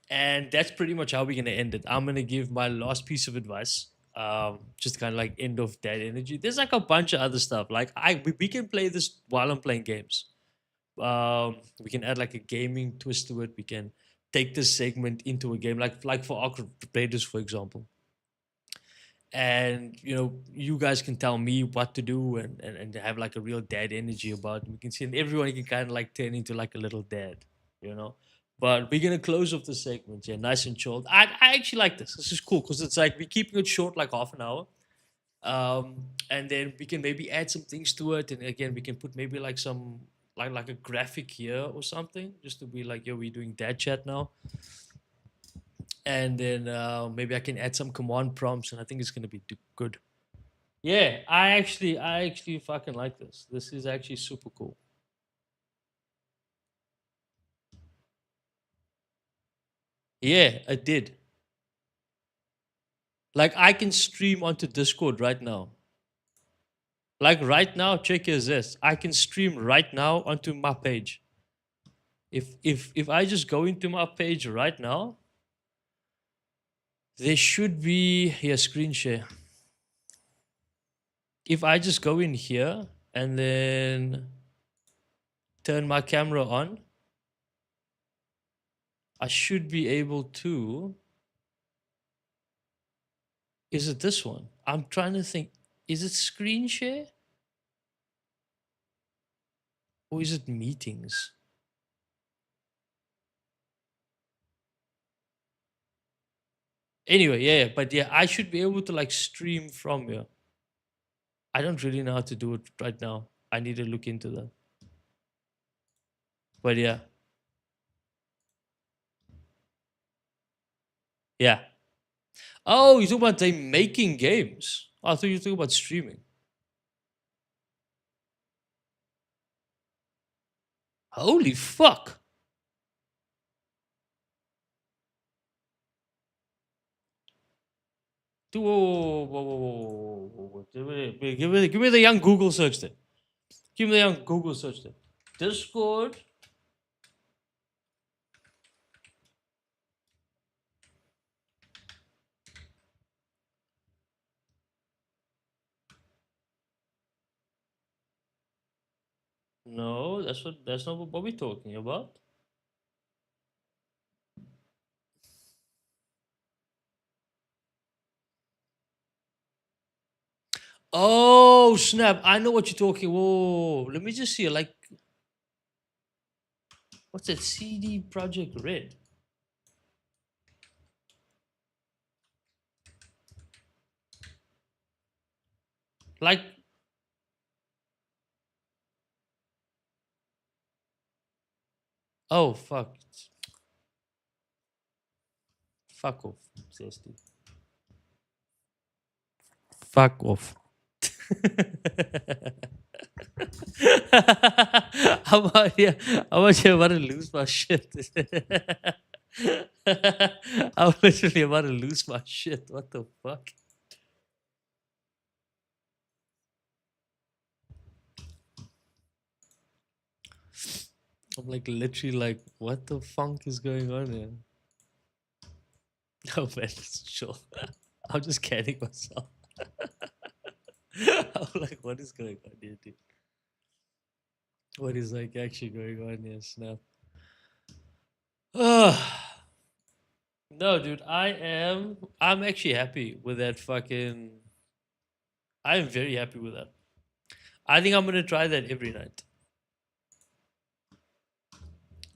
And that's pretty much how we're gonna end it. I'm gonna give my last piece of advice. Just kind of like end of that energy. There's like a bunch of other stuff. Like we can play this while I'm playing games. We can add like a gaming twist to it. We can take this segment into a game, like for Arc Raiders, for example. And you know, you guys can tell me what to do and have like a real dad energy about it. We can see, and everyone can kind of like turn into like a little dad, you know. But we're gonna close off the segment, yeah, nice and short. I actually like this. This is cool because it's like we're keeping it short, like half an hour. And then we can maybe add some things to it, and again, we can put maybe like some like a graphic here or something, just to be like, yo, we're doing dad chat now. And then maybe I can add some command prompts, and I think it's gonna be good. Yeah, I actually fucking like this. This is actually super cool. Yeah, I did. Like I can stream onto Discord right now. Like right now, check this. I can stream right now onto my page. If I just go into my page right now, there should be here screen share. If I just go in here and then turn my camera on, I should be able to. Is it this one? I'm trying to think. Is it screen share or is it meetings? Anyway, yeah, but yeah, I should be able to like stream from here. I don't really know how to do it right now. I need to look into that. But yeah, yeah. Oh, you talking about they making games? Oh, I thought you were talking about streaming. Holy fuck! Dude, whoa, whoa, whoa, whoa, whoa, whoa. Give me the young Google search there. Give me the young Google search there. Discord. No, that's not what we're talking about. Oh snap! I know what you're talking. Whoa, let me just see. Like, what's that? CD Project Red. Like, oh fuck, fuck off, Zesty. Fuck off. I'm out here. I'm out here about to lose my shit. I'm literally about to lose my shit. What the fuck? I'm like literally like, what the funk is going on here? No man, it's chill. I'm just kidding myself. I'm like, what is going on here, dude? What is like actually going on here? Snap. No, dude, I'm actually happy with that fucking. I am very happy with that. I think I'm gonna try that every night.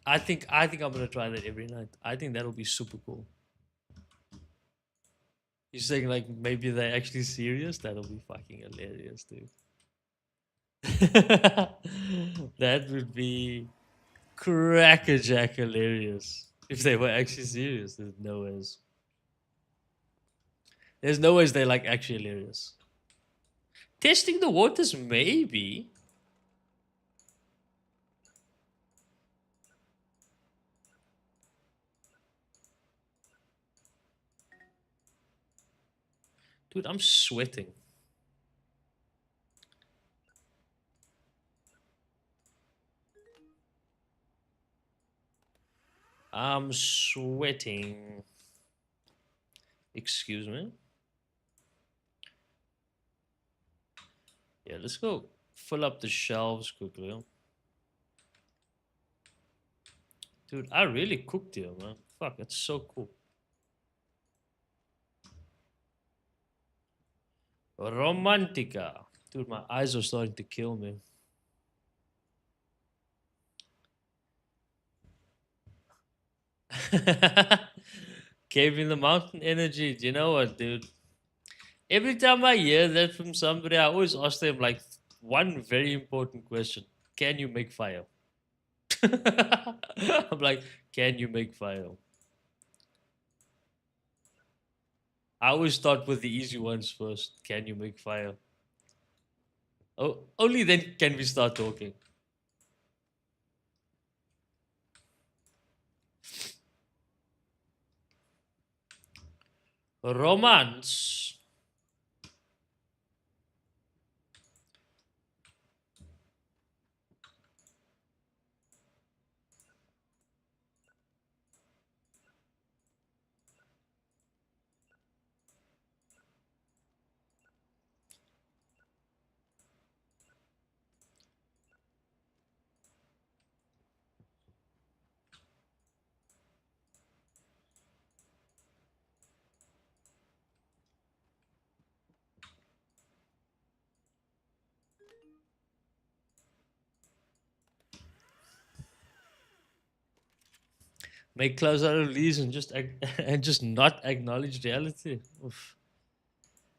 I think I'm gonna try that every night. I think that'll be super cool. You're saying like maybe they're actually serious? That'll be fucking hilarious, dude. That would be crackerjack hilarious. If they were actually serious, there's no ways. There's no ways they're like actually hilarious. Testing the waters, maybe. Dude, I'm sweating. I'm sweating. Excuse me. Yeah, let's go fill up the shelves quickly. Dude, I really cooked here, man. Fuck, that's so cool. Romantica. Dude, my eyes are starting to kill me. Gave me the mountain energy. Do you know what, dude? Every time I hear that from somebody, I always ask them like one very important question. Can you make fire? I'm like, can you make fire? I always start with the easy ones first. Can you make fire? Oh, only then can we start talking. Romance. Make clothes out of leaves and just and just not acknowledge reality. Oof.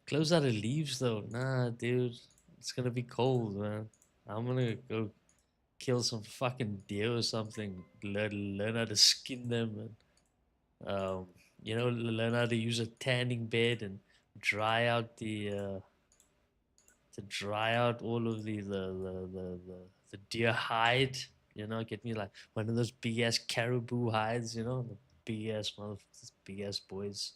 Clothes out of leaves though, nah, dude. It's gonna be cold, man. I'm gonna go kill some fucking deer or something. Learn how to skin them and learn how to use a tanning bed and dry out dry out all of the deer hide. Get me like one of those big ass caribou hides. The big ass motherfuckers, big ass boys.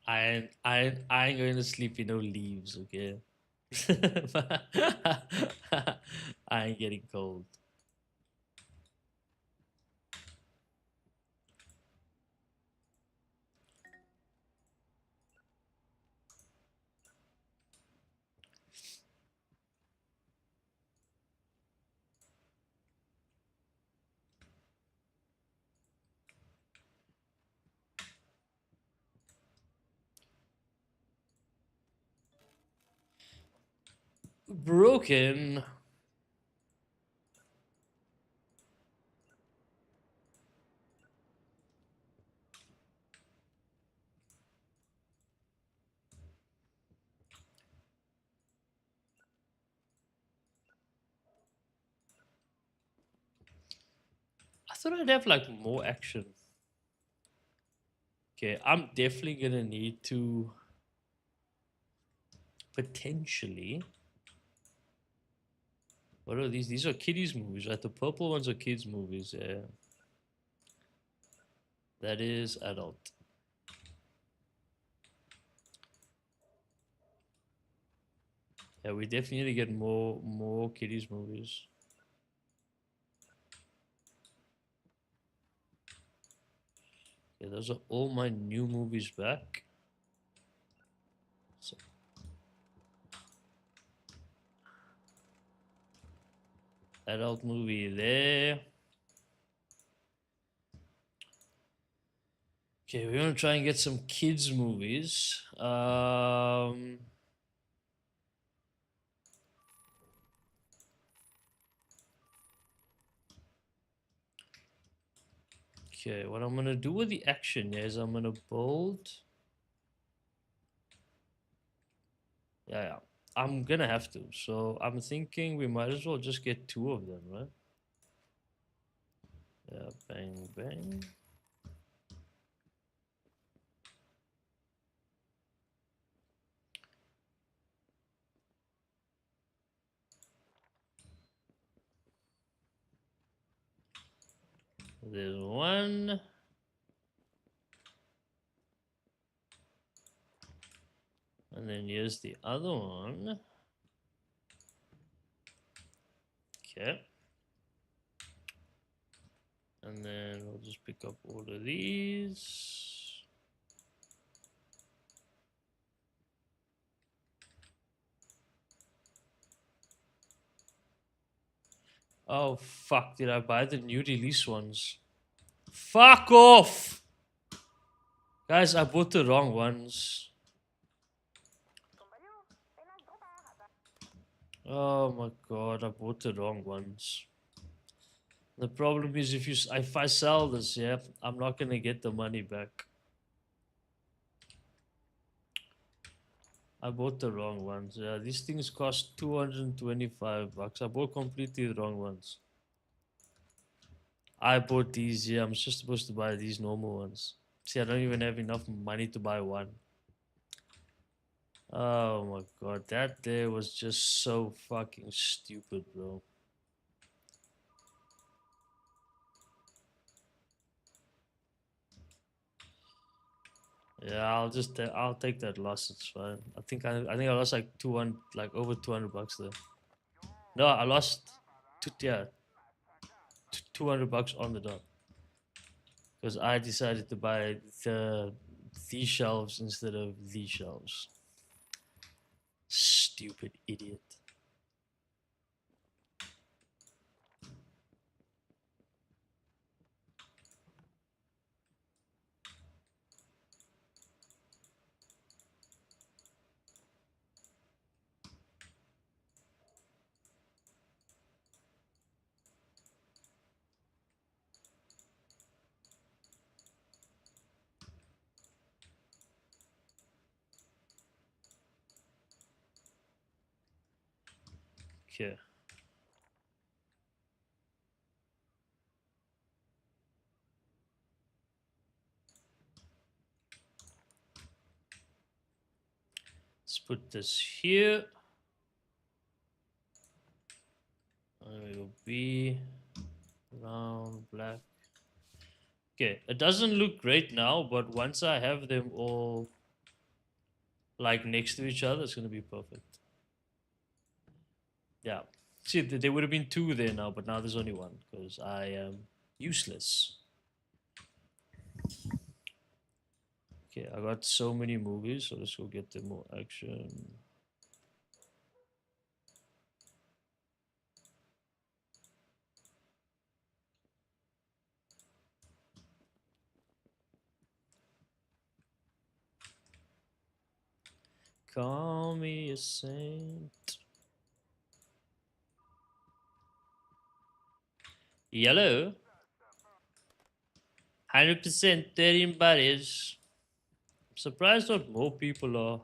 I ain't going to sleep in no leaves, okay? I ain't getting cold. Broken. I thought I'd have like more action. Okay, I'm definitely gonna need to potentially. What are these? These are kiddies movies, right? The purple ones are kids movies. Yeah, that is adult. Yeah, we definitely need to get more kiddies movies. Yeah, those are all my new movies back. So, adult movie there. Okay, we're gonna try and get some kids movies. Okay, what I'm gonna do with the action is I'm gonna build. Yeah, I'm gonna have to. So I'm thinking we might as well just get two of them, right? Yeah, bang bang. There's one. And then here's the other one. Okay. And then we'll just pick up all of these. Oh, fuck. Did I buy the new release ones? Fuck off! Guys, I bought the wrong ones. Oh my god, I bought the wrong ones. The problem is if I sell this, yeah, I'm not gonna get the money back. I bought the wrong ones. Yeah, these things cost 225 bucks. I bought completely the wrong ones. I bought these, yeah, I'm just supposed to buy these normal ones. See, I don't even have enough money to buy one. Oh my god, that day was just so fucking stupid, bro. Yeah, I'll take that loss. It's fine. I think I lost like 200, like over 200 bucks there. No, I lost, 200 bucks on the dot because I decided to buy these shelves instead of these shelves. Stupid idiot. Okay. Let's put this here. There will be brown, black. Okay, it doesn't look great now, but once I have them all like next to each other, it's gonna be perfect. Yeah. See, there would have been two there now, but now there's only one because I am useless. Okay, I got so many movies, so let's go get them more action. Call me a saint. Yellow. 100% 13 bodies. I'm surprised not more people are.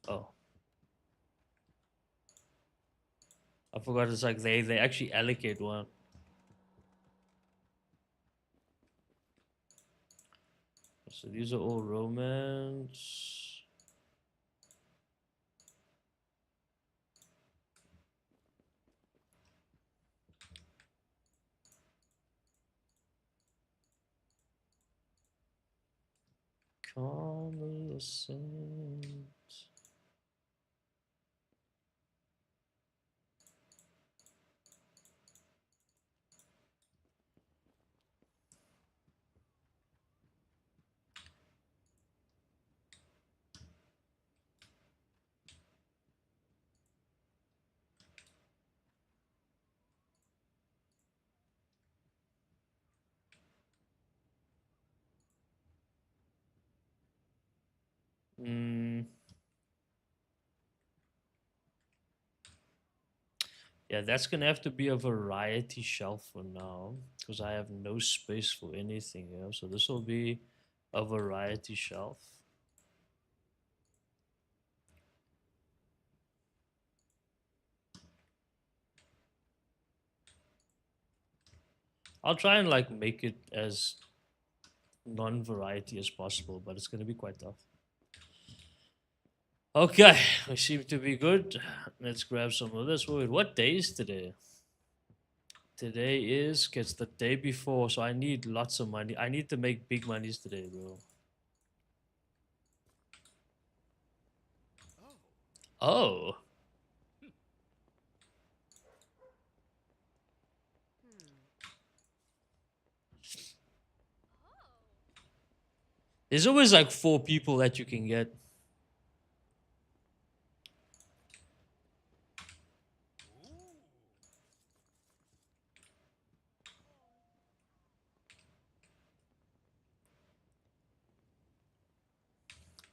Oh, I forgot it's like they actually allocate one. So these are all romance. Call me a saint. Mm, yeah, that's gonna have to be a variety shelf for now because I have no space for anything here. So this will be a variety shelf. I'll try and like make it as non-variety as possible, but it's gonna be quite tough. Okay, we seem to be good. Let's grab some of this. Wait, what day is today? Today is gets the day before, so I need lots of money. I need to make big monies today, bro. Oh, there's always like 4 people that you can get.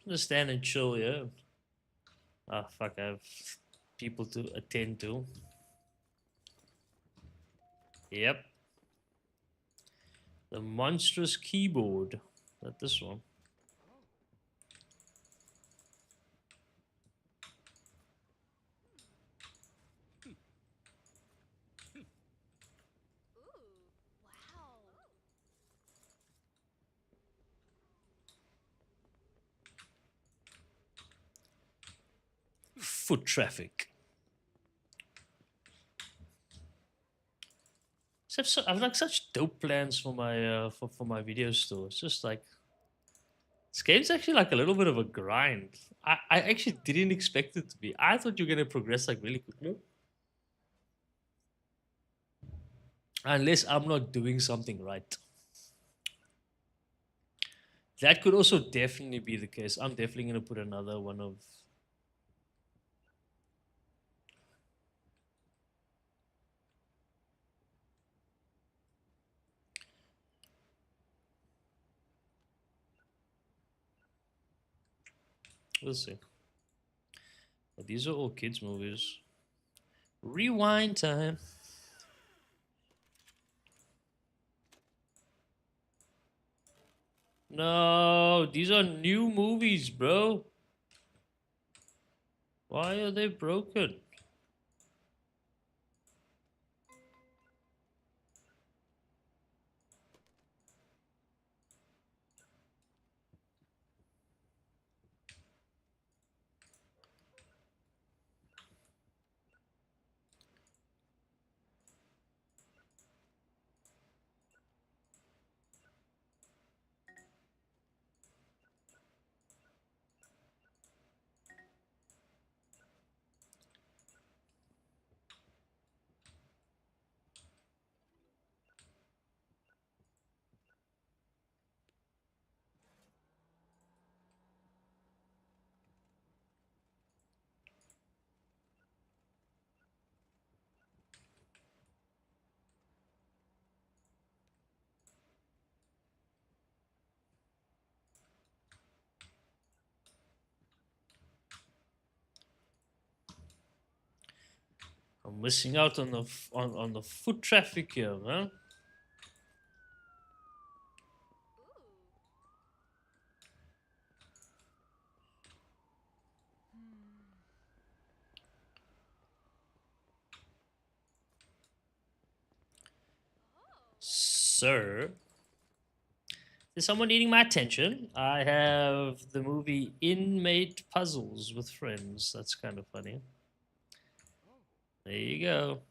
Just stand and chill, yeah. Ah, fuck, I have people to attend to. Yep. The monstrous keyboard. Not this one. Foot traffic. I've like such dope plans for my for my video store. It's just like this game's actually like a little bit of a grind. I actually didn't expect it to be. I thought you were gonna progress like really quickly. Unless I'm not doing something right. That could also definitely be the case. I'm definitely gonna put another one of. We'll see. But these are all kids' movies. Rewind time. No, these are new movies, bro. Why are they broken? I'm missing out on the on the foot traffic here, man. Sir, is someone needing my attention? I have the movie Inmate Puzzles with Friends. That's kind of funny. There you go.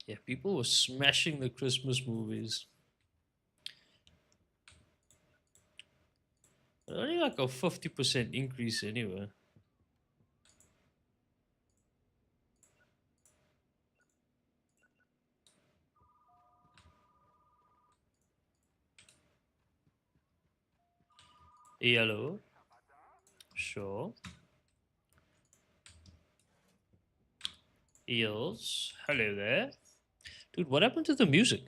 Yeah, people were smashing the Christmas movies. Only like a 50% increase anyway. Yellow. Sure. Eels. Hello there. Dude, what happened to the music?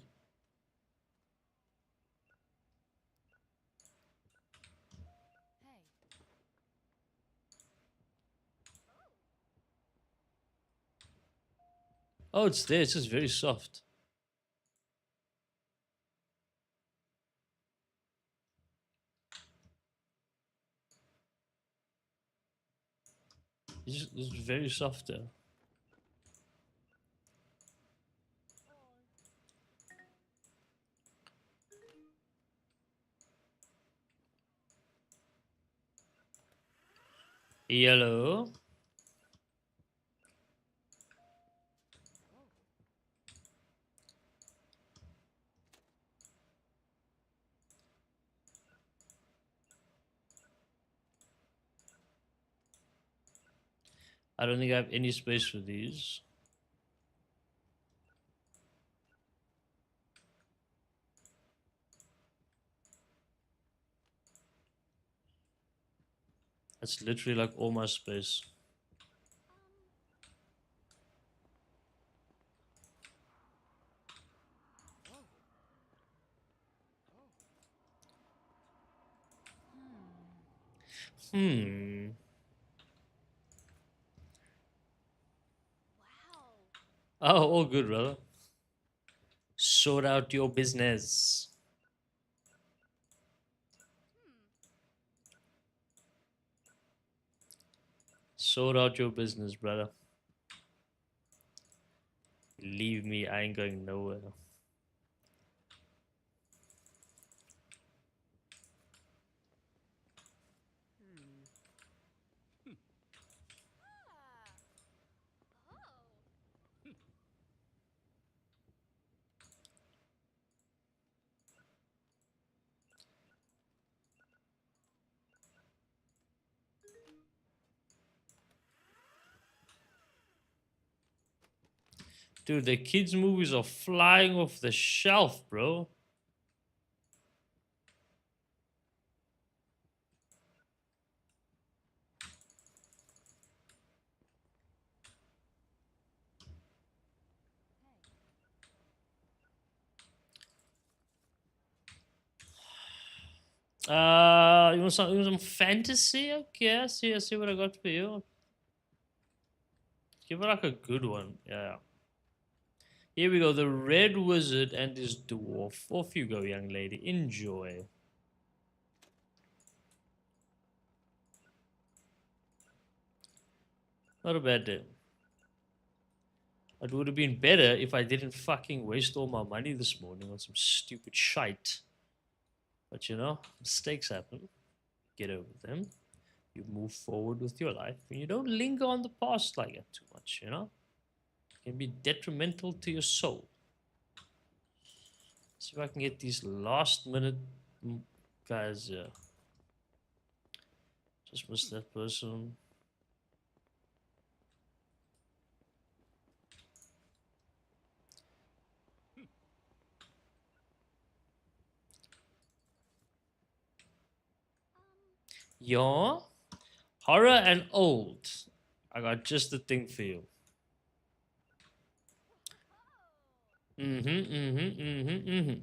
Oh, it's there. It's just very soft. It's very soft there. Yellow. I don't think I have any space for these. That's literally like all my space. Hmm. Oh, all good, brother. Sort out your business. Sort out your business, brother. Leave me, I ain't going nowhere. Dude, the kids' movies are flying off the shelf, bro. You want some fantasy? Okay, I see what I got for you. Give it like a good one. Yeah. Here we go. The Red Wizard and his dwarf. Off you go, young lady. Enjoy. Not a bad day. It would have been better if I didn't fucking waste all my money this morning on some stupid shite. But you know, mistakes happen. Get over them. You move forward with your life and you don't linger on the past like that too much, you know? It can be detrimental to your soul. See if I can get these last minute guys. Just missed that person. Yeah. Horror and old. I got just the thing for you. Mm-hmm.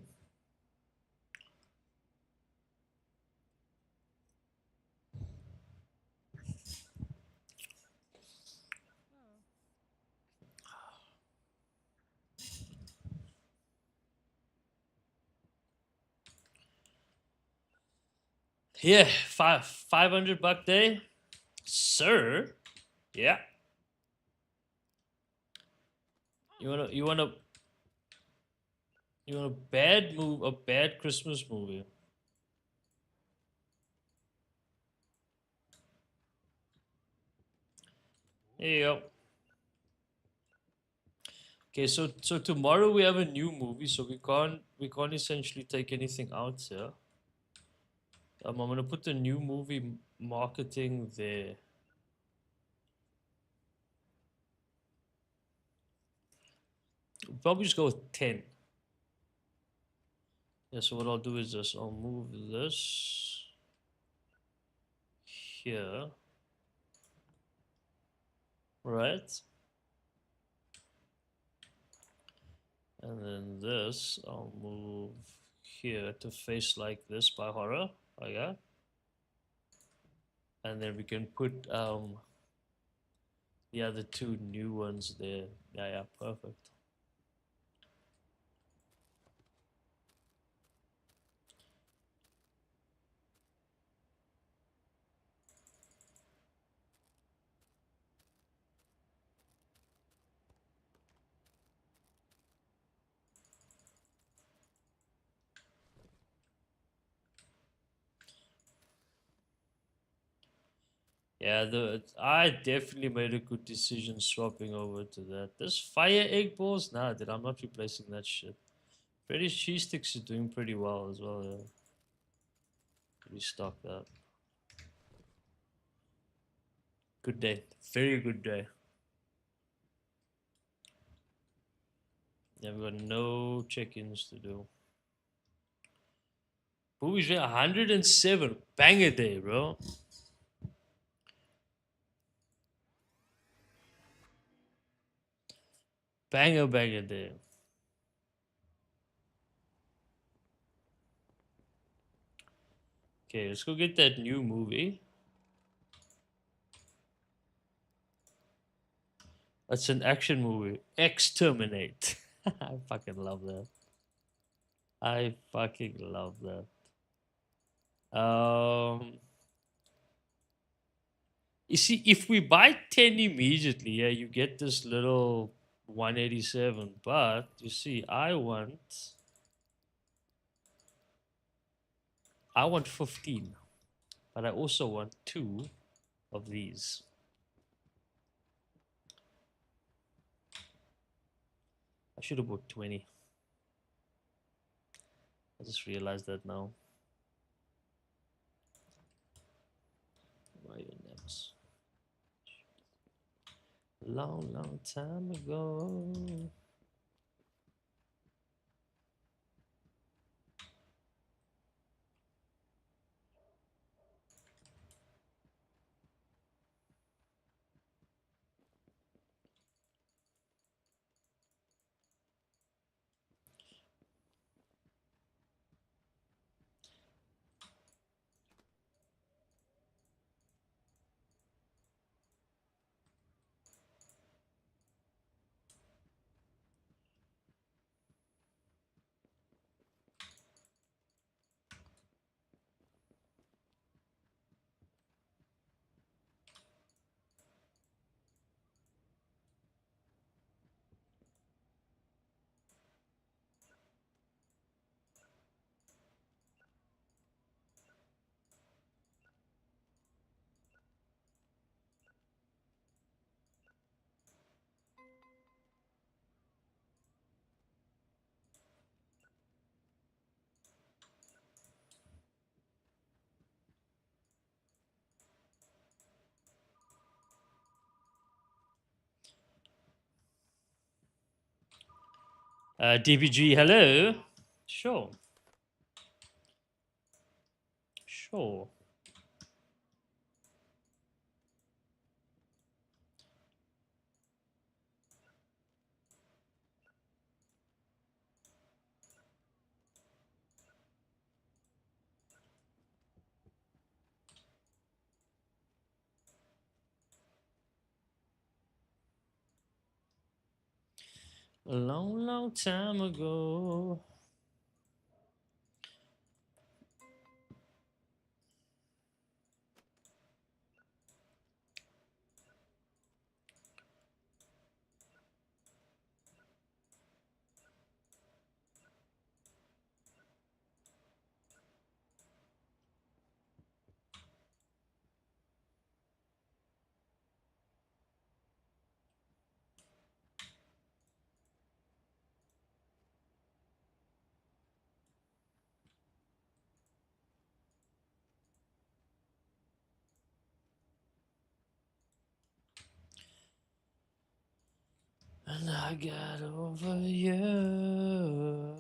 Yeah, 500 buck day, sir. Yeah. You want a bad move, a bad Christmas movie. There you go. Okay, so tomorrow we have a new movie, so we can't essentially take anything out here. I'm gonna put the new movie marketing there. Probably just go with 10. Yeah, so what I'll do is this. I'll move this here, right? And then this I'll move here to face like this by horror. Like that. And then we can put the other two new ones there. Yeah, yeah, perfect. Yeah, I definitely made a good decision swapping over to that. This fire egg balls, nah, dude, I'm not replacing that shit. British cheese sticks is doing pretty well as well. Yeah, restock that. Good day, very good day. Yeah, we got no check-ins to do. Boobies 107, bang a day, bro. Bang a day. Okay, let's go get that new movie. That's an action movie. Exterminate. I fucking love that. I fucking love that. You see, if we buy 10 immediately, yeah, you get this little 187. But you see, I want 15, but I also want two of these. I should have bought 20. I just realized that now. Marionettes. Long, long time ago. DBG, hello. Sure, sure. A long, long time ago. When I got over you.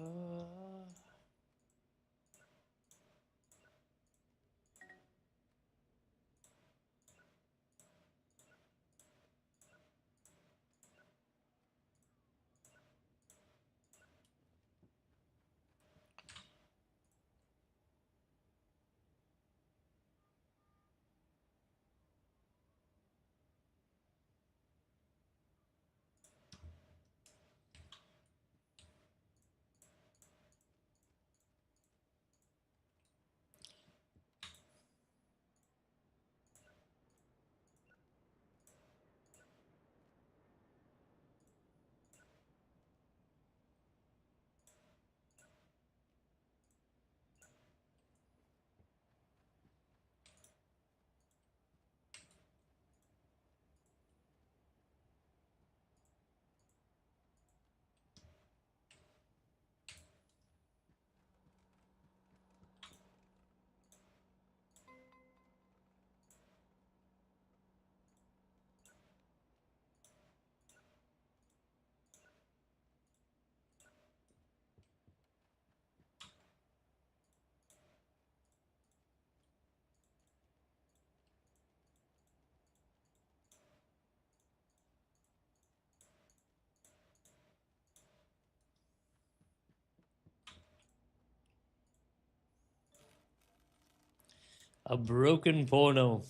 A broken porno.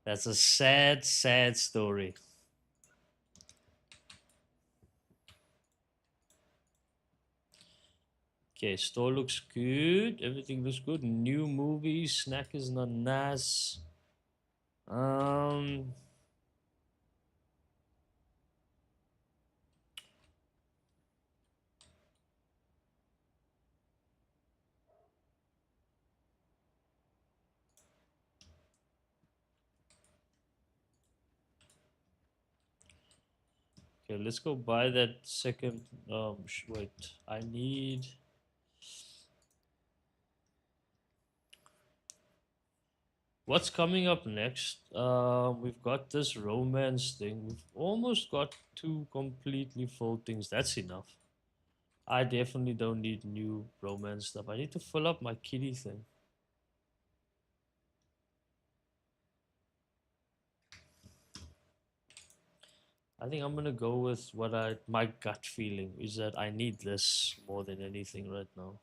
That's a sad, sad story. Okay, store looks good. Everything looks good. New movie. Snack is not nice. Um, okay, let's go buy that second. Wait, I need. What's coming up next? We've got this romance thing. We've almost got two completely full things. That's enough. I definitely don't need new romance stuff. I need to fill up my kitty thing. I think I'm gonna go with what I my gut feeling is that I need this more than anything right now.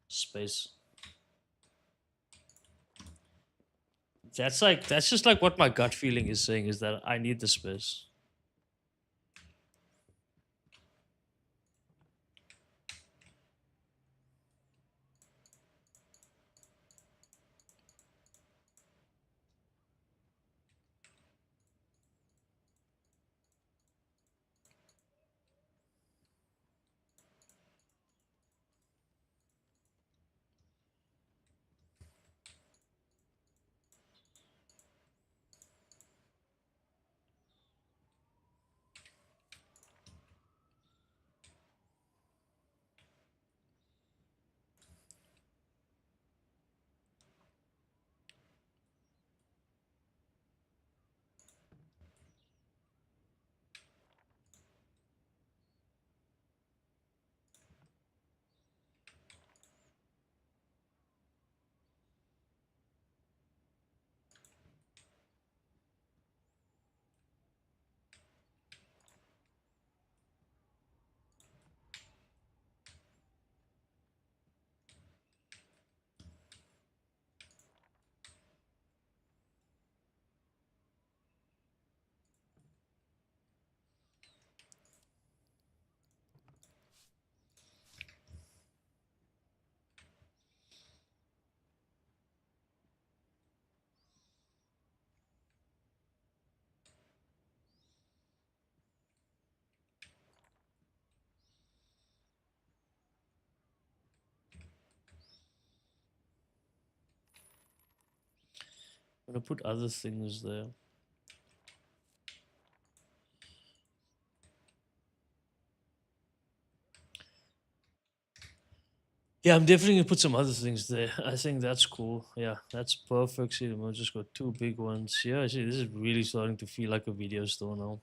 Space. That's just like what my gut feeling is saying is that I need the space. I'm gonna put other things there. Yeah, I'm definitely gonna put some other things there. I think that's cool. Yeah, that's perfect. See, we'll just got two big ones. Yeah, see, this is really starting to feel like a video store now.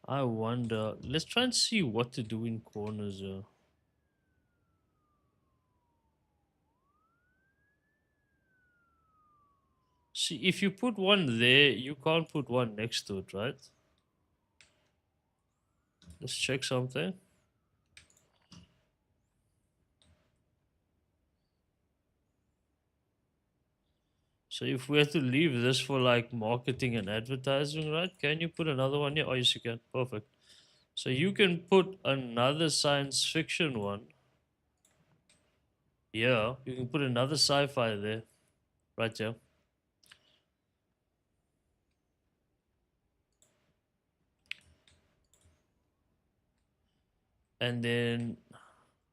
I wonder. Let's try and see what to do in corners. See, if you put one there, you can't put one next to it, right? Let's check something. So if we have to leave this for like marketing and advertising, right? Can you put another one here? Oh, yes, you can. Perfect. So you can put another science fiction one. Yeah, you can put another sci-fi there, right? Yeah, and then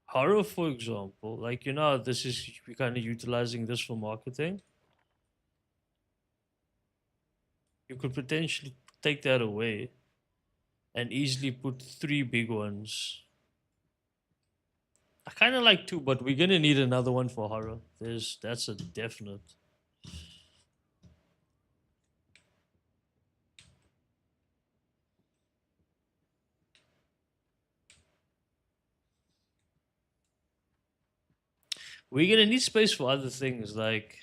horror, for example. Like this is we kind of utilizing this for marketing. You could potentially take that away and easily put three big ones. I kind of like two, but we're gonna need another one for horror. That's a definite. We're gonna need space for other things like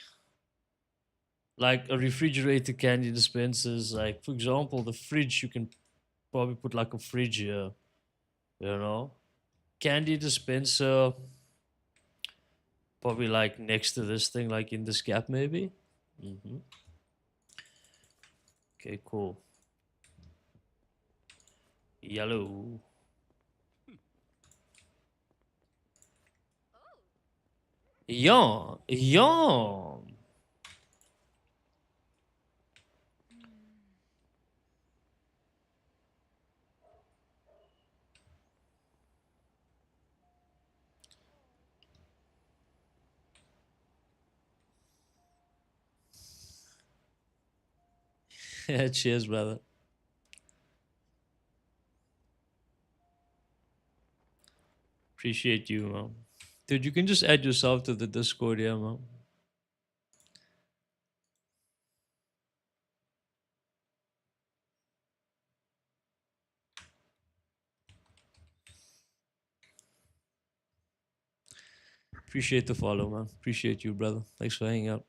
a refrigerator, candy dispensers. Like for example, the fridge. You can probably put like a fridge here. You know, candy dispenser. Probably like next to this thing, like in this gap, maybe. Okay, cool. Yellow. Yawn. Yawn. Cheers, brother. Appreciate you, man. Dude, you can just add yourself to the Discord, yeah, man. Appreciate the follow, man. Appreciate you, brother. Thanks for hanging out.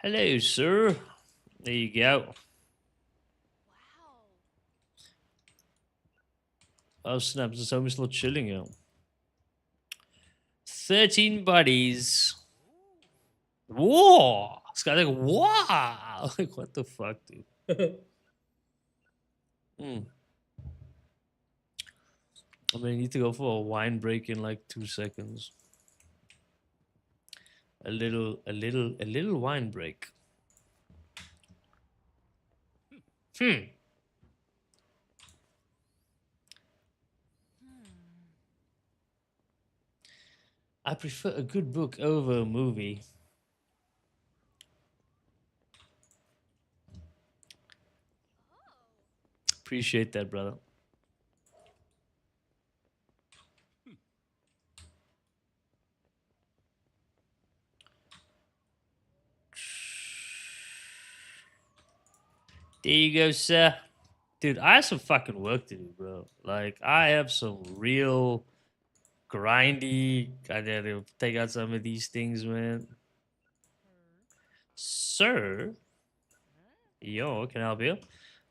Hello, sir. There you go. Oh, snap. This homie's still chilling, yo. 13 buddies. Whoa. This guy's like, wow. Like, what the fuck, dude? Hmm. I mean, I need to go for a wine break in like 2 seconds. A little wine break. Hmm. I prefer a good book over a movie. Appreciate that, brother. There you go, sir. Dude, I have some fucking work to do, bro. Like, I have some real grindy. I gotta take out some of these things, man. Sir, yo, can I help you?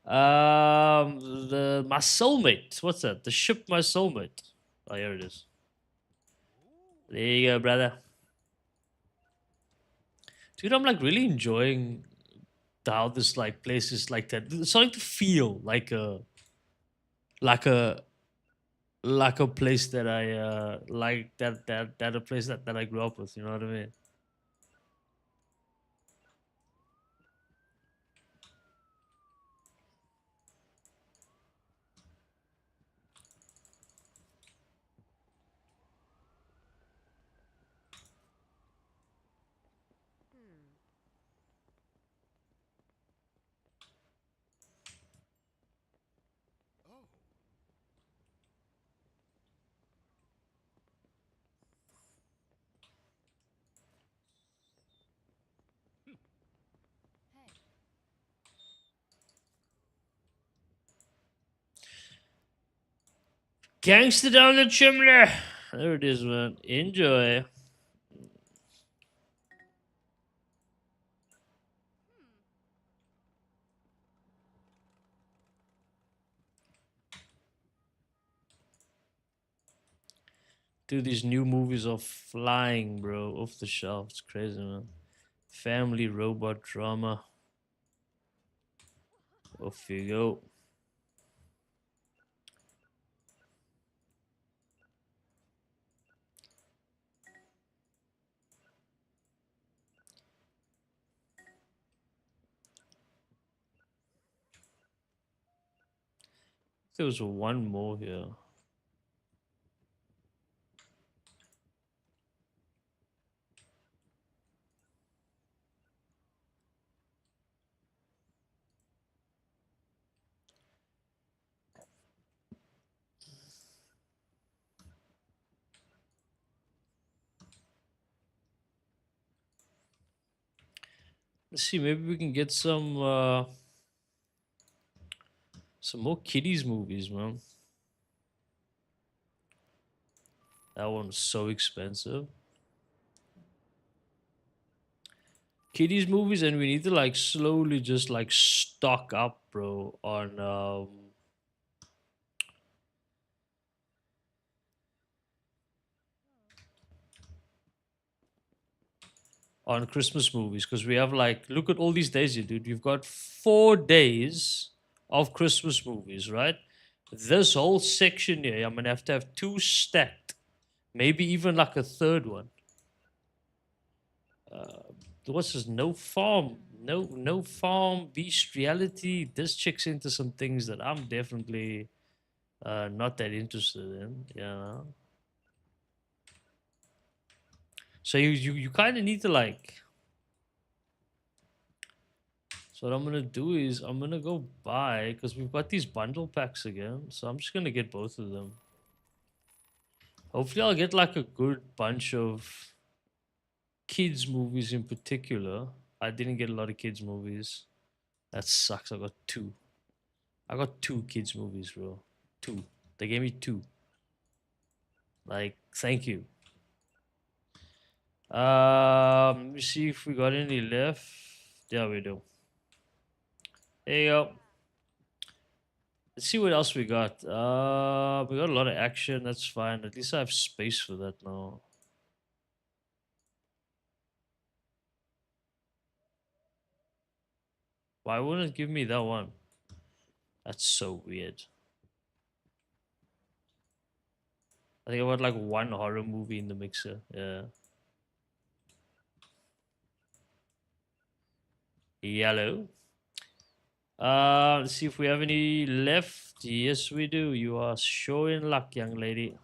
The my soulmate. What's that? The ship, my soulmate. Oh, here it is. There you go, brother. Dude, I'm like really enjoying how this like place is like that. It's starting to feel like a like a place that I like that a place that I grew up with. You know what I mean? Gangster down the chimney. There it is, man. Enjoy. Dude, these new movies are flying, bro. Off the shelf. It's crazy, man. Family robot drama. Off you go. There was one more here. Let's see, maybe we can get some more kiddies movies, man. That one's so expensive. Kiddies movies, and we need to like slowly just like stock up, bro, on Christmas movies because we have like look at all these days, you dude. You've got 4 days of Christmas movies, right? This whole section here, I'm gonna have to have two stacked, maybe even like a third one. What's this? No farm, beast reality. This checks into some things that I'm definitely not that interested in. Yeah. So you kind of need to like. So what I'm gonna do is I'm gonna go buy because we've got these bundle packs again. So I'm just gonna get both of them. Hopefully I'll get like a good bunch of kids movies in particular. I didn't get a lot of kids movies. That sucks. I got two. I got two kids movies, bro. Two. They gave me two. Like, thank you. Let me see if we got any left. Yeah, we do. There you go. Let's see what else we got. We got a lot of action. That's fine. At least I have space for that now. Why wouldn't it give me that one? That's so weird. I think I got like one horror movie in the mixer. Yeah. Yellow. Let's see if we have any left. Yes, we do. You are showing luck, young lady.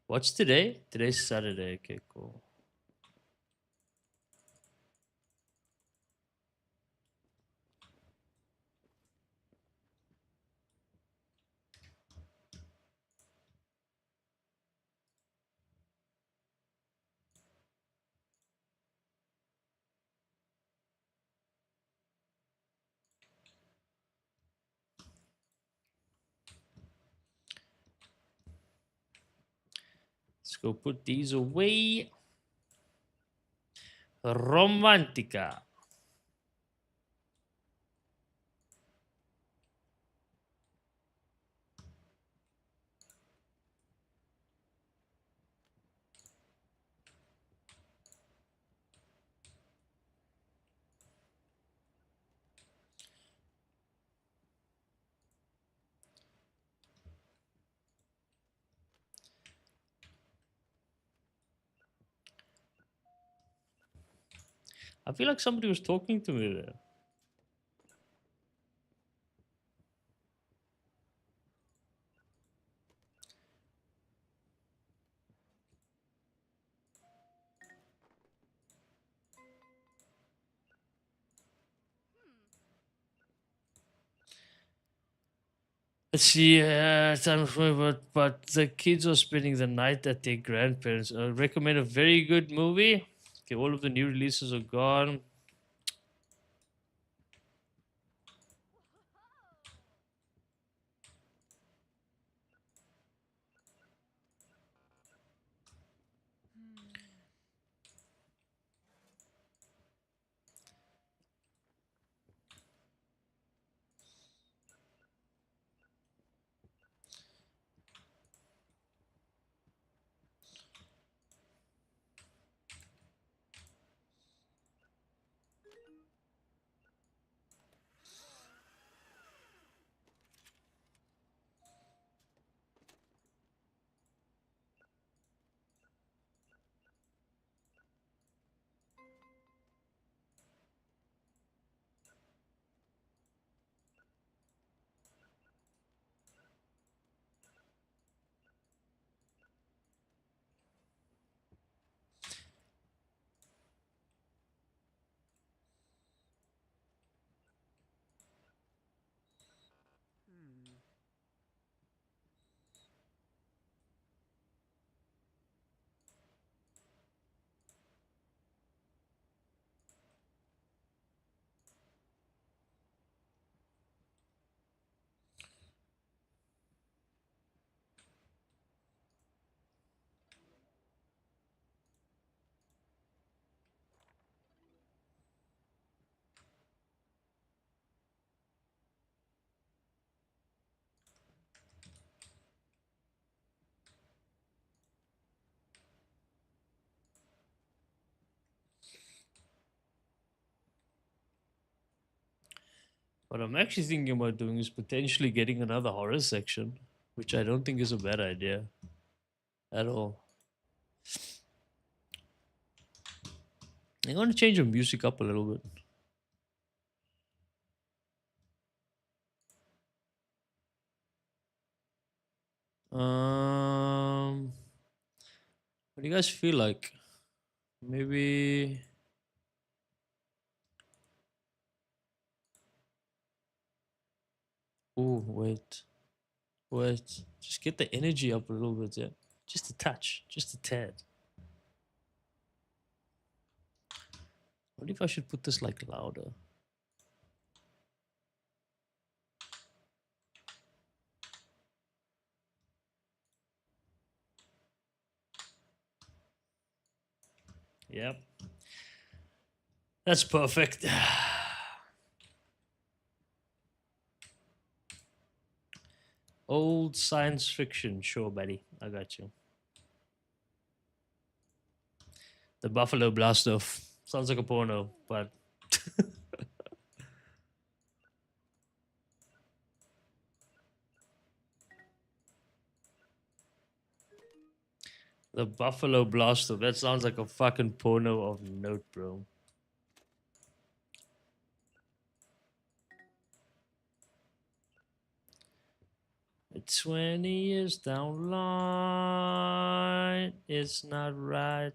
What's today? Today's Saturday. Okay, cool. Let's go put these away. Romantica. I feel like somebody was talking to me there. Let's see, but the kids are spending the night at their grandparents. Recommend a very good movie. Okay, all of the new releases are gone. What I'm actually thinking about doing is potentially getting another horror section, which I don't think is a bad idea at all. I'm going to change the music up a little bit. What do you guys feel like? Maybe. Oh, wait. Just get the energy up a little bit, yeah. Just a touch, just a tad. What if I should put this like louder? Yep. That's perfect. Old science fiction, sure, buddy. I got you. The Buffalo Blast Off. Sounds like a porno, but the Buffalo Blast Off. That sounds like a fucking porno of note, bro. It's 20 years down the line. It's not right.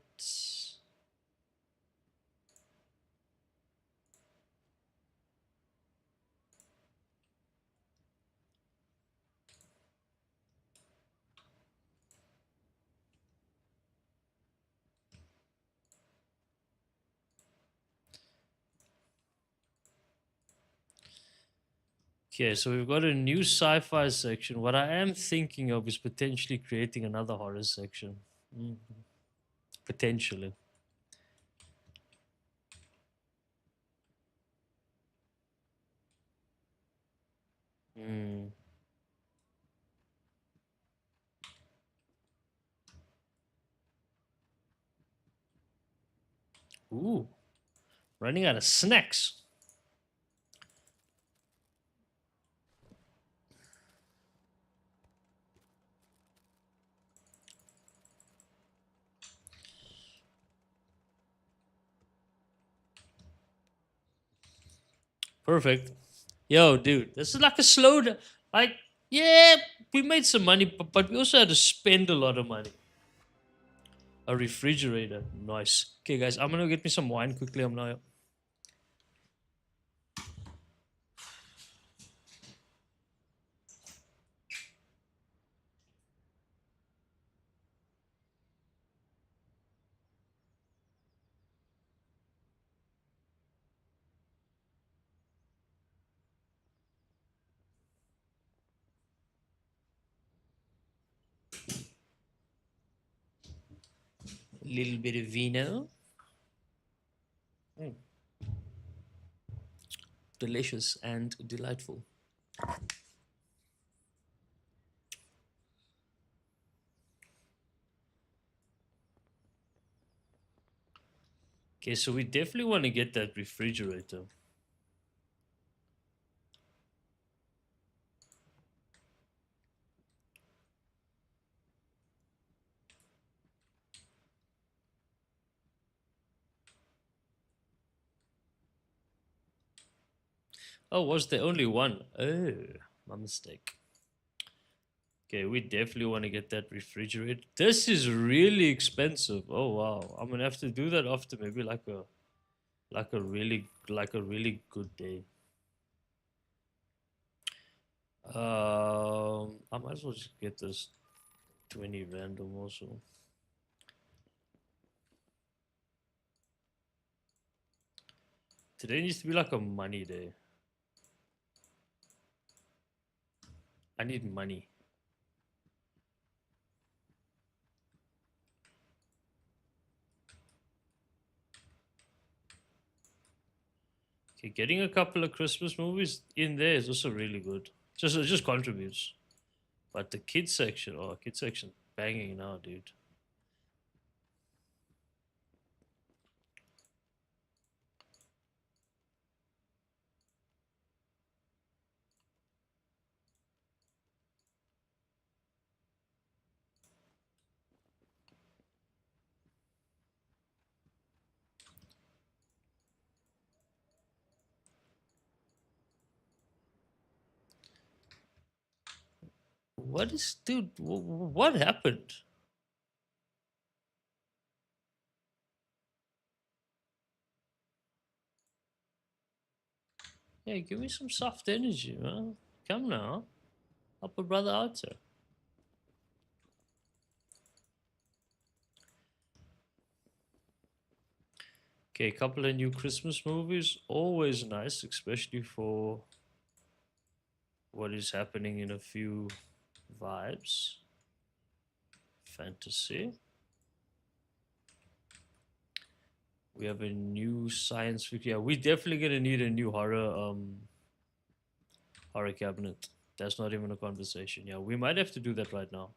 Okay, so we've got a new sci-fi section. What I am thinking of is potentially creating another horror section. Mhm. Potentially. Mm. Ooh, running out of snacks. Perfect. Yo, dude, this is like a slow. Like, yeah, we made some money, but we also had to spend a lot of money. A refrigerator, nice. Okay, guys, I'm gonna get me some wine quickly. I'm now. A little bit of vino. Mm. Delicious and delightful. Okay, so we definitely want to get that refrigerator. Oh, was there only one? Oh, my mistake. Okay, we definitely want to get that refrigerator. This is really expensive. Oh wow, I'm gonna have to do that after maybe like a really good day. I might as well just get this 20 random also. Today needs to be like a money day. I need money. Okay, getting a couple of Christmas movies in there is also really good. Just contributes. But the kids section, oh, kids section, banging now, dude. What is, dude? What happened? Yeah, give me some soft energy, man. Come now. Help a brother out here. Okay, a couple of new Christmas movies. Always nice, especially for what is happening in a few vibes. Fantasy. We have a new science fiction. Yeah, we're definitely gonna need a new horror cabinet. That's not even a conversation. Yeah, we might have to do that right now.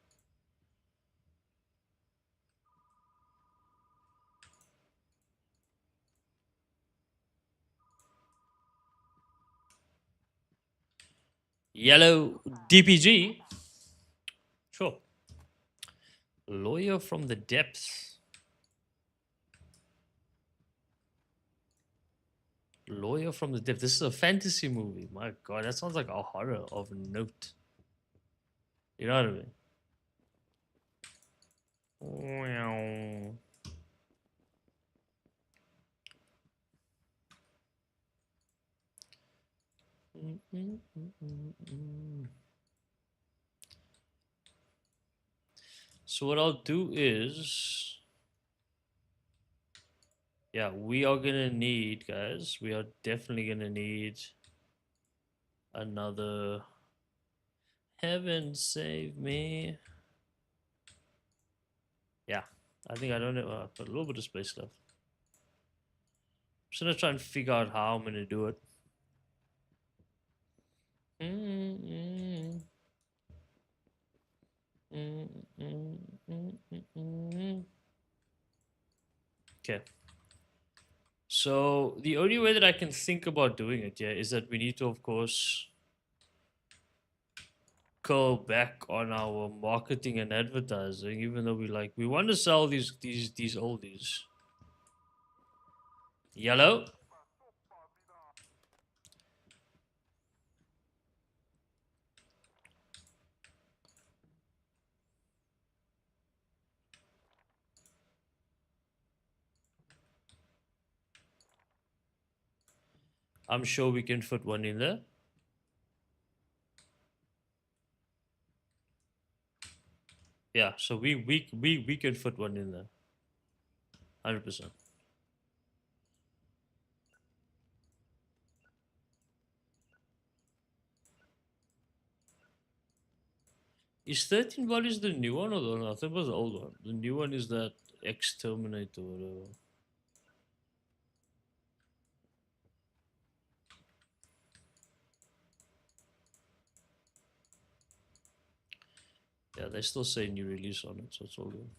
Yellow DPG. Sure. Lawyer from the depths. Lawyer from the depths. This is a fantasy movie. My god, that sounds like a horror of note. You know what I mean? Wow. Mm, mm, mm, mm, mm. So what I'll do is, yeah, we are gonna need, guys. We are definitely gonna need another. Heaven save me. Yeah, I think I don't know. Got a little bit of space left. Just gonna try and figure out how I'm gonna do it. Mm, mm, mm, mm, mm, mm, mm. Okay. So the only way that I can think about doing it, yeah, is that we need to, of course, go back on our marketing and advertising. Even though we want to sell these oldies. Yellow. I'm sure we can fit one in there. Yeah, so we can fit one in there. 100%. Is 13 bodies the new one or the old one? I think it was the old one. The new one is that Exterminator or whatever. Yeah, they still say new release on it, so it's all good.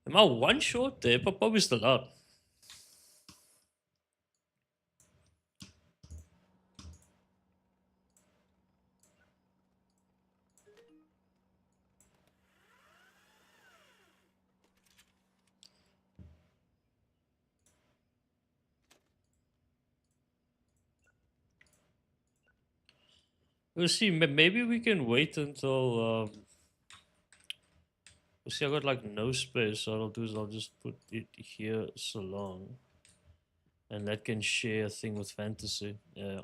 Am I one short there? But probably still out. We'll see. Maybe we can wait until. We'll see, I got like no space, so what I'll do is I'll just put it here so long. And that can share a thing with fantasy. Yeah.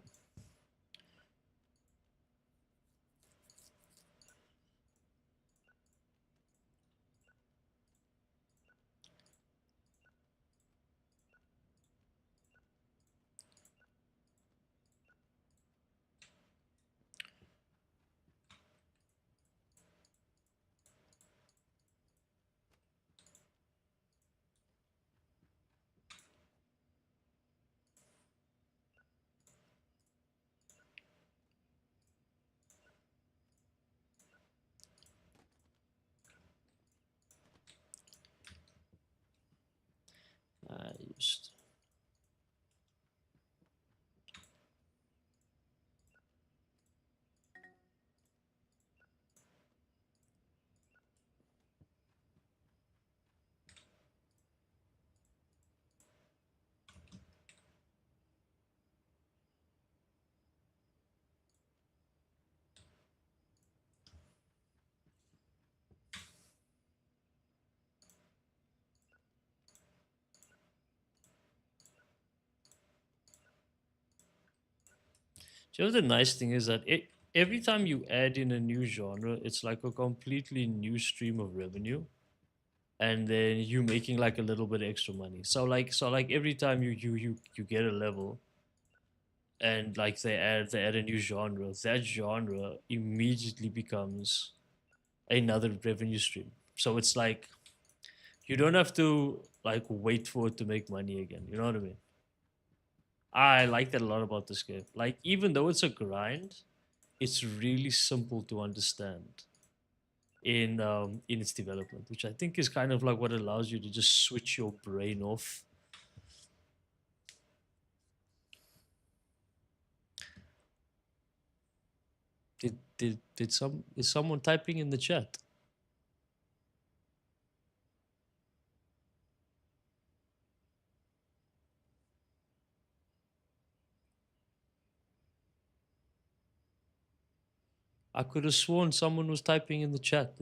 you know the nice thing is that every time you add in a new genre, it's like a completely new stream of revenue, and then you making like a little bit extra money. So like every time you get a level, and like they add a new genre, that genre immediately becomes another revenue stream. So it's like you don't have to like wait for it to make money again. You know what I mean? I like that a lot about this game. Like even though it's a grind, it's really simple to understand in its development, which I think is kind of like what allows you to just switch your brain off. Did some is someone typing in the chat? I could have sworn someone was typing in the chat.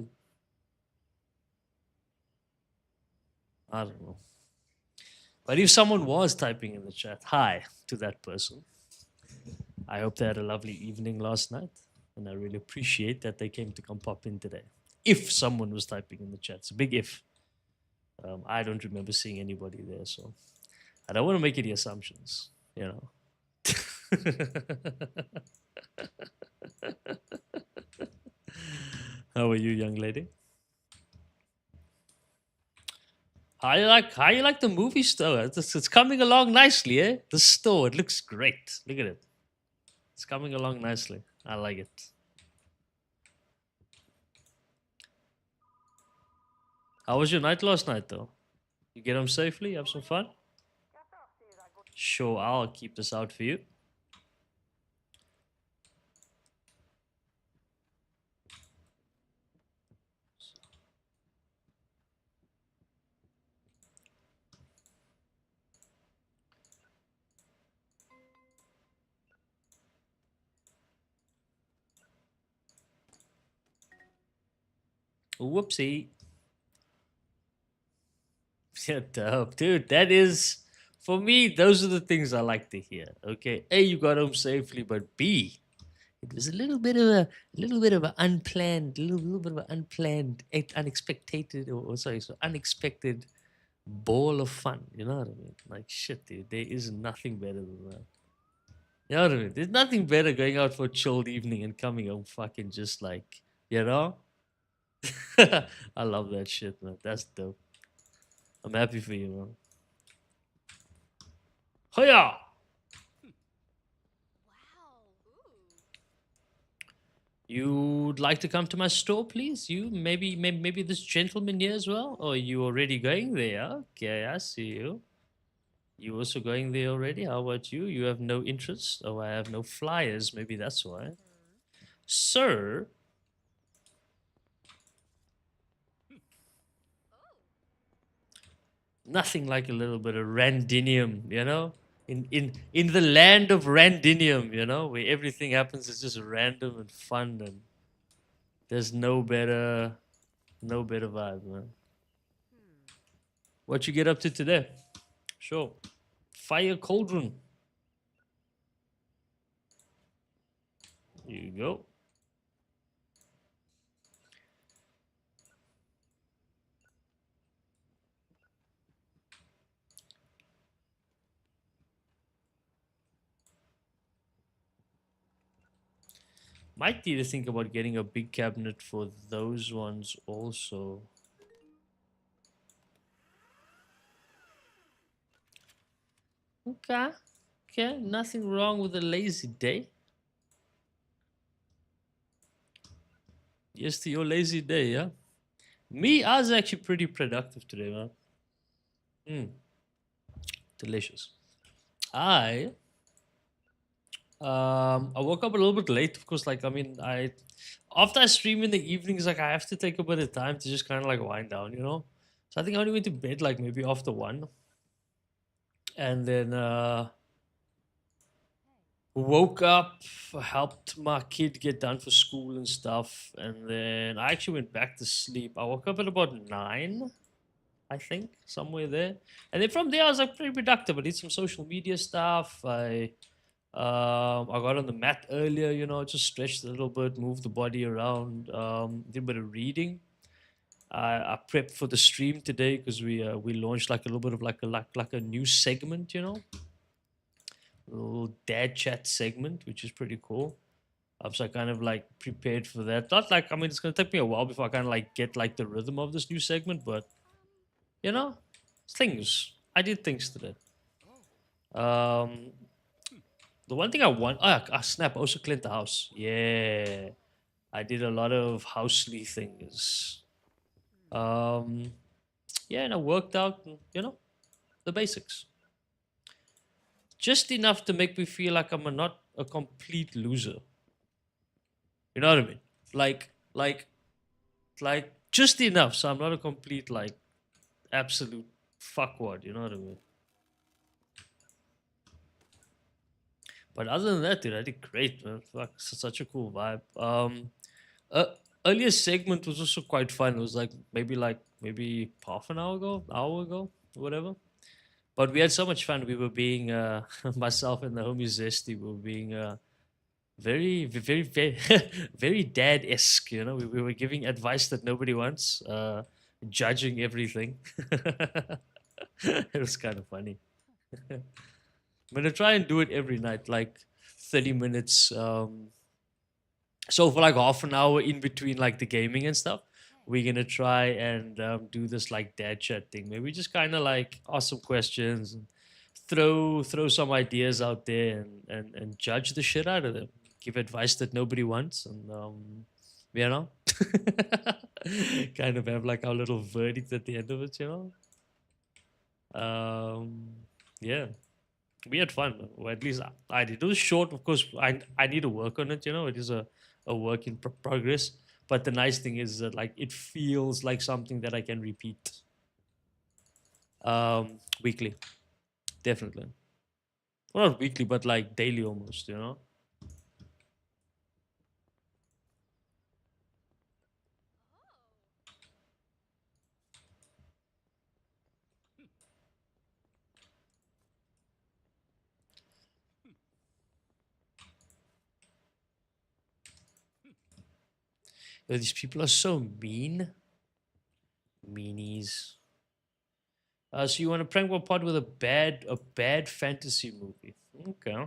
I don't know. But if someone was typing in the chat, hi to that person. I hope they had a lovely evening last night, and I really appreciate that they came to come pop in today. If someone was typing in the chat, it's a big if. I don't remember seeing anybody there, so I don't want to make any assumptions, you know. How are you, young lady? How you like the movie store? It's coming along nicely, eh? The store, it looks great. Look at it. It's coming along nicely. I like it. How was your night last night, though? You get home safely? Have some fun? Sure, I'll keep this out for you. Whoopsie. Yeah, dope. Dude, that is, for me, those are the things I like to hear. Okay. A, you got home safely, but B, it was a little bit of an unplanned, little bit of an unplanned, unexpected, or sorry, so unexpected ball of fun. You know what I mean? Like shit, dude. There is nothing better than that. You know what I mean? There's nothing better going out for a chilled evening and coming home fucking just like, you know? I love that shit, man. That's dope. I'm happy for you, man. Hoya! You'd like to come to my store, please? You maybe this gentleman here as well? Or you already going there? Okay, I see you. You also going there already? How about you? You have no interest? Oh, I have no flyers. Maybe that's why. Sir, nothing like a little bit of randinium, you know? In the land of randinium, you know, where everything happens is just random and fun, and there's no better vibe, man. What you get up to today? Sure. Fire cauldron. Here you go. Might need to think about getting a big cabinet for those ones also. Okay. Okay. Nothing wrong with a lazy day. Yes to your lazy day, yeah? Me, I was actually pretty productive today, man. Mm, delicious. I I woke up a little bit late, of course. Like, I mean, I after I stream in the evenings, like I have to take a bit of time to just kind of like wind down, you know. So I think I only went to bed like maybe after 1, and then woke up, helped my kid get done for school and stuff, and then I actually went back to sleep. I woke up at about 9, I think, somewhere there, and then from there I was like pretty productive. I did some social media stuff. I I got on the mat earlier, just stretched a little bit, moved the body around, did a bit of reading. I prepped for the stream today because we launched like a little bit of like a new segment, a little dad chat segment, which is pretty cool. So I kind of like prepared for that. Not like, I mean, it's gonna take me a while before I kind of like get like the rhythm of this new segment, but you know, things. I did things today. Um, the one thing I want, snap! I also cleaned the house. Yeah, I did a lot of housely things. Um, yeah, and I worked out. The basics, just enough to make me feel like I'm not a complete loser. You know what I mean? Like, like, like, just enough so I'm not a complete like absolute fuckwad. You know what I mean? But other than that, dude, I did great, man. Fuck, such a cool vibe. Uh, earlier segment was also quite fun. It was like maybe half an hour ago, whatever. But we had so much fun. We were being myself and the homie Zesty. We were being very very dad esque. We were giving advice that nobody wants, judging everything. It was kind of funny. I'm gonna try and do it every night, like 30 minutes. So for like half an hour in between like the gaming and stuff, we're gonna try and do this like dad chat thing. Maybe just kind of like ask some questions and throw some ideas out there and judge the shit out of them. Give advice that nobody wants, and you know, kind of have like our little verdict at the end of it. Um, yeah, we had fun, or at least I did. It was short, of course. I need to work on it. It is a work in progress. But the nice thing is that like it feels like something that I can repeat weekly, definitely. Well, not weekly, but like daily almost. These people are so mean, meanies. So you want to prank one pod with a bad fantasy movie? Okay.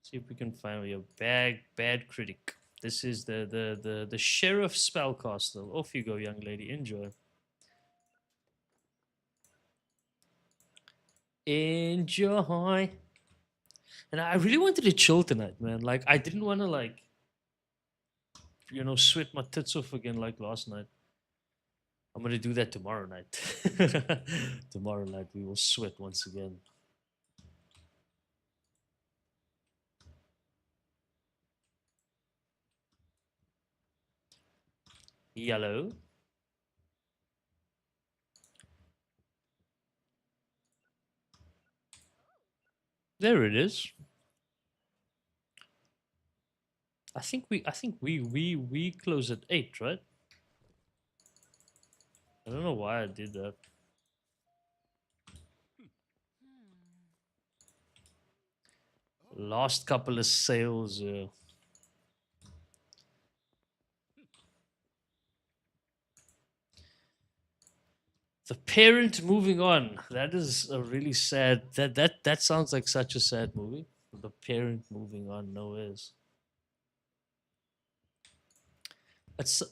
See if we can find your bad critic. This is the sheriff spellcaster. Off you go, young lady. Enjoy. Enjoy. And I really wanted to chill tonight, man. Like I didn't want to like sweat my tits off again like last night. I'm gonna do that tomorrow night. Tomorrow night we will sweat once again. Yellow. There it is. I think we close at 8, right? I don't know why I did that. Last couple of sales. The parent moving on. That is a really sad. That sounds like such a sad movie. The parent moving on. No is. It's.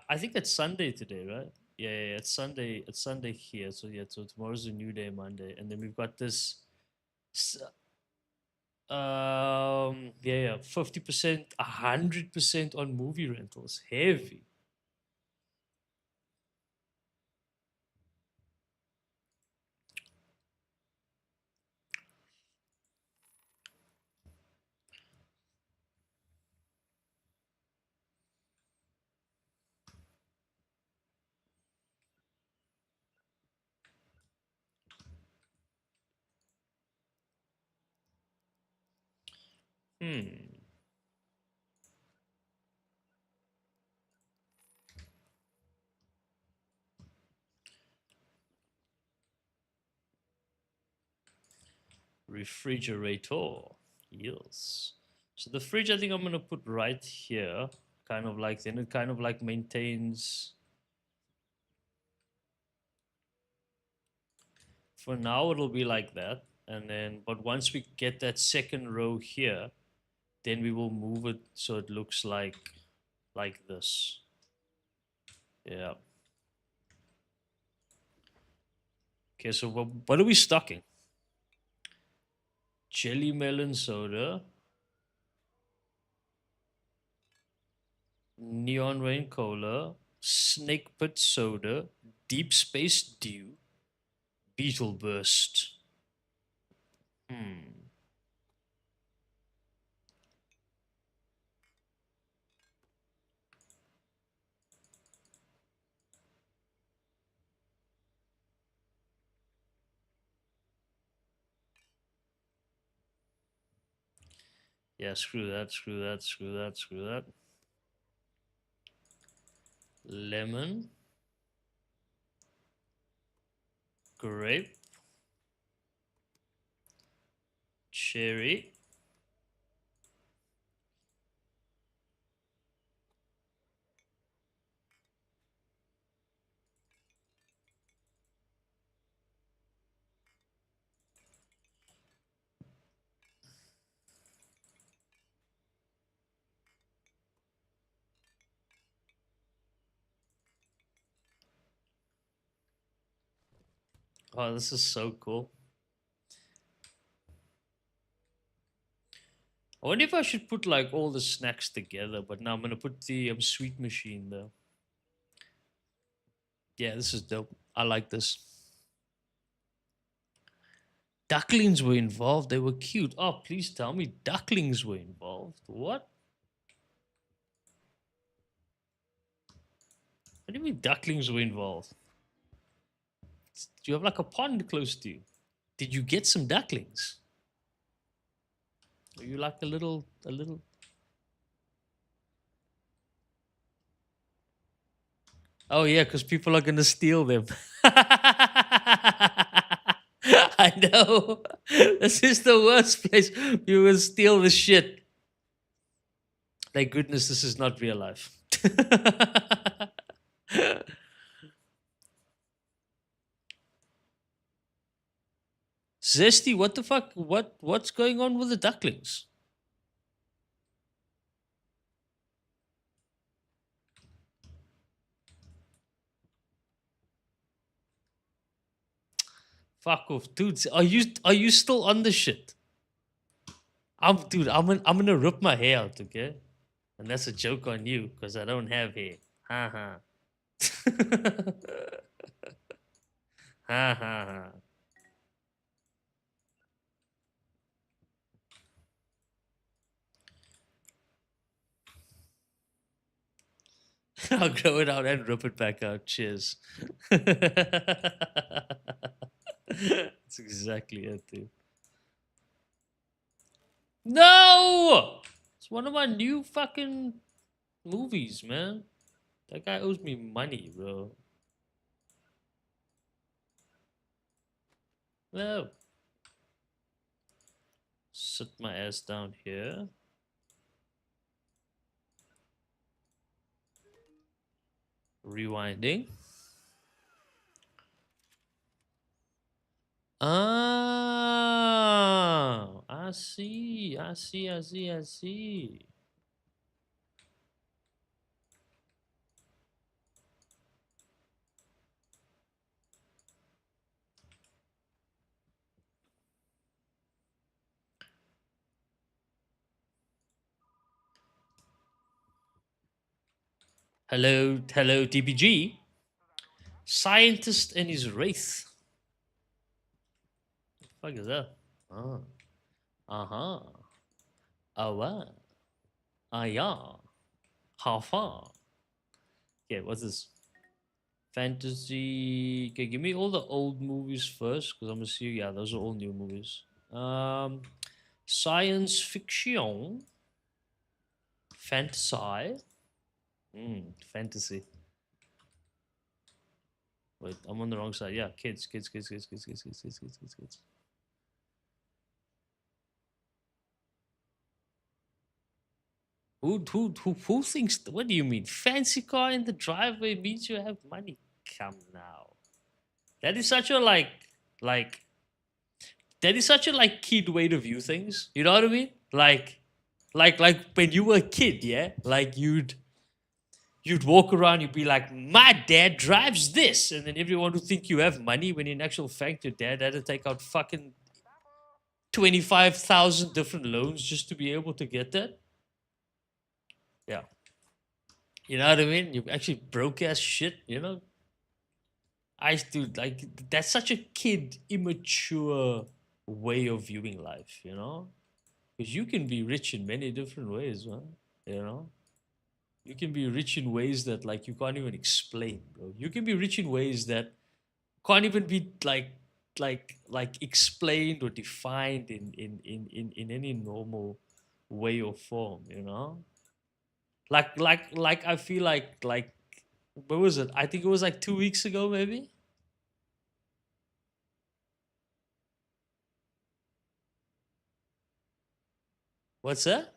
I think it's Sunday today, right? Yeah, it's Sunday. It's Sunday here. So yeah. So tomorrow's a new day, Monday, and then we've got this. s- Yeah, 50%, 100% on movie rentals. Heavy. Hmm. Refrigerator. Yes. So the fridge, I think I'm gonna put right here. Kind of like, then it kind of like maintains. For now, it'll be like that. And then, but once we get that second row here, then we will move it so it looks like this. Yeah. Okay, so what are we stocking? Jelly melon soda, neon rain cola, snake pit soda, deep space dew, beetle burst. Hmm. Yeah, screw that, screw that, screw that, screw that. Lemon, grape, cherry. Oh, this is so cool. I wonder if I should put like all the snacks together, but now I'm gonna put the sweet machine though. Yeah, this is dope. I like this. Ducklings were involved. They were cute. Oh, please tell me ducklings were involved. What? What do you mean ducklings were involved? Do you have like a pond close to you? Did you get some ducklings? Are you like a little? Oh yeah, because people are gonna steal them. I know. This is the worst place. You will steal the shit. Thank goodness this is not real life. Zesty, what the fuck? What's going on with the ducklings? Fuck off, dudes. Are you still on the shit? I'm gonna rip my hair out, okay? And that's a joke on you because I don't have hair. Ha ha. Ha ha ha. I'll grow it out and rip it back out. Cheers. That's exactly it, dude. No! It's one of my new fucking movies, man. That guy owes me money, bro. No. Sit my ass down here. Rewinding. Ah, I see. I see. I see. I see. Hello, hello, DBG. Scientist and his wraith. The fuck is that? Ah, uh-huh. Oh, wow. Ah, yeah. How far? Okay, what's this? Fantasy. Okay, give me all the old movies first, because I'm gonna see. Yeah, those are all new movies. Science fiction, fantasy. Fantasy. Wait, I'm on the wrong side. Yeah, kids, kids, kids, kids, kids, kids, kids, kids, kids, kids, kids. Who thinks? What do you mean? Fancy car in the driveway means you have money? Come now. That is such a like that is such a like kid way to view things. You know what I mean? Like when you were a kid, yeah. Like you'd walk around, you'd be like, my dad drives this, and then everyone would think you have money when in actual fact your dad had to take out fucking 25,000 different loans just to be able to get that. Yeah. You know what I mean? You actually broke ass shit, you know? I do like that's such a kid immature way of viewing life, you know? Because you can be rich in many different ways, man. You know? You can be rich in ways that like you can't even explain, bro. You can be rich in ways that can't even be like explained or defined in any normal way or form, you know? Like I feel like what was it? I think it was like 2 weeks ago, maybe. What's that?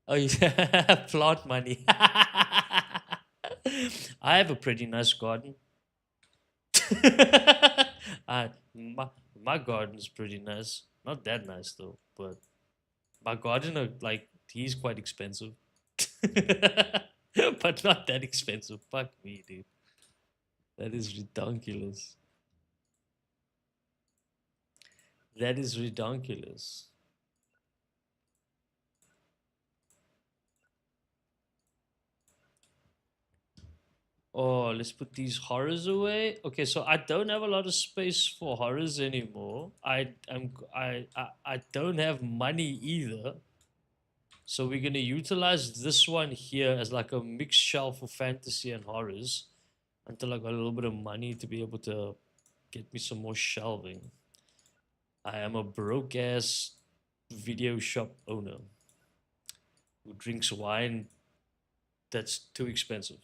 Oh yeah, plot money. I have a pretty nice garden. My garden's pretty nice. Not that nice though, but my gardener like he's quite expensive. But not that expensive. Fuck me, dude. That is ridiculous. That is ridiculous. Oh, let's put these horrors away. Okay, so I don't have a lot of space for horrors anymore. I don't have money either. So we're gonna utilize this one here as like a mixed shelf of fantasy and horrors until I got a little bit of money to be able to get me some more shelving. I am a broke ass video shop owner who drinks wine that's too expensive.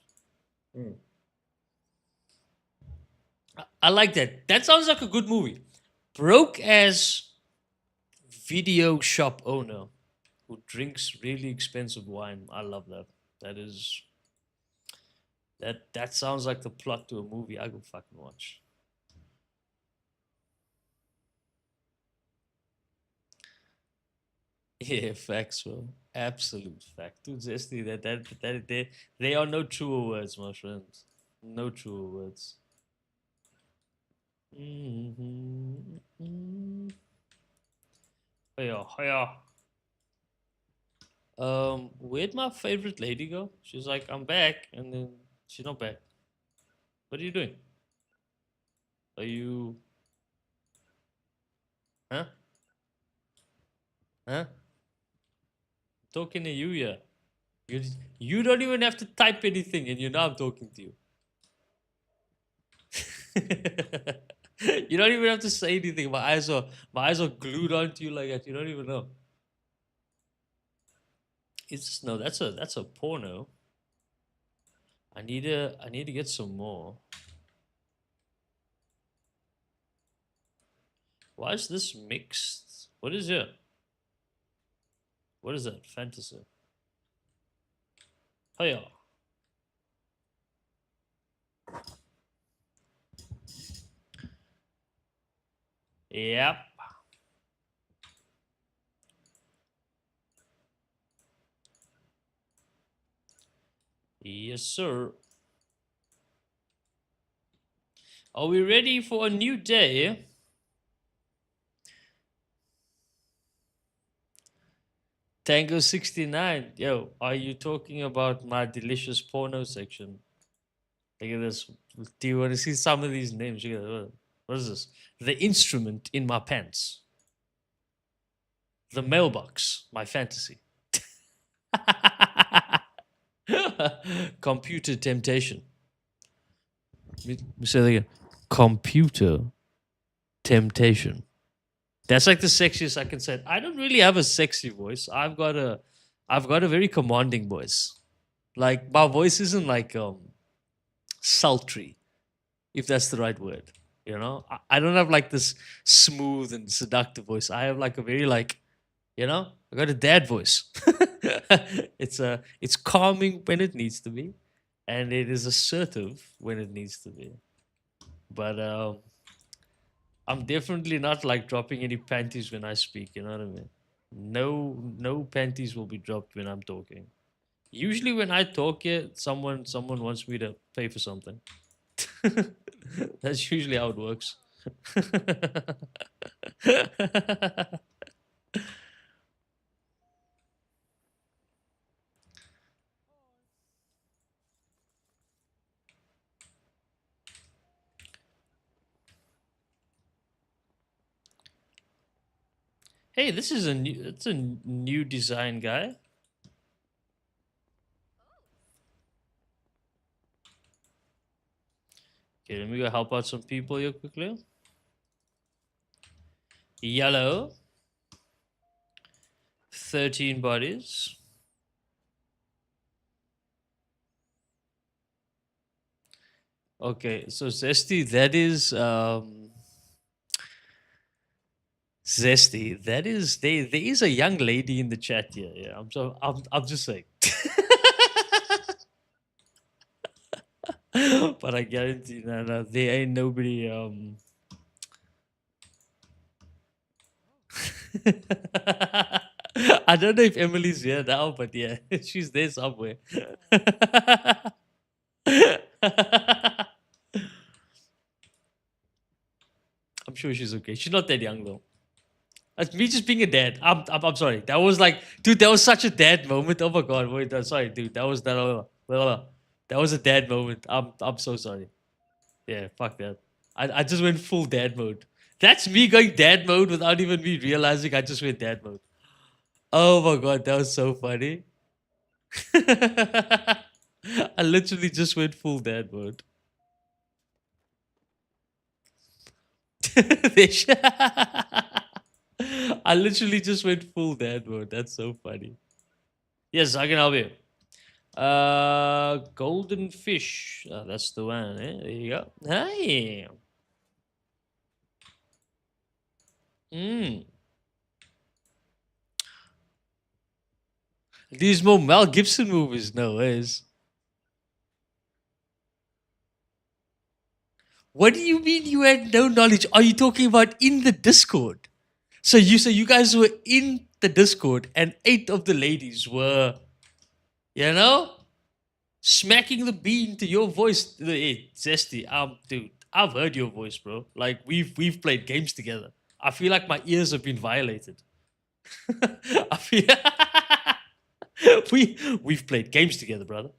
Mm. I like that. That sounds like a good movie. Broke ass video shop owner who drinks really expensive wine. I love that. That is that sounds like the plot to a movie I go fucking watch. Yeah, facts, bro. Absolute fact. Dude, seriously, they are no truer words, my friends. No truer words. Mm-hmm. Yeah, yeah. Where'd my favorite lady go? She's like, I'm back, and then she's not back. What are you doing? Are you, huh? Huh? Talking to you, yeah. You, you don't even have to type anything, and you know I'm talking to you. You don't even have to say anything. My eyes are glued onto you like that. You don't even know. It's no, that's a porno. I need to get some more. Why is this mixed? What is it? What is that? Fantasy. Oh yeah. Yep. Yes, sir. Are we ready for a new day? Tango 69. Yo, are you talking about my delicious porno section? Look at this. Do you want to see some of these names? Look at that. What is this? The instrument in my pants. The mailbox, my fantasy. Computer temptation. Let me say that again. Computer temptation. That's like the sexiest I can say. I don't really have a sexy voice. I've got a very commanding voice. Like my voice isn't like sultry, if that's the right word. You know, I don't have like this smooth and seductive voice. I have like a very like, I got a dad voice. It's calming when it needs to be, and it is assertive when it needs to be. But I'm definitely not like dropping any panties when I speak. You know what I mean? No panties will be dropped when I'm talking. Usually when I talk, yeah, someone wants me to pay for something. That's usually how it works. Hey, this is it's a new design guy. Okay, let me go help out some people here quickly. Yellow, 13 bodies. Okay, so Zesty, that is Zesty. That is there is a young lady in the chat here. Yeah, I'm just saying. But I guarantee no, there ain't nobody I don't know if Emily's here now, but yeah, she's there somewhere. I'm sure she's okay. She's not that young though. That's me just being a dad. I'm sorry. That was like, dude, that was such a dad moment. Oh my god, wait, sorry, dude. That was a dad moment. I'm so sorry. Yeah, fuck that. I just went full dad mode. That's me going dad mode without even me realizing I just went dad mode. Oh my god, that was so funny. I literally just went full dad mode. I literally just went full dad mode. That's so funny. Yes, I can help you. Golden fish. That's the one. Eh? There you go. Hey. Mm. These more Mel Gibson movies, no ways. What do you mean you had no knowledge? Are you talking about in the Discord? So you guys were in the Discord and 8 of the ladies were, you know, smacking the bean to your voice. Hey, Zesty, dude, I've heard your voice, bro. Like we've played games together. I feel like my ears have been violated. I feel we've played games together, brother.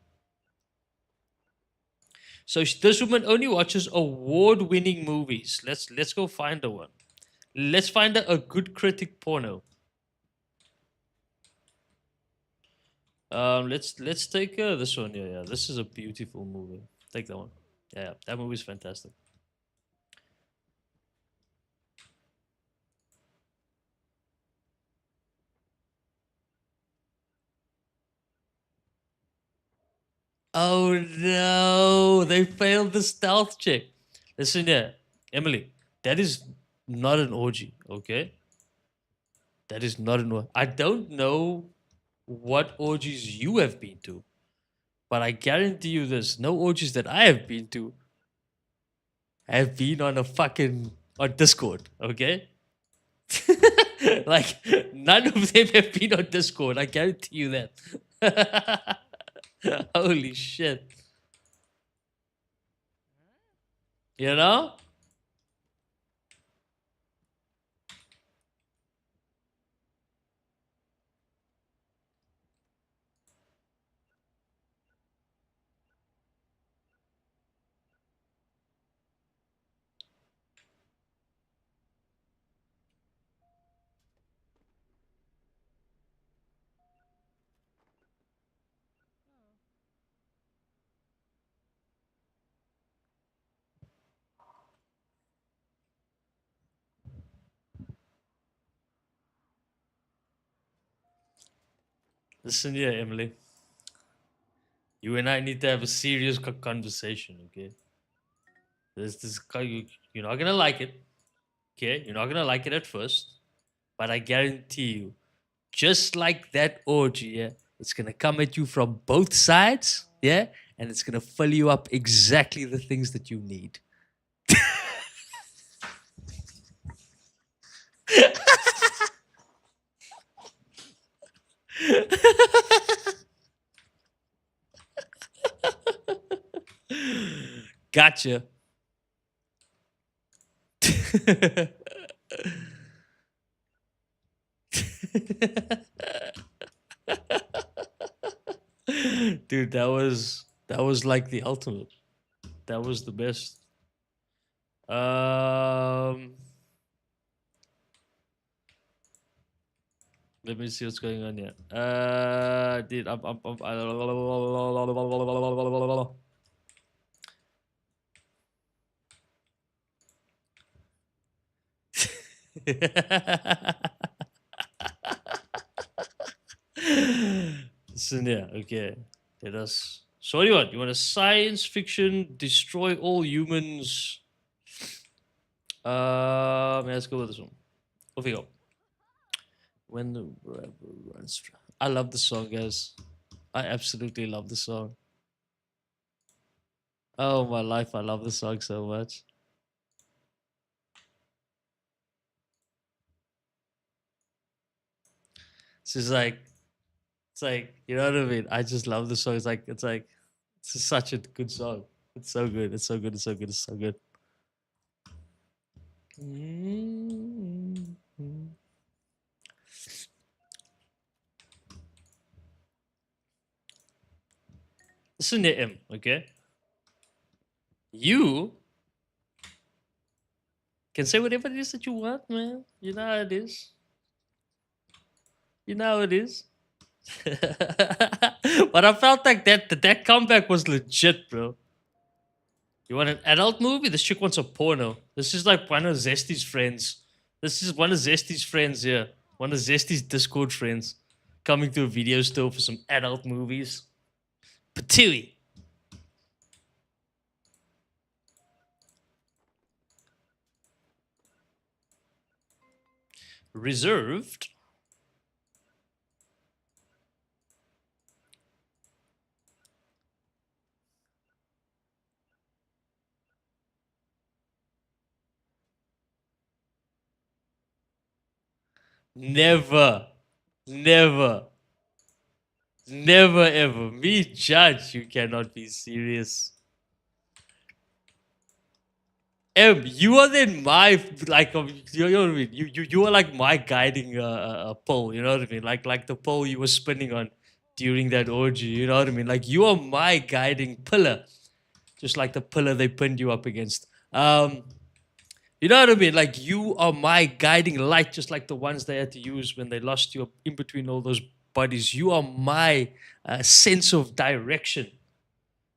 So this woman only watches award-winning movies. Let's go find her one. Let's find her a good critic porno. Let's take this one. Yeah, yeah. This is a beautiful movie. Take that one. Yeah, that movie is fantastic. Oh no, they failed the stealth check. Listen here, Emily. That is not an orgy. Okay, that is not an orgy. I don't know what orgies you have been to, but I guarantee you this: no orgies that I have been to have been on a fucking on Discord. Okay, like none of them have been on Discord. I guarantee you that. Holy shit! You know? Listen here, Emily. You and I need to have a serious conversation, okay? This you're not gonna like it. Okay, you're not gonna like it at first, but I guarantee you, just like that orgy, yeah, it's gonna come at you from both sides, yeah, and it's gonna fill you up exactly the things that you need. Gotcha. Dude, that was like the ultimate. That was the best. Um, Let me see what's going on here. Dude, Listen here, okay. Let us. So what do you want? You want a science fiction destroy all humans? Let's go with this one. Off we go. When the river runs dry. I love the song, guys. I absolutely love the song. Oh my life, I love the song so much. She's like, it's like, you know what I mean? I just love the song. It's such a good song. It's so good. It's so good. It's so good. It's so good. Listen to him, okay? You can say whatever it is that you want, man. You know how it is. You know how it is. But I felt like that comeback was legit, bro. You want an adult movie? This chick wants a porno. This is like one of Zesty's friends. This is one of Zesty's friends here. One of Zesty's Discord friends coming to a video store for some adult movies. Patooey. Reserved. Never. Never. Never ever. Me judge. You cannot be serious. You are then my like you know what I mean. You are like my guiding pole. You know what I mean. Like the pole you were spinning on during that orgy. You know what I mean. Like you are my guiding pillar, just like the pillar they pinned you up against. You know what I mean. Like you are my guiding light, just like the ones they had to use when they lost you in between all those bodies. You are my sense of direction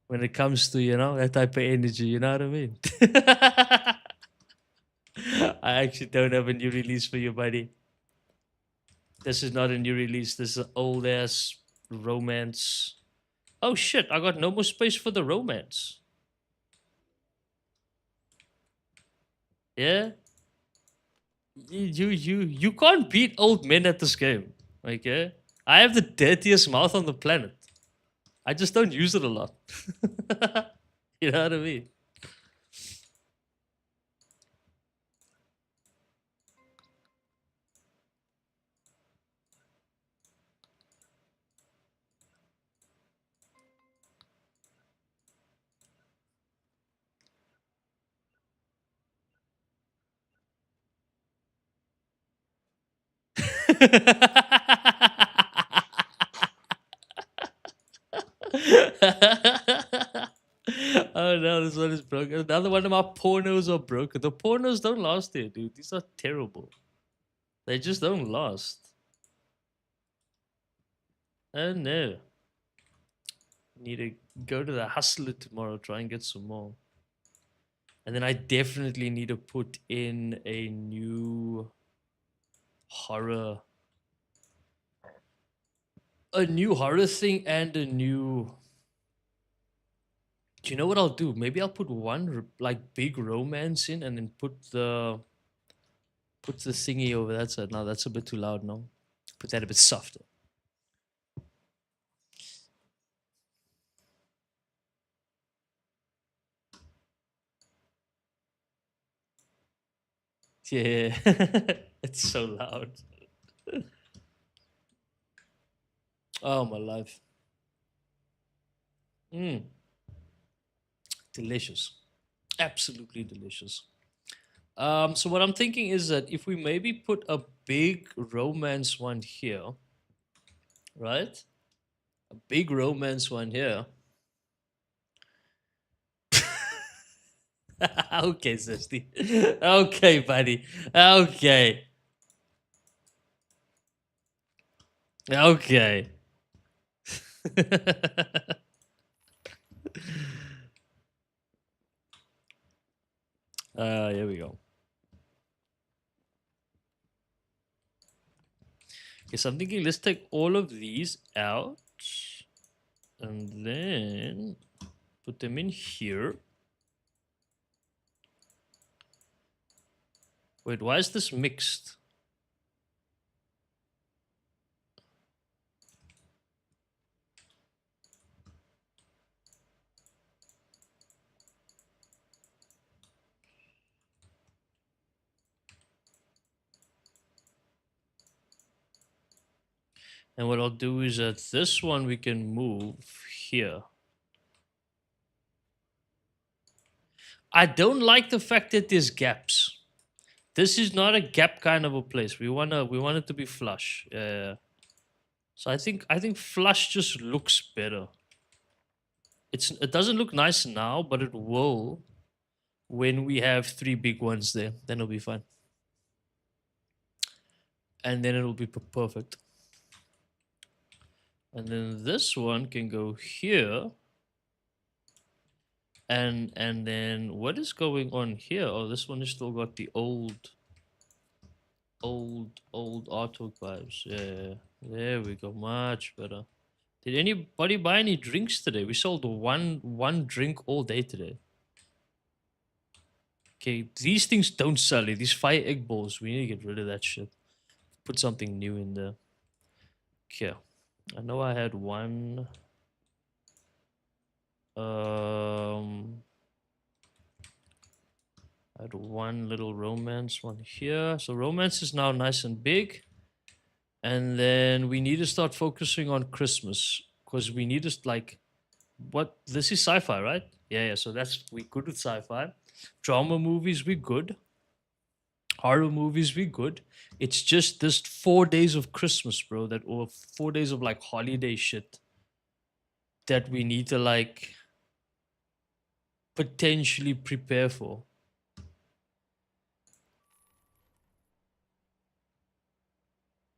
when it comes to that type of energy. You know what I mean. I actually don't have a new release for you, buddy. This is not a new release. This is an old ass romance. Oh shit! I got no more space for the romance. Yeah, you can't beat old men at this game. Okay, I have the dirtiest mouth on the planet. I just don't use it a lot. You know what I mean? Oh no, this one is broken. Another one of my pornos are broken. The pornos don't last there, dude. These are terrible. They just don't last. Oh no. Need to go to the hustler tomorrow, try and get some more. And then I definitely need to put in a new horror. A new horror thing and a new Do you know what I'll do? Maybe I'll put one like big romance in, and then put the thingy over that side. Now that's a bit too loud. No, put that a bit softer. Yeah, it's so loud. Oh my life. Mm, delicious. Absolutely delicious. So what I'm thinking is that if we maybe put a big romance one here, right? A big romance one here. Okay, Zesty. Okay, buddy. Okay. Okay. Here we go. Okay, so I'm thinking let's take all of these out and then put them in here. Wait, why is this mixed? And what I'll do is that this one we can move here. I don't like the fact that there's gaps. This is not a gap kind of a place. We want it to be flush. So I think flush just looks better. It doesn't look nice now, but it will when we have three big ones there. Then it'll be fine. And then it'll be perfect. And then this one can go here. And then what is going on here? Oh, this one has still got the old artwork vibes. Yeah, there we go. Much better. Did anybody buy any drinks today? We sold one drink all day today. Okay, these things don't sell. These fire egg balls. We need to get rid of that shit. Put something new in there. Okay. I know I had one. I had one little romance one here. So romance is now nice and big. And then we need to start focusing on Christmas because we need to like what this is sci-fi, right? Yeah. So that's we good with sci-fi. Drama movies we good. Horror movies we good. It's just this 4 days of Christmas, bro. That or 4 days of like holiday shit that we need to like potentially prepare for.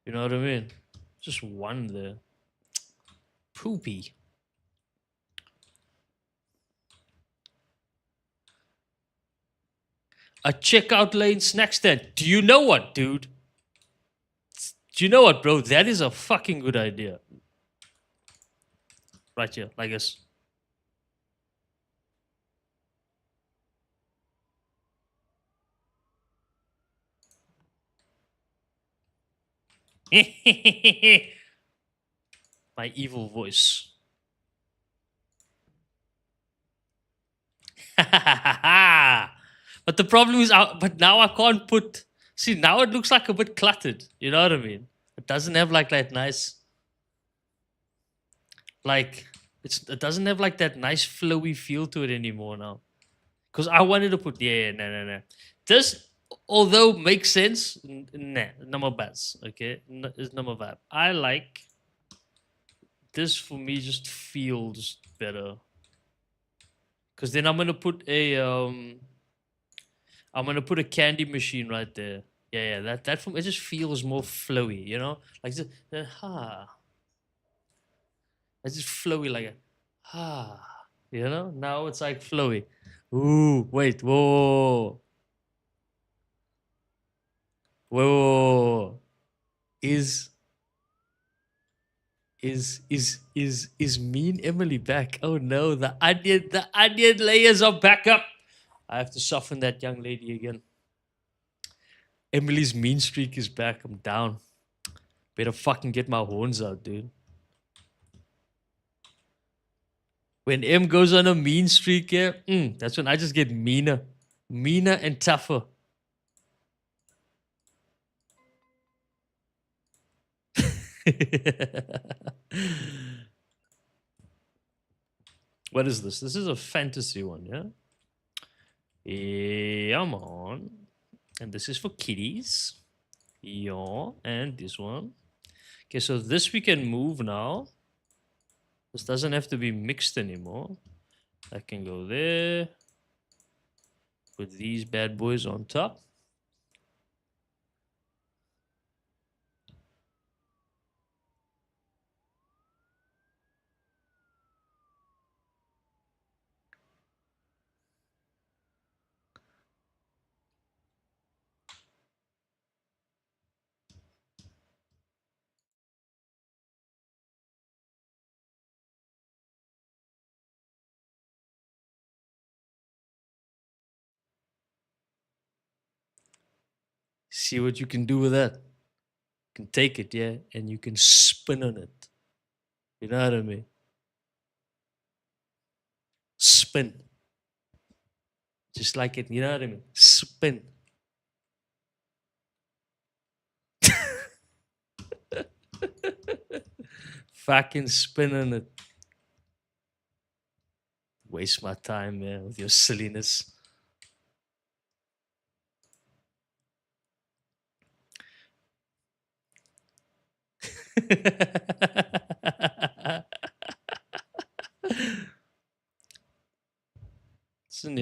You know what I mean? Just one there. Poopy. A checkout lane snack stand. Do you know what, dude? Do you know what, bro? That is a fucking good idea. Right here, like this. My evil voice. But the problem is, but now I can't put. See, now it looks like a bit cluttered. You know what I mean? It doesn't have like that nice, like it doesn't have like that nice flowy feel to it anymore now. Because I wanted to put no. This although makes sense, nah, number bats. Okay, it's number bad. I like this for me. Just feels better. Because then I'm gonna put a candy machine right there. Yeah, that for me it just feels more flowy, you know, like just, it's just flowy like a you know. Now it's like flowy. Ooh, wait, whoa, whoa, is Is mean Emily back? Oh no, the onion layers are back up. I have to soften that young lady again. Emily's mean streak is back. I'm down. Better fucking get my horns out, dude. When M goes on a mean streak, yeah, that's when I just get meaner and tougher. What is this? This is a fantasy one, yeah? Yeah, I'm on. And this is for kitties. Yeah, and this one. Okay, so this we can move now. This doesn't have to be mixed anymore. I can go there. Put these bad boys on top. See what you can do with that. You can take it, yeah, and you can spin on it. You know what I mean? Spin. Just like it, you know what I mean? Spin. Fucking spin on it. Waste my time, man, with your silliness. Listen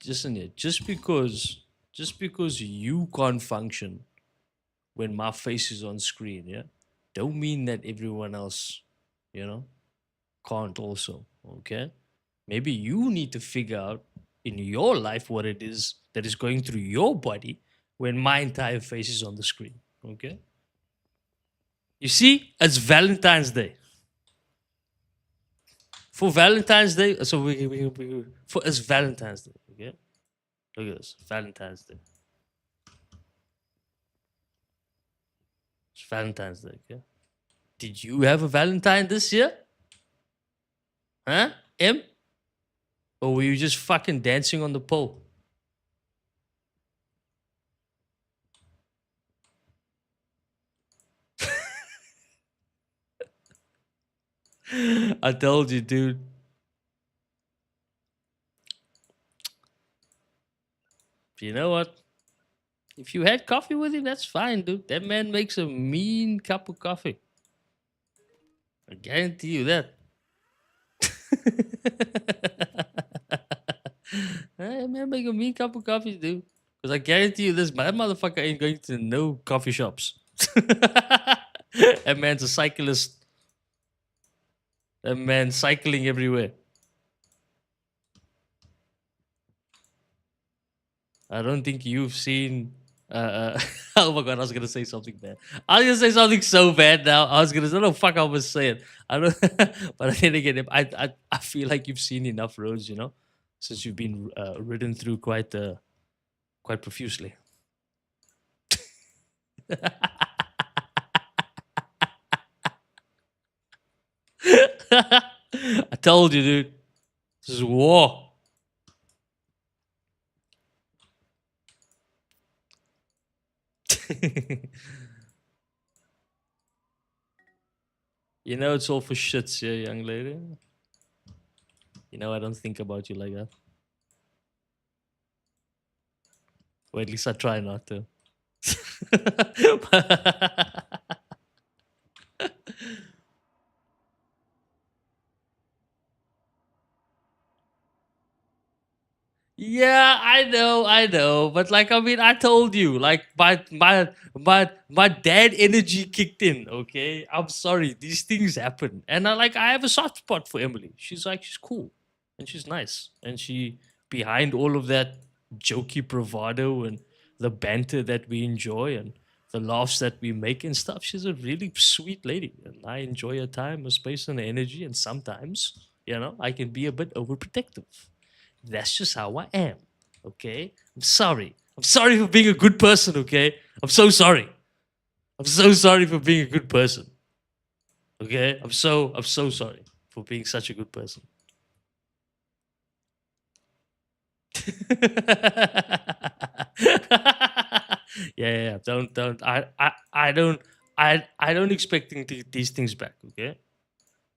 listen here. Just because you can't function when my face is on screen, yeah, don't mean that everyone else, you know, can't also. Okay, maybe you need to figure out in your life what it is that is going through your body when my entire face is on the screen. Okay, you see, it's Valentine's Day. For Valentine's Day, so for it's Valentine's Day. Okay, look at this, Valentine's Day. It's Valentine's Day. Okay, did you have a Valentine this year? Huh, M? Or were you just fucking dancing on the pole? I told you, dude. You know what? If you had coffee with him, that's fine, dude. That man makes a mean cup of coffee. I guarantee you that. Hey, man, make a mean cup of coffee, dude. Because I guarantee you this, that motherfucker ain't going to no coffee shops. That man's a cyclist. That man cycling everywhere. I don't think you've seen. Oh my god, I was gonna say something bad. I was gonna say something so bad now. I was gonna say, no, fuck, I was saying. I don't. But then again, I feel like you've seen enough roads, you know, since you've been ridden through quite profusely. I told you, dude. This is war. You know, it's all for shits, yeah, young lady. You know, I don't think about you like that. Or at least I try not to. Yeah, I know, but like I mean, I told you, like my dad energy kicked in. Okay, I'm sorry, these things happen, and I have a soft spot for Emily. She's cool, and she's nice, and she behind all of that jokey bravado and the banter that we enjoy, and the laughs that we make and stuff. She's a really sweet lady, and I enjoy her time, her space, and her energy. And sometimes, I can be a bit overprotective. That's just how I am. Okay, I'm sorry. I'm sorry for being a good person. Okay, I'm so sorry. I'm so sorry for being a good person. Okay, I'm so sorry for being such a good person. Yeah. Don't. I don't expecting these things back. Okay,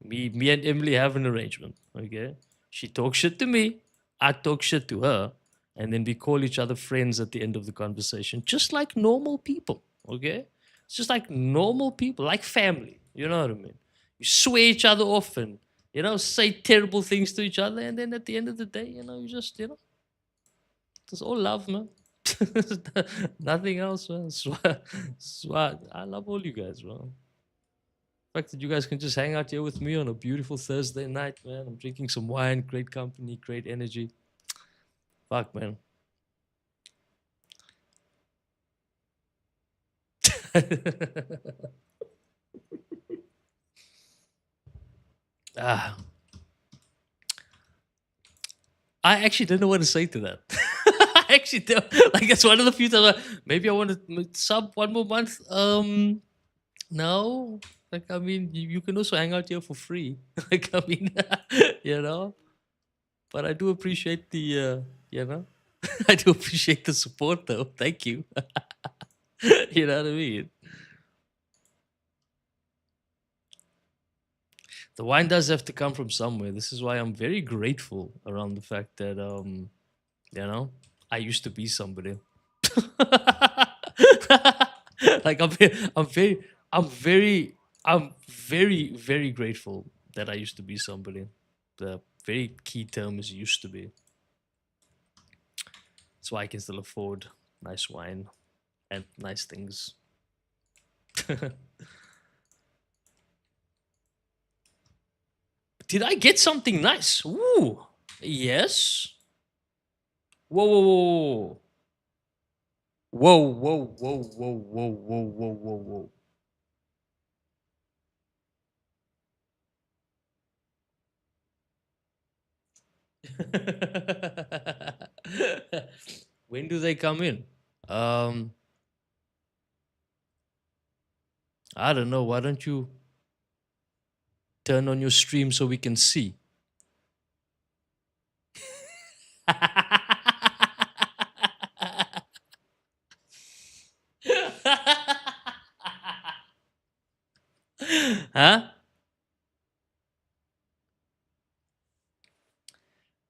me and Emily have an arrangement. Okay, she talks shit to me, I talk shit to her, and then we call each other friends at the end of the conversation, just like normal people. Okay, it's just like normal people, like family. You know what I mean? You swear each other off and say terrible things to each other, and then at the end of the day, you just it's all love, man. Nothing else, man. Swat. I love all you guys, man. The fact that you guys can just hang out here with me on a beautiful Thursday night, man. I'm drinking some wine, great company, great energy. Fuck, man. ah, I actually don't know what to say to that. I actually don't. Like, it's one of the few times maybe I want to sub one more month. No. Like, I mean, you can also hang out here for free. Like, I mean, you know. But I do appreciate the, I do appreciate the support, though. Thank you. You know what I mean? The wine does have to come from somewhere. This is why I'm very grateful around the fact that, I used to be somebody. Like I'm very, very grateful that I used to be somebody. The very key term is used to be. That's why I can still afford nice wine and nice things. Did I get something nice? Ooh, yes. Whoa, whoa, whoa, whoa, whoa, whoa, whoa, whoa, whoa, whoa, whoa, whoa. When do they come in? Um, I don't know. Why don't you turn on your stream so we can see? Huh?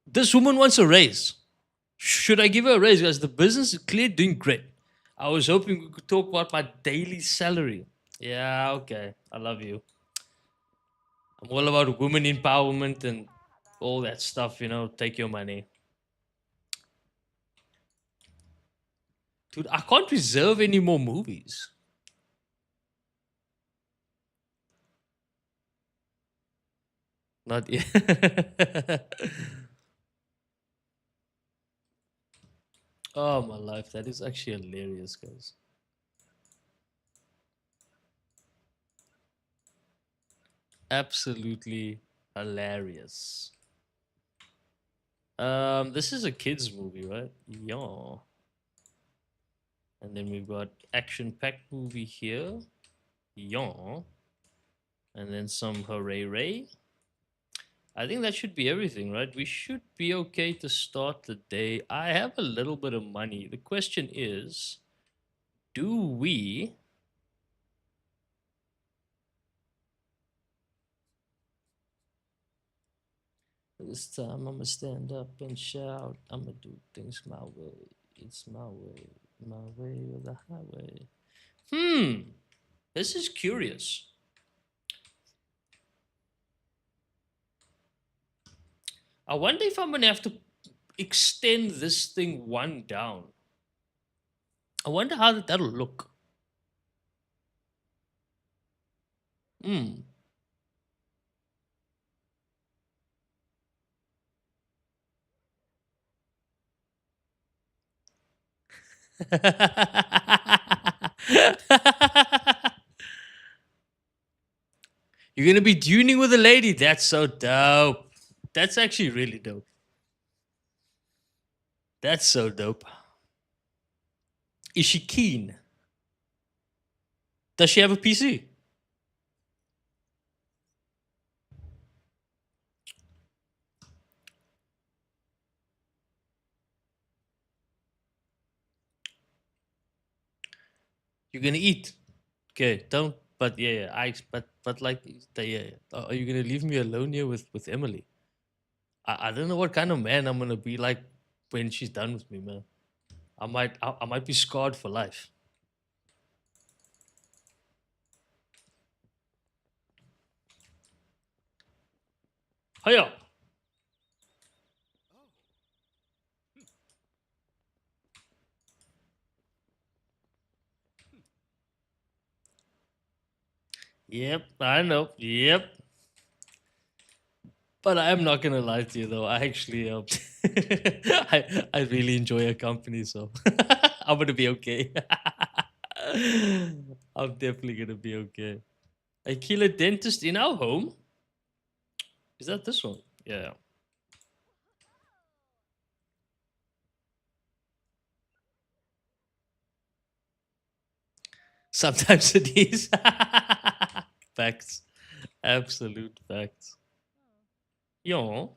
This woman wants a raise. Should I give her a raise? Guys, the business is clearly doing great. I was hoping we could talk about my daily salary. Yeah, okay. I love you. I'm all about women empowerment and all that stuff, take your money. Dude, I can't reserve any more movies. Not yet. Oh, my life. That is actually hilarious, guys. Absolutely hilarious. This is a kids movie, right? Yeah. And then we've got action-packed movie here. Yeah. And then some hooray ray. I think that should be everything, right? We should be okay to start the day. I have a little bit of money. The question is, do we this time I'ma stand up and shout. I'ma do things my way. It's my way or the highway. This is curious. I wonder if I'm gonna have to extend this thing one down. I wonder how that'll look. Hmm. You're gonna be tuning with a lady. That's so dope. That's actually really dope. That's so dope. Is she keen? Does she have a PC? You're gonna eat. Okay, don't. But yeah, yeah but like, yeah. Are you gonna leave me alone here with Emily? I don't know what kind of man I'm gonna be like when she's done with me, man. I might be scarred for life. Hiya. Yep, I know. Yep. But I'm not gonna lie to you though. I actually I really enjoy your company, so I'm gonna be okay. I'm definitely gonna be okay. A killer dentist in our home? Is that this one? Yeah. Sometimes it is. Facts. Absolute facts. Yo,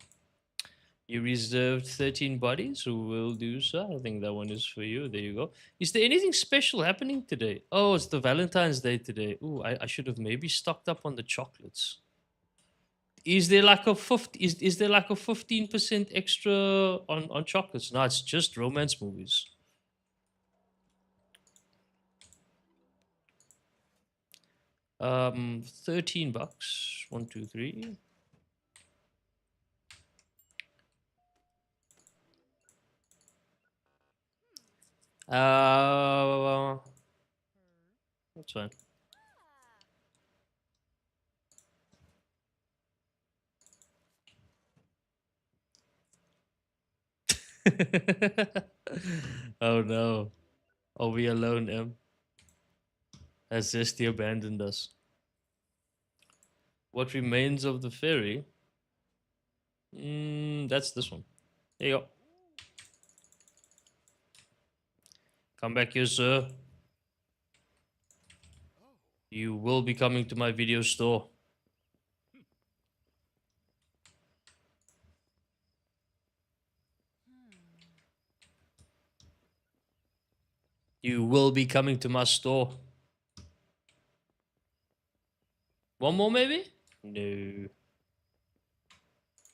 you reserved 13 bodies who will do so. I think that one is for you. There you go. Is there anything special happening today? Oh, it's the Valentine's Day today. Ooh, I should have maybe stocked up on the chocolates. Is there like a 50, is there like a 15% extra on chocolates? No, it's just romance movies. 13 bucks. One, two, three. Uh, that's fine. Oh no. Are we alone, Em? Has Zesty abandoned us? What remains of the ferry? That's this one. There you go. Come back here, sir. You will be coming to my video store. You will be coming to my store. One more, maybe? No.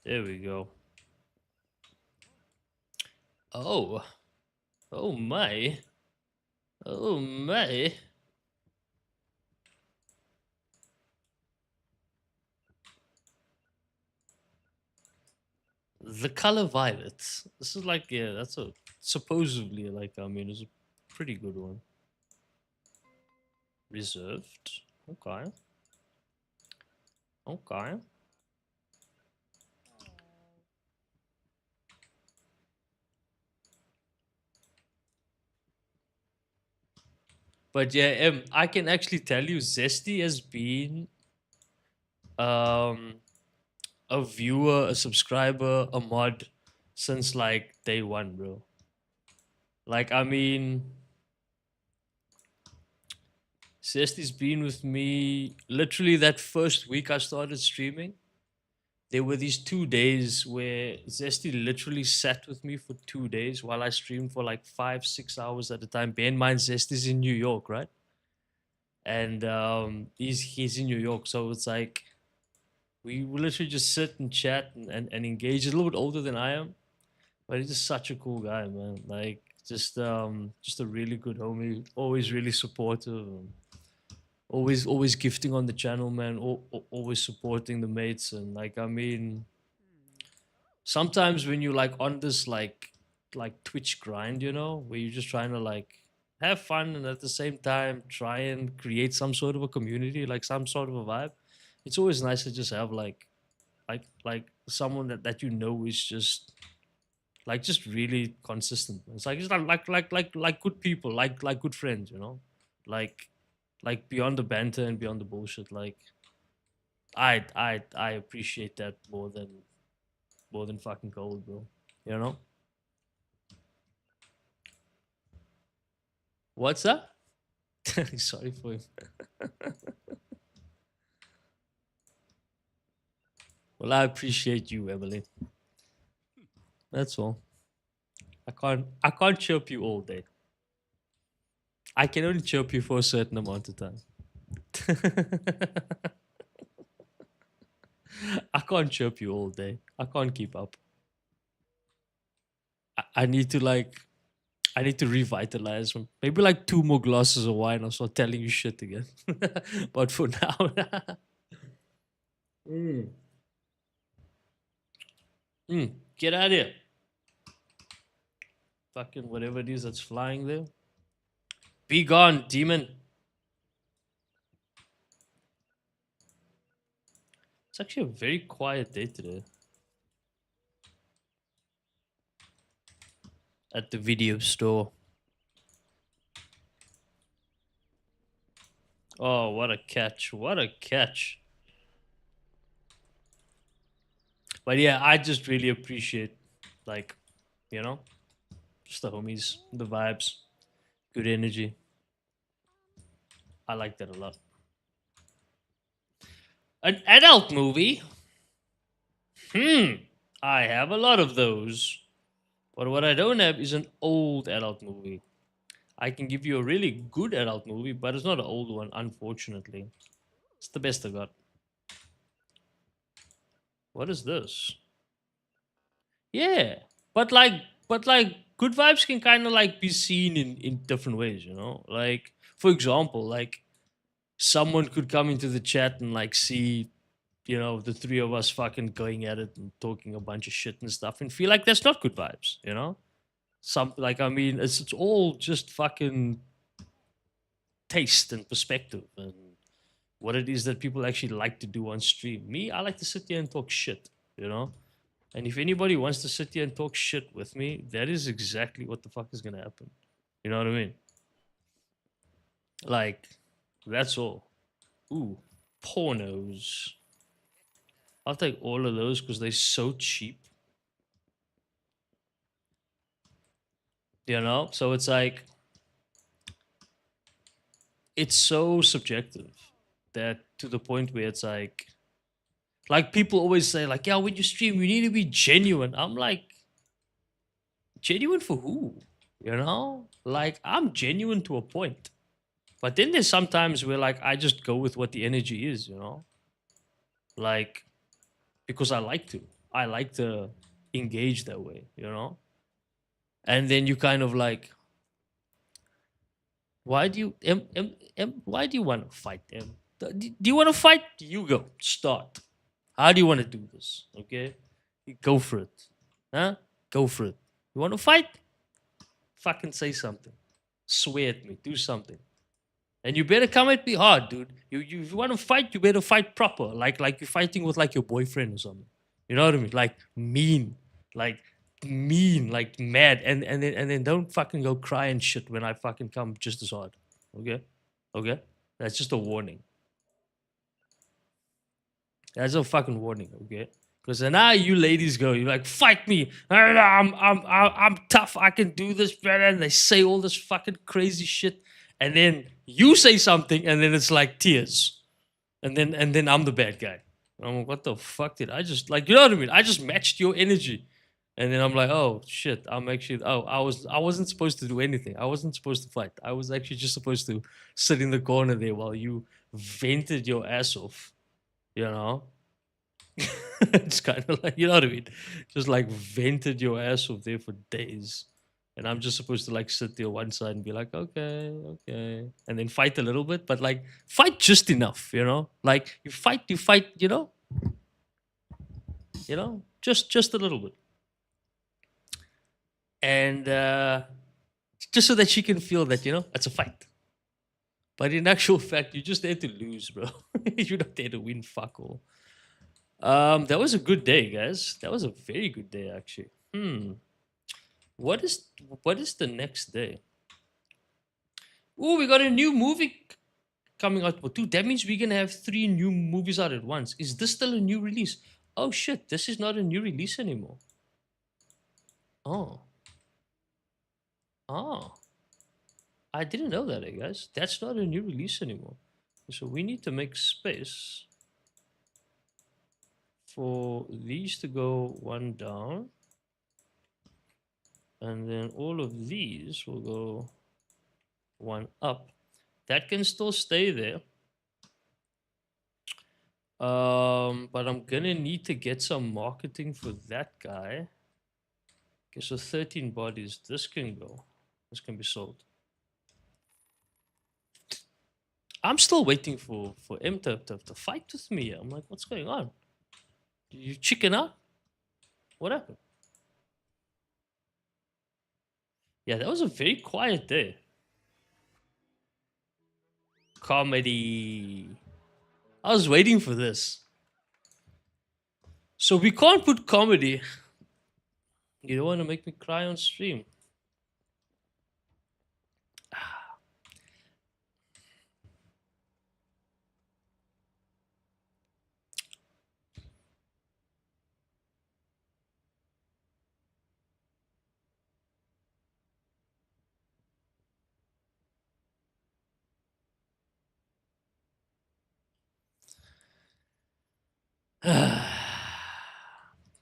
There we go. Oh. Oh my. Oh my. The color violet. This is like, yeah, that's a supposedly like, I mean, it's a pretty good one. Reserved. Okay. Okay. But yeah, I can actually tell you, Zesty has been um a viewer, a subscriber, a mod since like day one, bro. Like, I mean, Zesty's been with me literally that first week I started streaming. There were these 2 days where Zesty literally sat with me for 2 days while I streamed for like 5, 6 hours at a time. Bear in mind, Zesty's in New York, right? And he's in New York, so it's like we will literally just sit and chat and engage. He's a little bit older than I am, but he's just such a cool guy, man. Like, just a really good homie. Always really supportive. And always gifting on the channel, man. Always supporting the mates, and like, I mean, sometimes when you like on this like Twitch grind, you know, where you're just trying to like have fun and at the same time try and create some sort of a community, like some sort of a vibe. It's always nice to just have like someone that you know is just really consistent. It's like like good people, like good friends, you know, like like beyond the banter and beyond the bullshit. Like I appreciate that more than fucking gold, bro. You know? What's that? Sorry for him. Well, I appreciate you, Emily. That's all. I can't chirp you all day. I can only chirp you for a certain amount of time. I can't chirp you all day. I can't keep up. I need to I need to revitalize. Maybe like two more glasses of wine or so telling you shit again. But for now, mm, get out of here. Fucking whatever it is that's flying there. Be gone, demon. It's actually a very quiet day today at the video store. Oh, what a catch. What a catch. But yeah, I just really appreciate, like, you know, just the homies, the vibes, good energy. I like that a lot. An adult movie? Hmm. I have a lot of those. But what I don't have is an old adult movie. I can give you a really good adult movie, but it's not an old one, unfortunately. It's the best I got. What is this? Yeah. But like good vibes can kind of like be seen in different ways, you know? Like for example, like someone could come into the chat and like see, you know, the three of us fucking going at it and talking a bunch of shit and stuff and feel like that's not good vibes, you know? Some like I mean it's all just fucking taste and perspective and what it is that people actually like to do on stream. Me, I like to sit here and talk shit, you know? And if anybody wants to sit here and talk shit with me, that is exactly what the fuck is gonna happen. You know what I mean? Like, that's all. Ooh, pornos. I'll take all of those because they're so cheap. You know? So it's like, it's so subjective that to the point where it's like people always say, like, yeah, when you stream, you need to be genuine. I'm like, genuine for who? You know? Like, I'm genuine to a point. But then there's sometimes where like I just go with what the energy is, you know? Like because I like to. I like to engage that way, you know? And then you kind of like, why do you why do you want to fight them? Do you want to fight? You go. Start. How do you want to do this? Okay? You go for it. Huh? Go for it. You want to fight? Fucking say something. Swear at me. Do something. And you better come at me hard, dude. You if you want to fight, you better fight proper. Like you're fighting with like your boyfriend or something. You know what I mean? Like like mean, like mad. And then don't fucking go cry and shit when I fucking come just as hard. Okay? Okay? That's just a warning. That's a fucking warning, okay? Because now you ladies go, you're like, fight me. I'm tough. I can do this better. And they say all this fucking crazy shit. And then you say something, and then it's like tears. And then I'm the bad guy. I'm like, what the fuck did I just like? You know what I mean? I just matched your energy. And then I'm like, oh shit, I'm actually I wasn't supposed to do anything. I wasn't supposed to fight. I was actually just supposed to sit in the corner there while you vented your ass off. You know? It's kind of like, you know what I mean? Just like vented your ass off there for days. And I'm just supposed to like sit there one side and be like, okay, okay. And then fight a little bit, but like fight just enough, you know? Like you fight, just a little bit. And just so that she can feel that, it's a fight. But in actual fact, you're just there to lose, bro. You're not there to win fuck all. That was a good day, guys. That was a very good day, actually. What is the next day? Oh, we got a new movie. coming out. But dude, that means we're gonna have 3 new movies out at once. Is this still a new release? Oh shit, this is not a new release anymore. Oh, oh, I didn't know that, I guess. That's not a new release anymore. So we need to make space for these to go one down. And then all of these will go one up. That can still stay there. But I'm gonna need to get some marketing for that guy. Okay, so 13 bodies. This can go. This can be sold. I'm still waiting for him to fight with me. I'm like, what's going on? Did you chicken out? What happened? Yeah, that was a very quiet day. Comedy. I was waiting for this. So we can't put comedy. You don't want to make me cry on stream.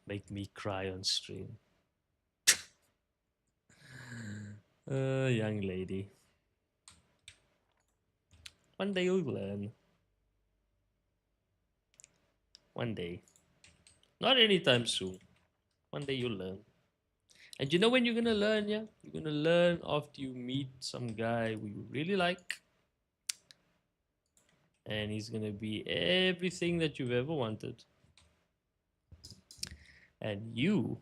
Make me cry on stream. Young lady. One day you'll learn. One day. Not anytime soon. One day you'll learn. And you know when you're gonna learn, yeah? You're gonna learn after you meet some guy who you really like. And he's gonna be everything that you've ever wanted. And you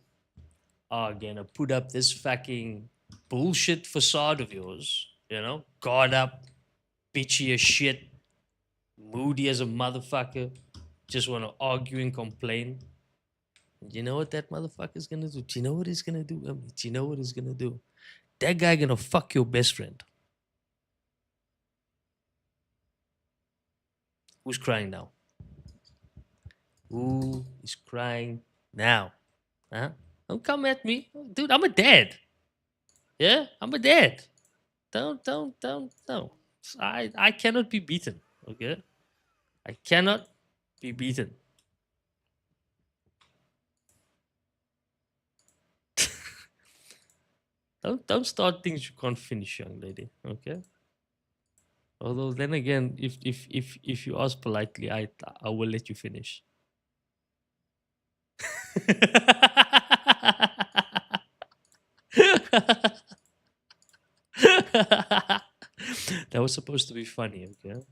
are gonna put up this fucking bullshit facade of yours, you know, guard up, bitchy as shit, moody as a motherfucker, just want to argue and complain. And you know what that motherfucker's gonna do? Do you know what he's gonna do? Do you know what he's gonna do? That guy gonna fuck your best friend. Who's crying now? Who is crying now? Huh? Don't come at me. Dude, I'm a dad. Yeah, I'm a dad. No. I cannot be beaten. Okay? I cannot be beaten. Don't start things you can't finish, young lady. Okay? Although then again, if you ask politely, I will let you finish. That was supposed to be funny, okay?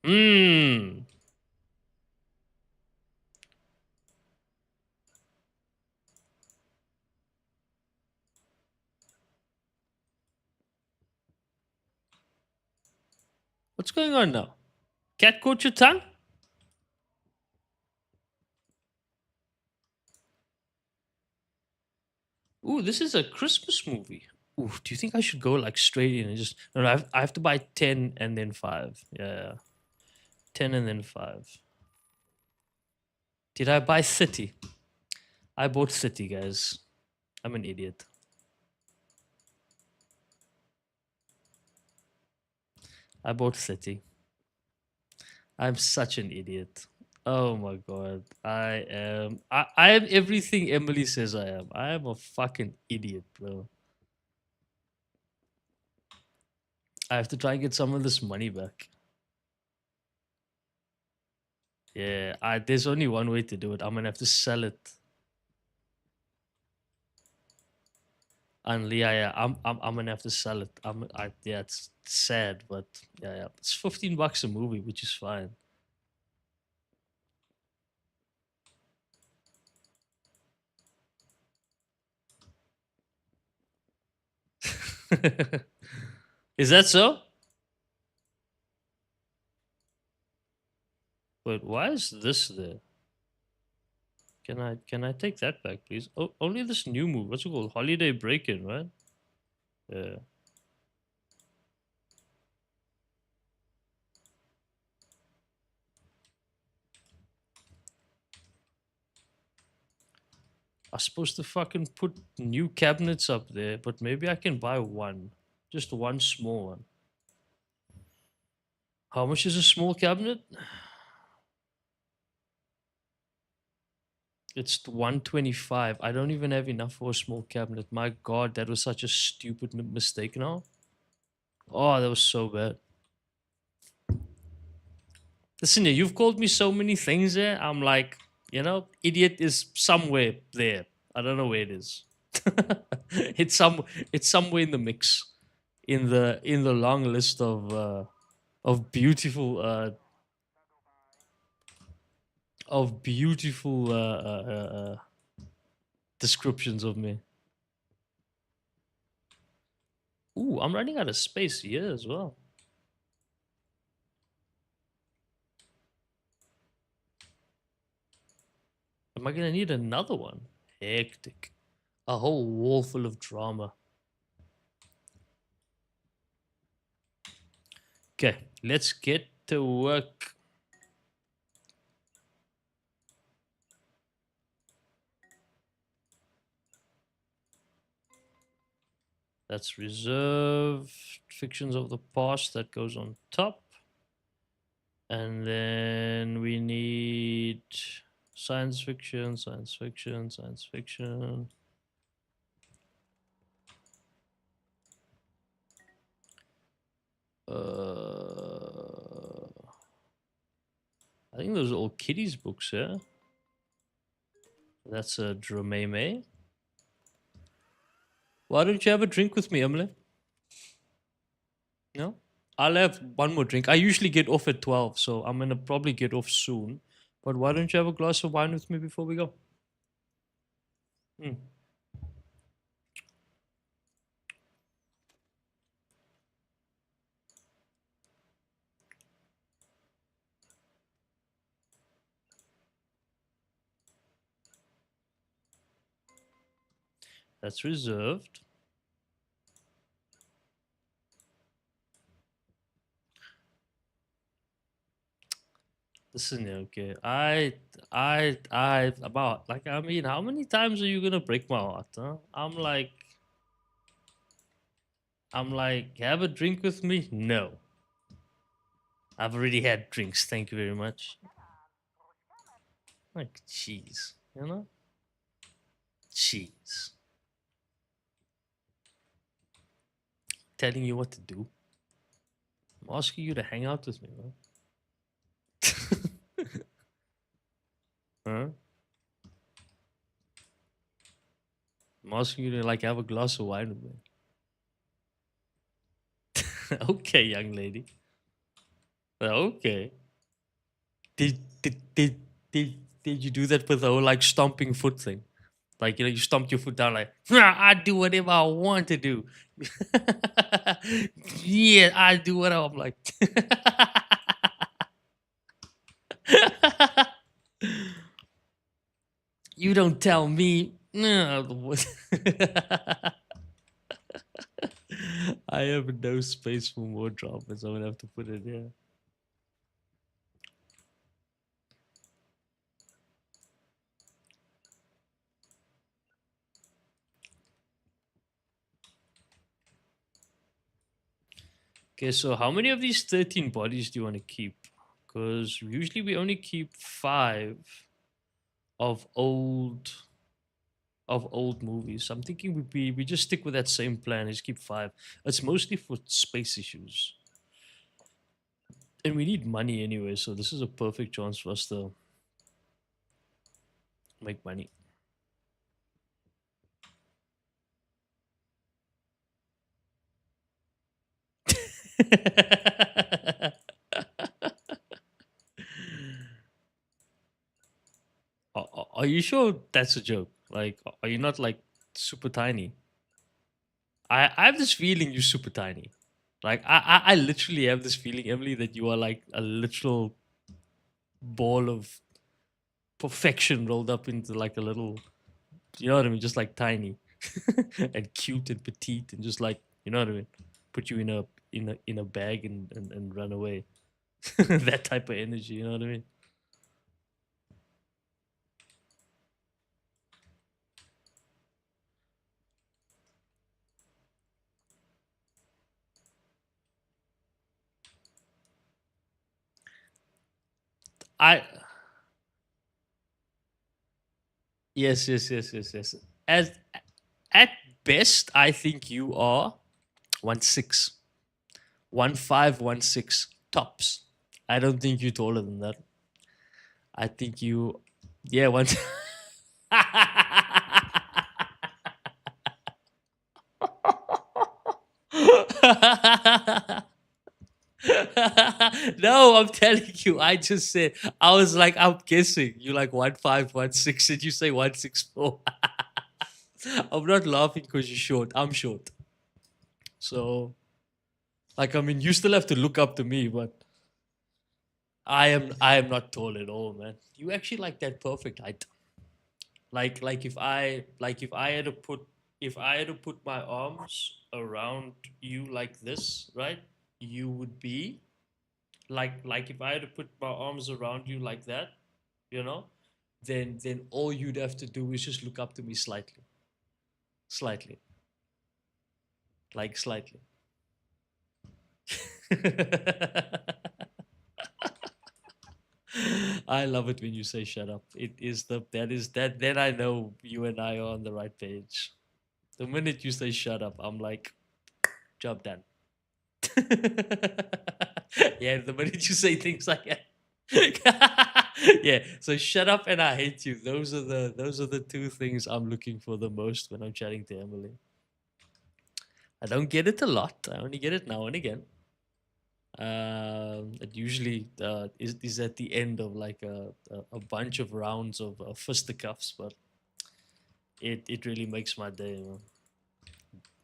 Hmm. What's going on now? Cat caught your tongue? Ooh, this is a Christmas movie. Ooh, do you think I should go like straight in and just no, I have to buy 10 and then 5. Yeah. 10 and then 5. Did I buy 30? I bought 30, guys. I'm an idiot. I bought 30. I'm such an idiot. Oh my god. I am everything Emily says I am. I am a fucking idiot, bro. I have to try and get some of this money back. Yeah, there's only one way to do it. I'm gonna have to sell it. And yeah, I'm gonna have to sell it. Yeah, it's sad, but yeah, it's $15 a movie, which is fine. Is that so? Wait, why is this there? Can I take that back, please? Oh, only this new move. What's it called? Holiday break-in, right? Yeah. I'm supposed to fucking put new cabinets up there, but maybe I can buy one. Just one small one. How much is a small cabinet? It's 125. I don't even have enough for a small cabinet. My god, that was such a stupid mistake now. Oh, that was so bad. Listen here, you've called me so many things there. I'm like, idiot is somewhere there. I don't know where it is. it's some it's somewhere in the mix. In the long list of beautiful descriptions of me. Ooh, I'm running out of space here as well. Am I gonna need another one? Hectic. A whole wall full of drama. Okay, let's get to work. That's reserved fictions of the past that goes on top. And then we need science fiction, science fiction, science fiction. I think those are all kiddies books, yeah? That's a Dromeme. Why don't you have a drink with me, Emily? No? I'll have one more drink. I usually get off at 12, so I'm gonna probably get off soon. But why don't you have a glass of wine with me before we go? Hmm. That's reserved. Listen, okay. About like I mean, how many times are you gonna break my heart? Huh? I'm like, have a drink with me? No, I've already had drinks. Thank you very much. Like, jeez, jeez, telling you what to do. I'm asking you to hang out with me, man. Huh? I'm asking you to like have a glass of wine with me. Okay, young lady. Okay. Did you do that with the whole like stomping foot thing? Like you stomped your foot down like I do whatever I want to do. Yeah, I do what I'm like. You don't tell me. No. I have no space for more dramas. I'm gonna have to put it here. Okay, so how many of these 13 bodies do you want to keep? Because usually we only keep 5 of old movies. I'm thinking we just stick with that same plan. Just keep 5. It's mostly for space issues, and we need money anyway. So this is a perfect chance for us to make money. Are you sure that's a joke? Like, are you not like super tiny? I have this feeling you're super tiny. Like, I literally have this feeling, Emily, that you are like a literal ball of perfection rolled up into like a little, you know what I mean, just like tiny and cute and petite and just like, you know what I mean, put you in a bag and run away. That type of energy, you know what I mean? I Yes, yes, yes, yes, yes. As at best, I think you are 1'6", 1'5", 1'6", tops. I don't think you're taller than that. I think you, yeah, one. No, I'm telling you. I just said I was like, I'm guessing you like 1'5", 1'6", and you say 1'6'4". I'm not laughing because you're short. I'm short. So, like, I mean, you still have to look up to me, but I am not tall at all, man. You actually like that perfect height. Like if I had to put my arms around you like this, right? You would be like if I had to put my arms around you like that, you know, then all you'd have to do is just look up to me slightly, slightly, like slightly. I love it when you say shut up. It is the that is that then I know you and I are on the right page. The minute you say shut up, I'm like, job done. Yeah, the minute you say things like that. Yeah, so shut up and I hate you. Those are the two things I'm looking for the most when I'm chatting to Emily. I don't get it a lot. I only get it now and again. It usually is at the end of like a bunch of rounds of fisticuffs, but it really makes my day, man.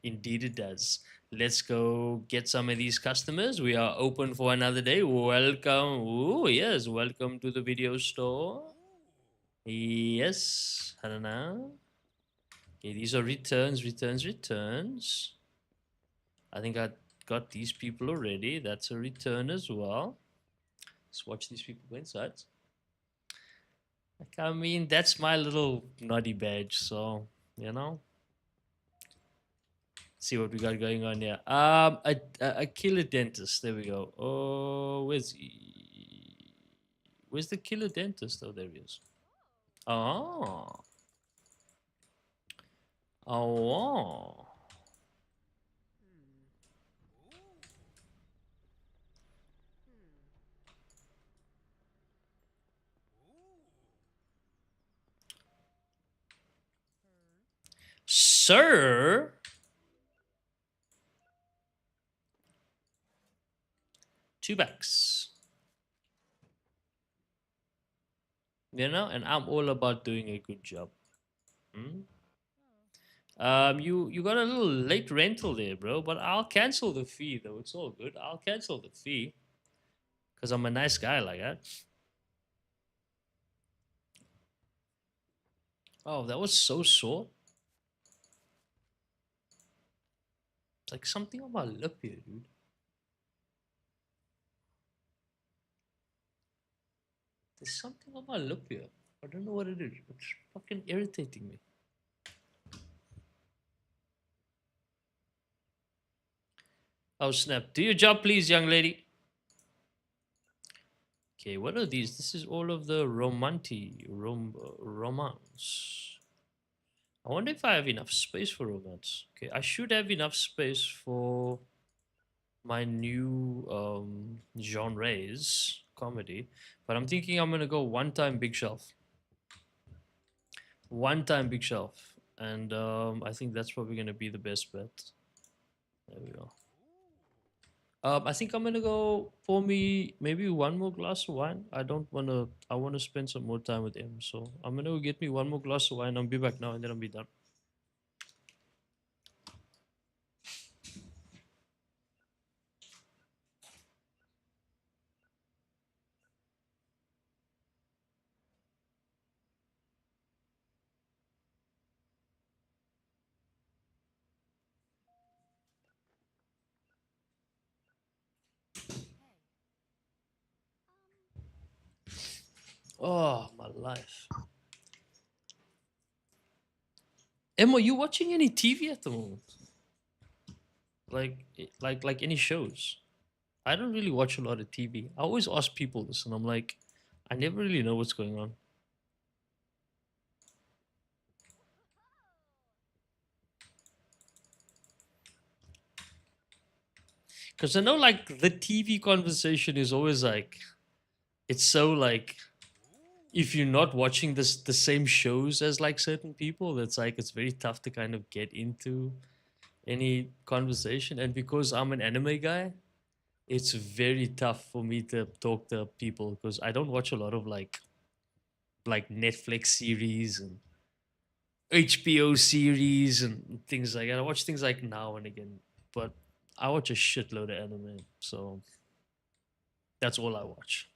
Indeed, it does. Let's go get some of these customers. We are open for another day. Welcome. Ooh, yes. Welcome to the video store. Yes. Hello. Okay, these are returns, returns, returns. I think I got these people already. That's a return as well. Let's watch these people go inside. Like, I mean, that's my little naughty badge. So, you know, see what we got going on here. A killer dentist. There we go. Oh, where's he? Where's the killer dentist? Oh, there he is. Oh, oh, sir. $2. You know, and I'm all about doing a good job. Hmm? You got a little late rental there, bro. But I'll cancel the fee though. It's all good. I'll cancel the fee because I'm a nice guy like that. Oh, that was so sore. Like something on my lip here, dude. There's something on my lip here. I don't know what it is. It's fucking irritating me. Oh snap! Do your job, please, young lady. Okay, what are these? This is all of the romance. I wonder if I have enough space for romance. Okay, I should have enough space for my new genres comedy, but I'm thinking I'm gonna go one time big shelf, one time big shelf, and I think that's probably gonna be the best bet. There we go. I think I'm gonna go pour me maybe one more glass of wine. I don't wanna. I wanna spend some more time with him, so I'm gonna go get me one more glass of wine. I'll be back now, and then I'll be done. Oh, my life. Emma, are you watching any TV at the moment? Like any shows? I don't really watch a lot of TV. I always ask people this, and I'm like, I never really know what's going on. Because I know, like, the TV conversation is always like, it's so like, if you're not watching the same shows as like certain people, that's like it's very tough to kind of get into any conversation. And because I'm an anime guy, it's very tough for me to talk to people because I don't watch a lot of like Netflix series and HBO series and things like that. I watch things like now and again, but I watch a shitload of anime, so that's all I watch.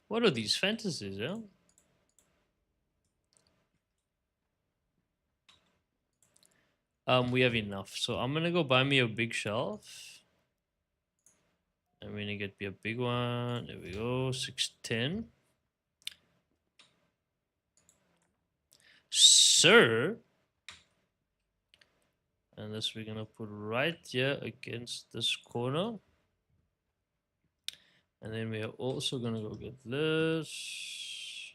What are these fantasies? Yeah. We have enough, so I'm gonna go buy me a big shelf. I'm gonna get me a big one. There we go, 610. Sir. And this we're gonna put right here against this corner. And then we are also gonna go get this.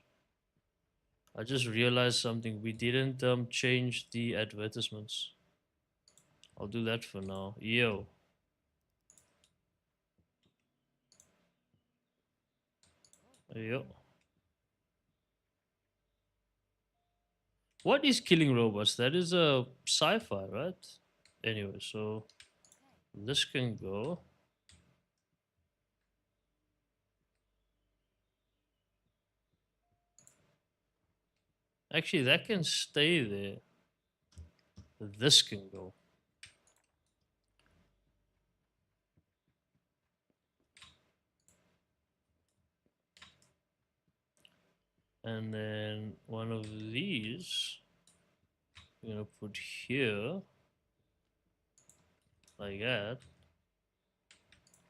I just realized something. We didn't change the advertisements. I'll do that for now. Yo. Yo. What is killing robots? That is a sci-fi, right? Anyway, so this can go. Actually, that can stay there. This can go. And then one of these we're gonna put here like that.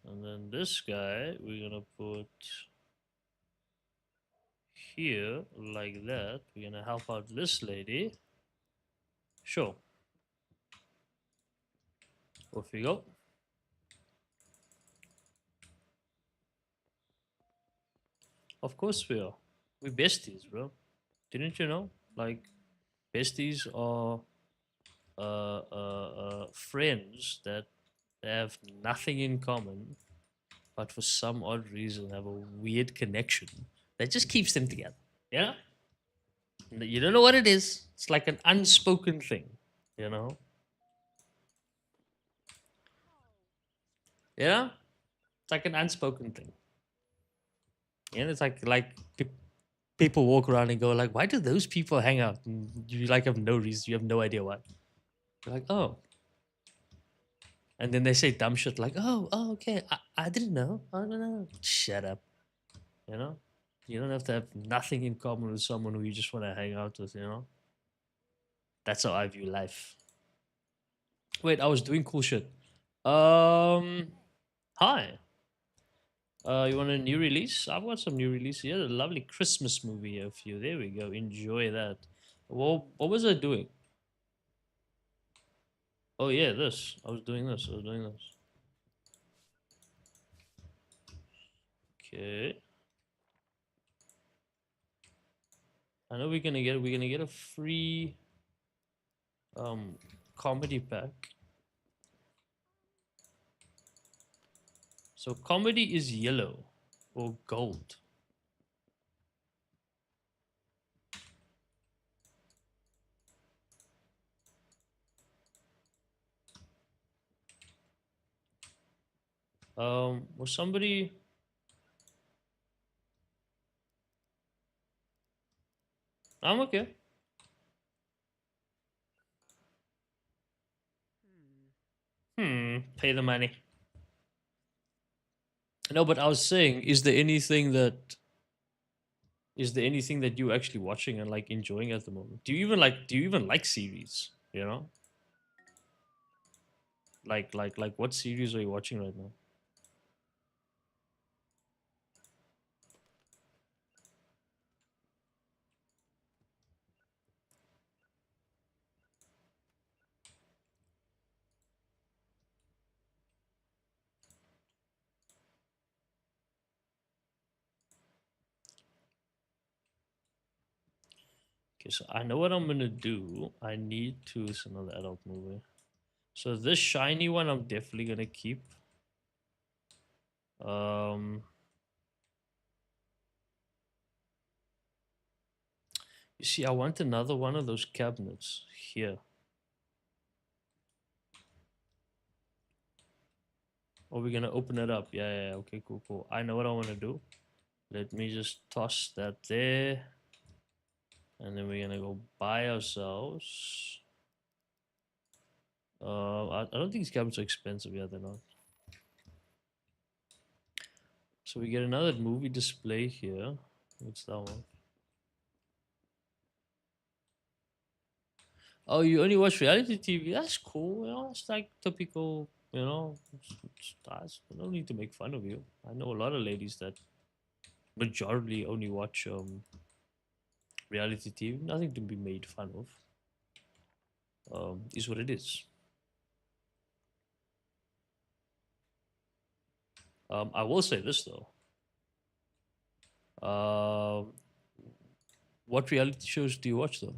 And then this guy we're gonna put here like that. We're gonna help out this lady. Sure. Off we go. Of course we are. We're besties, bro. Didn't you know? Like besties are friends that have nothing in common, but for some odd reason have a weird connection that just keeps them together. Yeah, you don't know what it is. It's like an unspoken thing. You know. Yeah, it's like an unspoken thing. And it's like people walk around and go like, "Why do those people hang out?" And you like have no reason. You have no idea why. You're like, "Oh," and then they say dumb shit like, "Oh, okay, I didn't know. I don't know." Shut up. You know. You don't have to have nothing in common with someone who you just want to hang out with. You know. That's how I view life. Wait, I was doing cool shit. Hi. You want a new release? I've got some new release here. A lovely Christmas movie here for you. There we go. Enjoy that. What was I doing? Oh yeah, this. I was doing this. I was doing this. Okay. I know we're gonna get a free um comedy pack. So comedy is yellow or gold. Was somebody I'm okay. Pay the money. No, but I was saying, is there anything that you actually watching and like enjoying at the moment? Do you even like series? You know? Like what series are you watching right now? Okay, so I know what I'm gonna do. I need to. It's another adult movie. So this shiny one, I'm definitely gonna keep. Um, you see, I want another one of those cabinets here. Or we're gonna open it up. Yeah, yeah, yeah. Okay, cool, cool. I know what I want to do. Let me just toss that there, and then we're gonna go buy ourselves. I don't think these cabinets are expensive. Yeah, they're not. So we get another movie display here. What's that one? Oh, you only watch reality TV? That's cool. You know, it's like typical. You know, that's, I don't need to make fun of you. I know a lot of ladies that majority only watch reality TV. Nothing to be made fun of. Is what it is. I will say this though. Um, what reality shows do you watch though?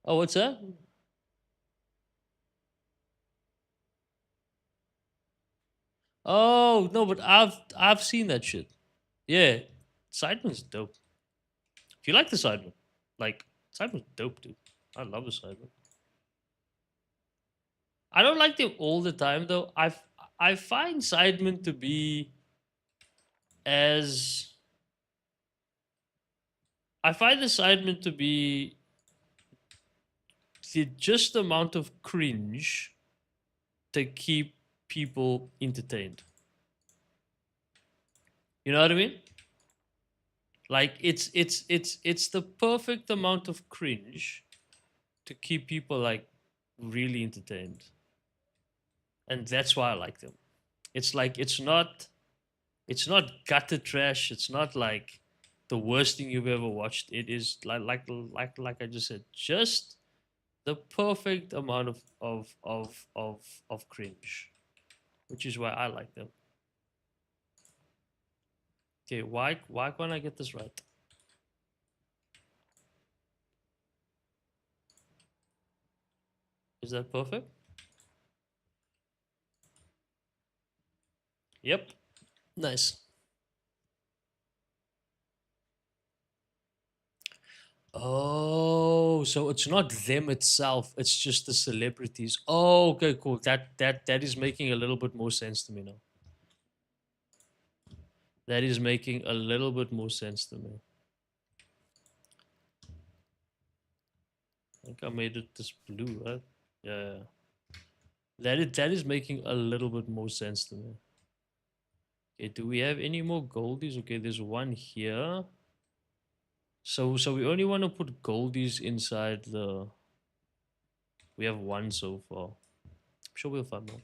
Oh, what's that? Oh no, but I've seen that shit. Yeah, Sidemen's dope. If you like the Sidemen, like Sidemen's dope, dude. I love the Sidemen. I don't like them all the time though. I find Sidemen to be as I find the Sidemen to be the just amount of cringe to keep people entertained. You know what I mean? Like it's the perfect amount of cringe to keep people like really entertained, and that's why I like them. It's like it's not gutter trash. It's not like the worst thing you've ever watched. It is like I just said, just the perfect amount of cringe, which is why I like them. Okay, why can't I get this right? Is that perfect? Yep. Nice. Oh, so it's not them itself, it's just the celebrities. Oh, okay, cool. That is making a little bit more sense to me now. That is making a little bit more sense to me. I think I made it this blue, right? Yeah, yeah. That is making a little bit more sense to me. Okay, do we have any more goldies? Okay, there's one here. So we only want to put goldies inside the. We have one so far. I'm sure we'll find more.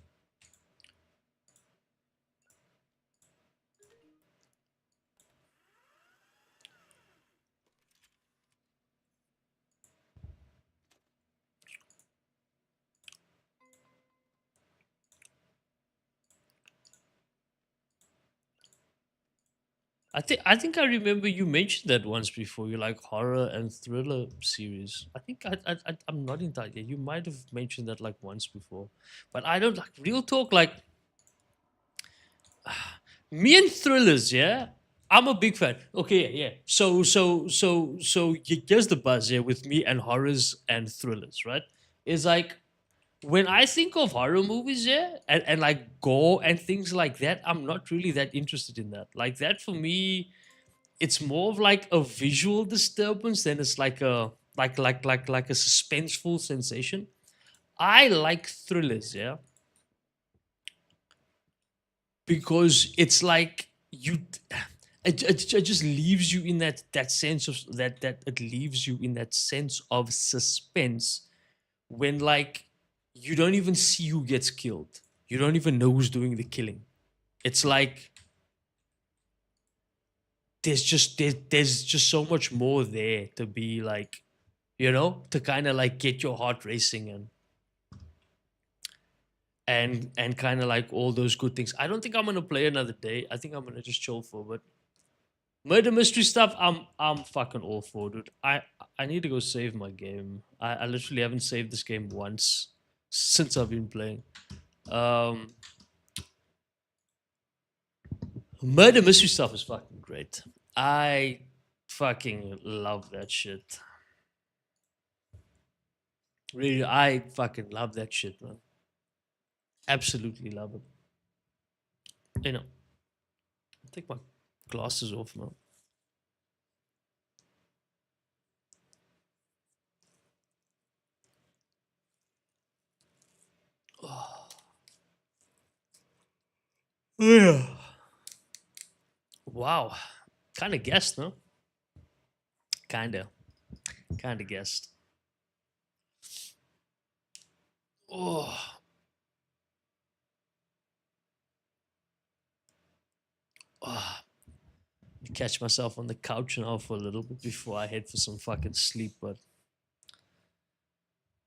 I think I remember you mentioned that once before. You like horror and thriller series. I think I'm not entirely. You might have mentioned that like once before, but I don't like real talk. Like me and thrillers, yeah. I'm a big fan. Okay, yeah. Here's the buzz, yeah, with me and horrors and thrillers, right? Is like when I think of horror movies, yeah, and like gore and things like that, I'm not really that interested in that. Like that for me, it's more of like a visual disturbance than it's like a like a suspenseful sensation. I like thrillers, yeah, because it's like you It just leaves you in that sense of that it leaves you in that sense of suspense when like you don't even see who gets killed. You don't even know who's doing the killing. It's like there's just so much more there to be like, to kind of like get your heart racing and kind of like all those good things. I don't think I'm gonna play another day. I think I'm gonna just chill for a bit. Murder mystery stuff, I'm fucking all for, dude. I need to go save my game. I literally haven't saved this game once since I've been playing. Um, Murder mystery stuff is fucking great. I fucking love that shit. Really, I fucking love that shit, man. Absolutely love it. You know, take my glasses off, man. Oh, yeah. Wow. Kind of guessed, no? Kind of. Kind of guessed. Oh, oh. Catch myself on the couch now for a little bit before I head for some fucking sleep. But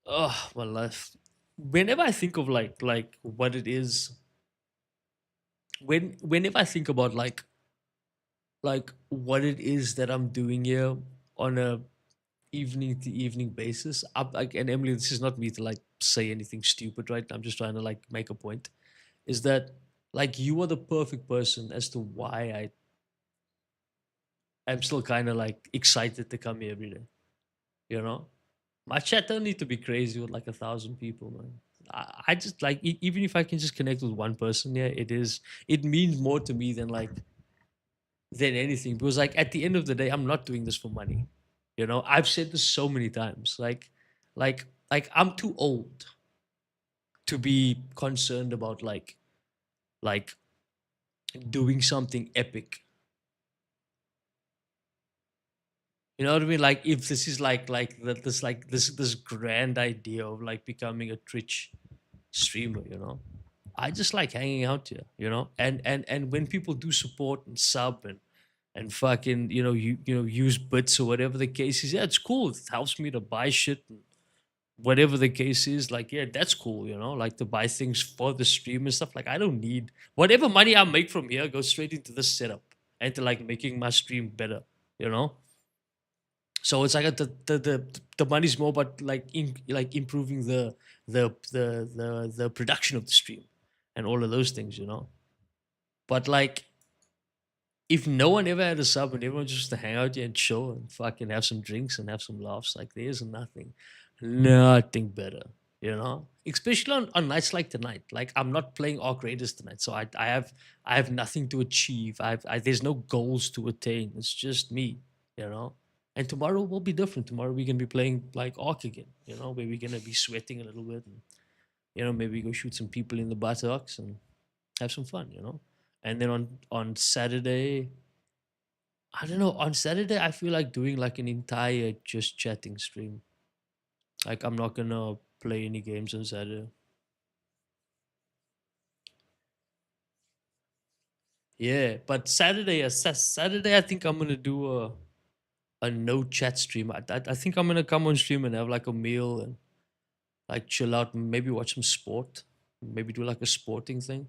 oh, my life. Whenever I think of like what it is, whenever I think about like what it is that I'm doing here on a evening to evening basis, I'm like, and Emily, this is not me to like say anything stupid, right? I'm just trying to like make a point. Is that like you are the perfect person as to why I'm still kind of like excited to come here every day. You know, my chat don't need to be crazy with like 1,000 people, man. I just like even if I can just connect with one person, yeah, it means more to me than anything because like at the end of the day, I'm not doing this for money. I've said this so many times. Like I'm too old to be concerned about like doing something epic. You know what I mean? Like if this is like that this grand idea of like becoming a Twitch streamer, I just like hanging out here, and when people do support and sub and fucking use bits or whatever the case is, yeah, it's cool. It helps me to buy shit and whatever the case is, like, yeah, that's cool, like to buy things for the stream and stuff. Like I don't need whatever money I make from here goes straight into this setup and to like making my stream better, you know so it's like the money's more but like like improving the production of the stream and all of those things, but like if no one ever had a sub and everyone just to hang out here and chill and fucking have some drinks and have some laughs, like there's nothing better, especially on nights like tonight. Like I'm not playing Arc Raiders tonight, so I have nothing to achieve. There's no goals to attain. It's just me, you know. And tomorrow will be different. Tomorrow we're gonna be playing like Arc again, where we're gonna be sweating a little bit, and maybe go shoot some people in the buttocks and have some fun. And then on Saturday, I don't know. On Saturday, I feel like doing like an entire just chatting stream. Like I'm not gonna play any games on Saturday. Yeah, but Saturday, I think I'm gonna do a no chat stream. I think I'm gonna come on stream and have like a meal and like chill out, and maybe watch some sport, maybe do like a sporting thing,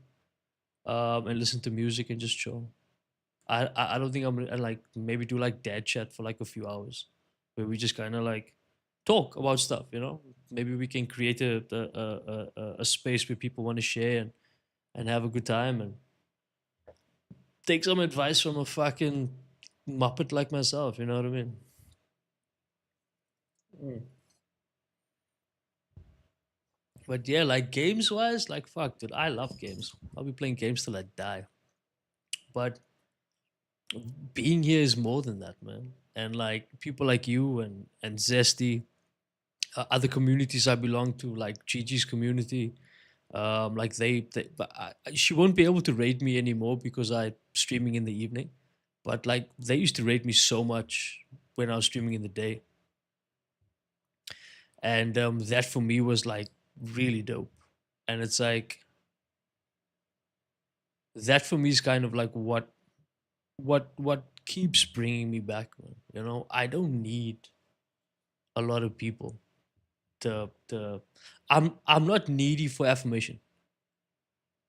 and listen to music and just chill. I don't think I'm gonna like maybe do like dad chat for like a few hours, where we just kind of like talk about stuff. Maybe we can create a space where people want to share and have a good time and take some advice from a fucking muppet like myself. You know what I mean? Mm. But yeah, like games wise, like fuck, dude, I love games. I'll be playing games till I die. But being here is more than that, man. And like people like you and Zesty, other communities I belong to, like Gigi's community, like they but she won't be able to raid me anymore because I streaming in the evening. But like they used to rate me so much when I was streaming in the day, and that for me was like really dope. And it's like that for me is kind of like what keeps bringing me back, man. You know, I don't need a lot of people to I'm not needy for affirmation.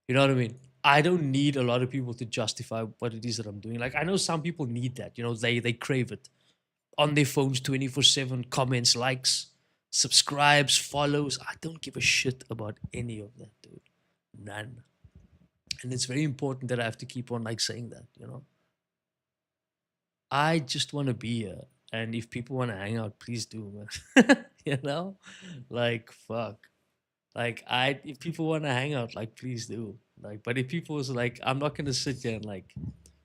You know what I mean? I don't need a lot of people to justify what it is that I'm doing. Like I know some people need that. You know, they crave it on their phones 24/7, comments, likes, subscribes, follows. I don't give a shit about any of that, dude. None. And it's very important that I have to keep on like saying that, you know. I just want to be here. And if people want to hang out, please do, man. You know? Like fuck. Like I if people want to hang out, like please do. Like, but if people was like, I'm not gonna sit here and like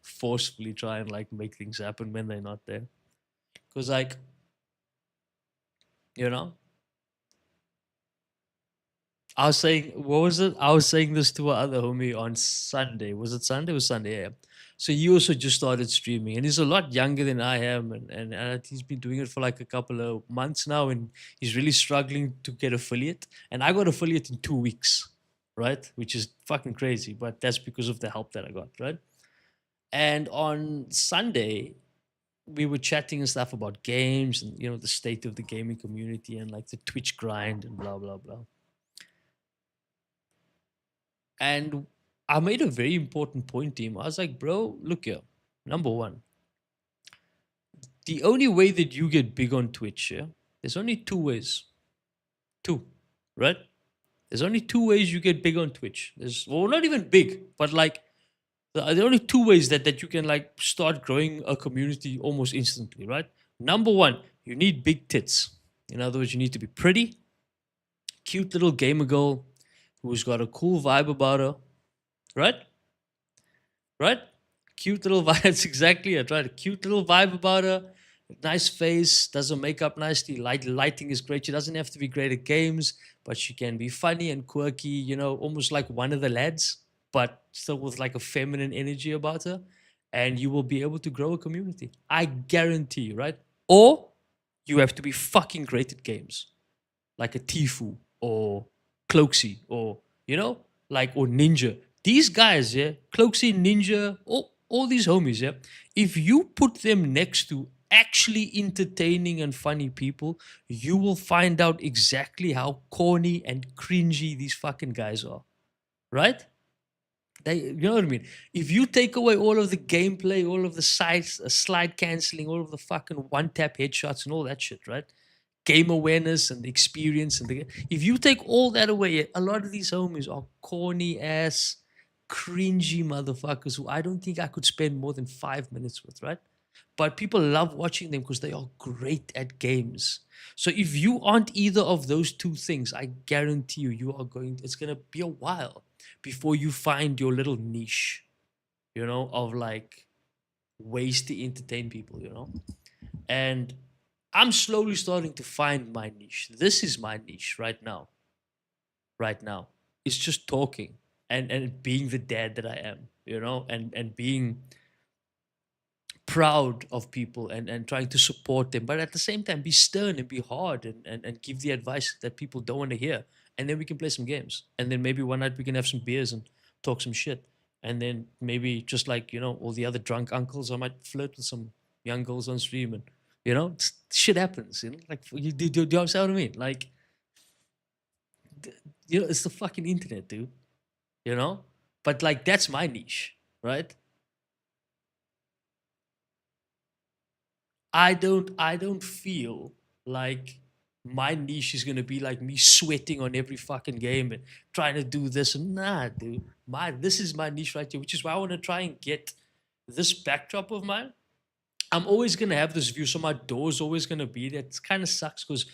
forcefully try and like make things happen when they're not there. Cause like, you know, I was saying, what was it? I was saying this to our other homie on Sunday. Was it Sunday? It was Sunday, yeah. So he also just started streaming, and he's a lot younger than I am, and he's been doing it for like a couple of months now, and he's really struggling to get affiliate. And I got affiliate in 2 weeks, right? Which is fucking crazy, but that's because of the help that I got, right? And on Sunday, we were chatting and stuff about games and the state of the gaming community and like the Twitch grind and blah blah blah. And I made a very important point to him. I was like, bro, look here. Number one, the only way that you get big on Twitch, yeah, there's only two ways. Two, right? There's only two ways you get big on Twitch. There's, well, not even big, but like the only two ways that you can like start growing a community almost instantly, right? Number one, you need big tits. In other words, you need to be pretty, cute little gamer girl who's got a cool vibe about her, right? Right? Cute little vibe. That's exactly it, right? A cute little vibe about her. Nice face, does her makeup nicely. Lighting is great. She doesn't have to be great at games, but she can be funny and quirky, almost like one of the lads, but still with like a feminine energy about her. And you will be able to grow a community. I guarantee you, right? Or you have to be fucking great at games, like a Tifu or Cloaksy or like or Ninja. These guys, yeah, Cloaksy, Ninja, all these homies, yeah. If you put them next to actually entertaining and funny people, you will find out exactly how corny and cringy these fucking guys are, right? You know what I mean? If you take away all of the gameplay, all of the slide canceling, all of the fucking one tap headshots and all that shit, right? Game awareness and the experience if you take all that away, a lot of these homies are corny ass, cringy motherfuckers who I don't think I could spend more than 5 minutes with, right? But people love watching them because they are great at games. So if you aren't either of those two things, I guarantee you are going. It's gonna be a while before you find your little niche, of like ways to entertain people, and I'm slowly starting to find my niche. This is my niche right now. Right now, it's just talking and being the dad that I am, and being proud of people and trying to support them, but at the same time be stern and be hard and give the advice that people don't want to hear. And then we can play some games. And then maybe one night we can have some beers and talk some shit. And then maybe just like, all the other drunk uncles, I might flirt with some young girls on stream and, shit happens, like do you understand what I mean? Like, it's the fucking internet, dude, you know? But like, that's my niche, right? I don't feel like my niche is gonna be like me sweating on every fucking game and trying to do this. Nah, dude. This is my niche right here, which is why I want to try and get this backdrop of mine. I'm always gonna have this view, so my door's always gonna be there. It kind of sucks because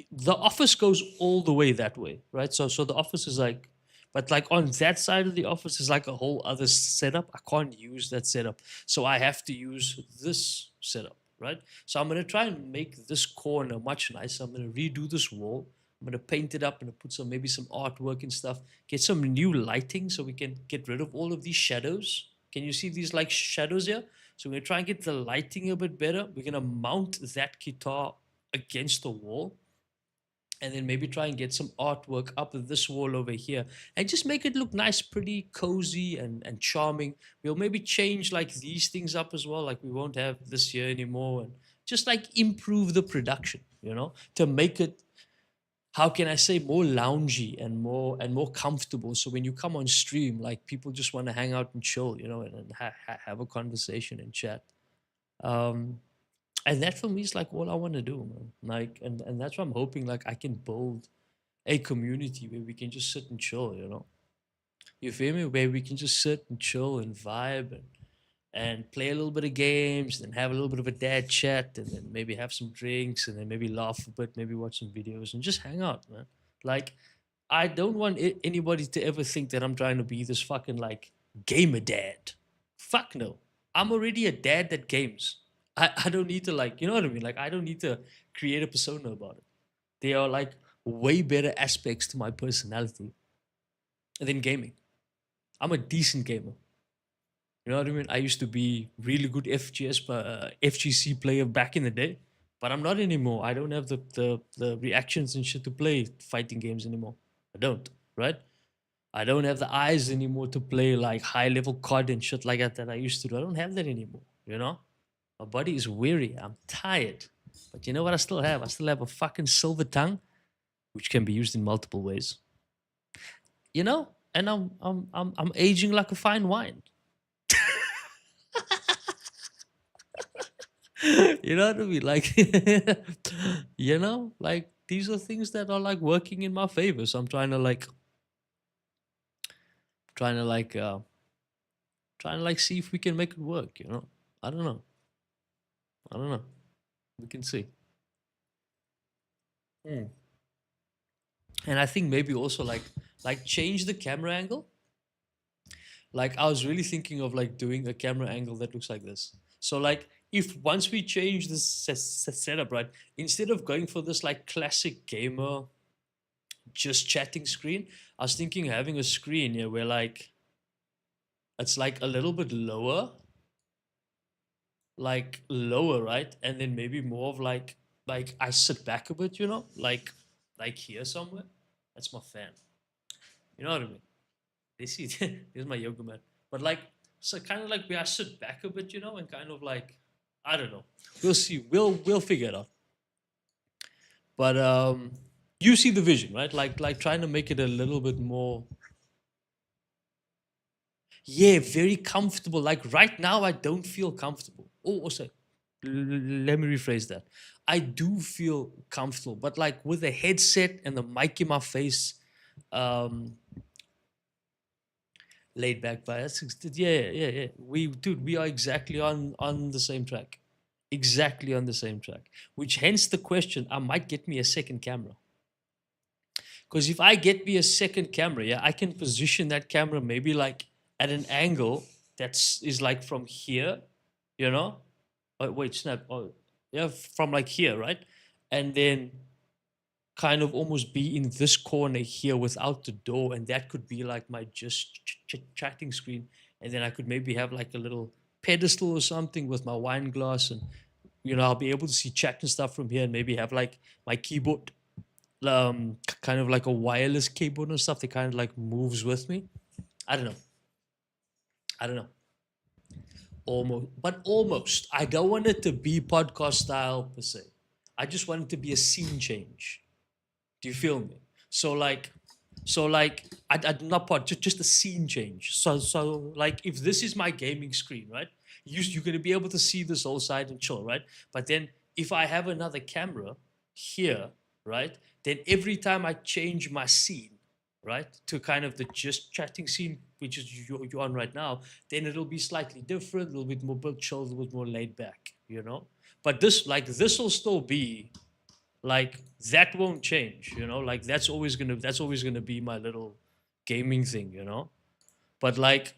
the office goes all the way that way, right? So the office is like, but like on that side of the office is like a whole other setup. I can't use that setup, so I have to use this setup, right? So I'm gonna try and make this corner much nicer. I'm gonna redo this wall. I'm gonna paint it up and put maybe some artwork and stuff. Get some new lighting so we can get rid of all of these shadows. Can you see these like shadows here? So we're gonna try and get the lighting a bit better. We're gonna mount that guitar against the wall, and then maybe try and get some artwork up this wall over here and just make it look nice, pretty cozy and charming. We'll maybe change like these things up as well, like we won't have this here anymore, and just like improve the production, to make it, how can I say, more loungy and more comfortable. So when you come on stream, like people just want to hang out and chill, and have a conversation and chat. Um, and that for me is like all I want to do, man. Like, and that's what I'm hoping, like I can build a community where we can just sit and chill. You feel me? Where we can just sit and chill and vibe and play a little bit of games and have a little bit of a dad chat and then maybe have some drinks and then maybe laugh a bit, maybe watch some videos and just hang out, man. Like, I don't want anybody to ever think that I'm trying to be this fucking like gamer dad. Fuck no. I'm already a dad that games. I don't need to, like, you know what I mean? Like, I don't need to create a persona about it. There are like way better aspects to my personality than gaming. I'm a decent gamer. You know what I mean? I used to be really good FGC player back in the day, but I'm not anymore. I don't have the reactions and shit to play fighting games anymore. I don't, right? I don't have the eyes anymore to play like high level COD and shit like that I used to do. I don't have that anymore. My body is weary. I'm tired. But you know what I still have? I still have a fucking silver tongue, which can be used in multiple ways. And I'm aging like a fine wine. You know what I mean? Like, like these are things that are like working in my favor. So I'm trying to like, trying to like see if we can make it work. I don't know. I don't know. We can see. Mm. And I think maybe also like change the camera angle. Like I was really thinking of like doing a camera angle that looks like this. So like if once we change this setup, right, instead of going for this like classic gamer just chatting screen, I was thinking having a screen here where like it's like a little bit lower, right, and then maybe more of like I sit back a bit, like here somewhere. That's my fan. You know what I mean? This is this is my yoga mat. But like, so kind of like where I sit back a bit, and kind of like, I don't know. We'll see. We'll figure it out. But you see the vision, right? Like trying to make it a little bit more, yeah, very comfortable. Like right now, I don't feel comfortable. Oh, also, let me rephrase that. I do feel comfortable, but like with the headset and the mic in my face, um, laid back by us. Yeah. We are exactly on the same track, exactly on the same track. Which hence the question: I might get me a second camera. Because if I get me a second camera, yeah, I can position that camera maybe like at an angle that's is like from here, you know. Oh, wait, snap. Oh, yeah, from like here, right? And then kind of almost be in this corner here without the door, and that could be like my just chatting screen, and then I could maybe have like a little pedestal or something with my wine glass, and I'll be able to see chat and stuff from here, and maybe have like my keyboard, kind of like a wireless keyboard and stuff that kind of like moves with me. I don't know. I don't know. Almost, but almost. I don't want it to be podcast style per se. I just want it to be a scene change. Do you feel me? So like, I not part, just a scene change. So like, if this is my gaming screen, right? You're gonna be able to see this whole side and chill, right? But then if I have another camera here, right? Then every time I change my scene, right, to kind of the just chatting scene, which is you're on right now, then it'll be slightly different, a little bit more chill, a little bit more laid back. But this will still be like that won't change. Like that's always gonna be my little gaming thing. But like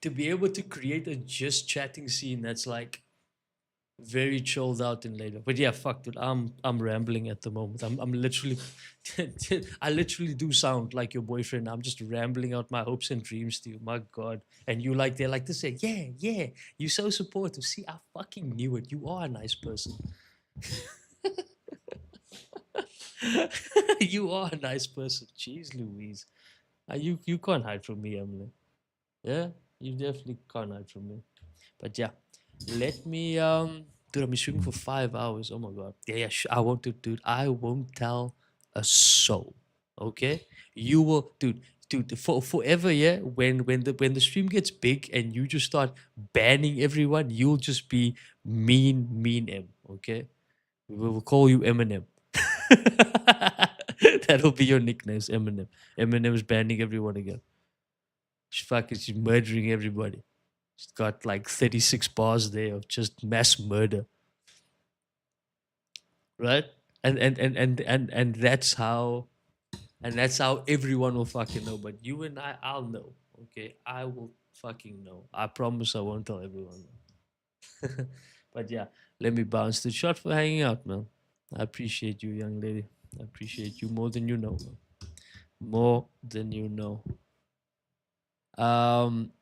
to be able to create a just chatting scene that's like Very chilled out and later. But yeah, fuck, dude. I'm rambling at the moment. I'm literally, I literally do sound like your boyfriend. I'm just rambling out my hopes and dreams to you. My God. And you like they're like to say, yeah, yeah. You're so supportive. See, I fucking knew it. You are a nice person. You are a nice person. Jeez, Louise. You can't hide from me, Emily. Yeah, you definitely can't hide from me. But yeah, let me dude, I've been streaming for 5 hours. Oh my god. Yeah, yeah, I won't do, dude. I won't tell a soul. Okay? You will, dude, for forever, yeah. When the stream gets big and you just start banning everyone, you'll just be mean M. Okay? We will call you Eminem. That'll be your nicknames, Eminem. Eminem's banning everyone again. She's murdering everybody. She's got like 36 bars there of just mass murder, right? And that's how everyone will fucking know. But you and I'll know. Okay, I will fucking know. I promise I won't tell everyone. But yeah, let me bounce the shot for hanging out, man. I appreciate you, young lady. I appreciate you more than you know, man. More than you know.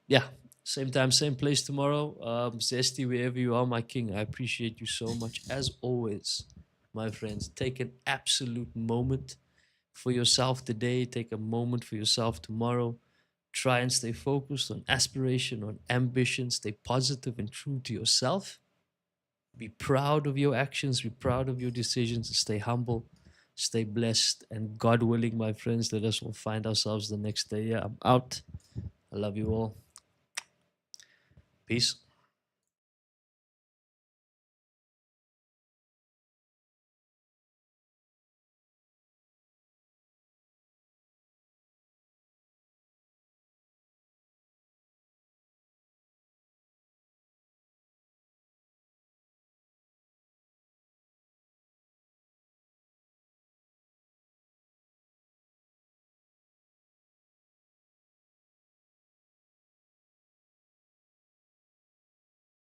Yeah, same time, same place tomorrow. Zesty, wherever you are, my king. I appreciate you so much. As always, my friends, take an absolute moment for yourself today. Take a moment for yourself tomorrow. Try and stay focused on aspiration, on ambition. Stay positive and true to yourself. Be proud of your actions. Be proud of your decisions. Stay humble. Stay blessed. And God willing, my friends, let us all find ourselves the next day. Yeah, I'm out. I love you all. Peace.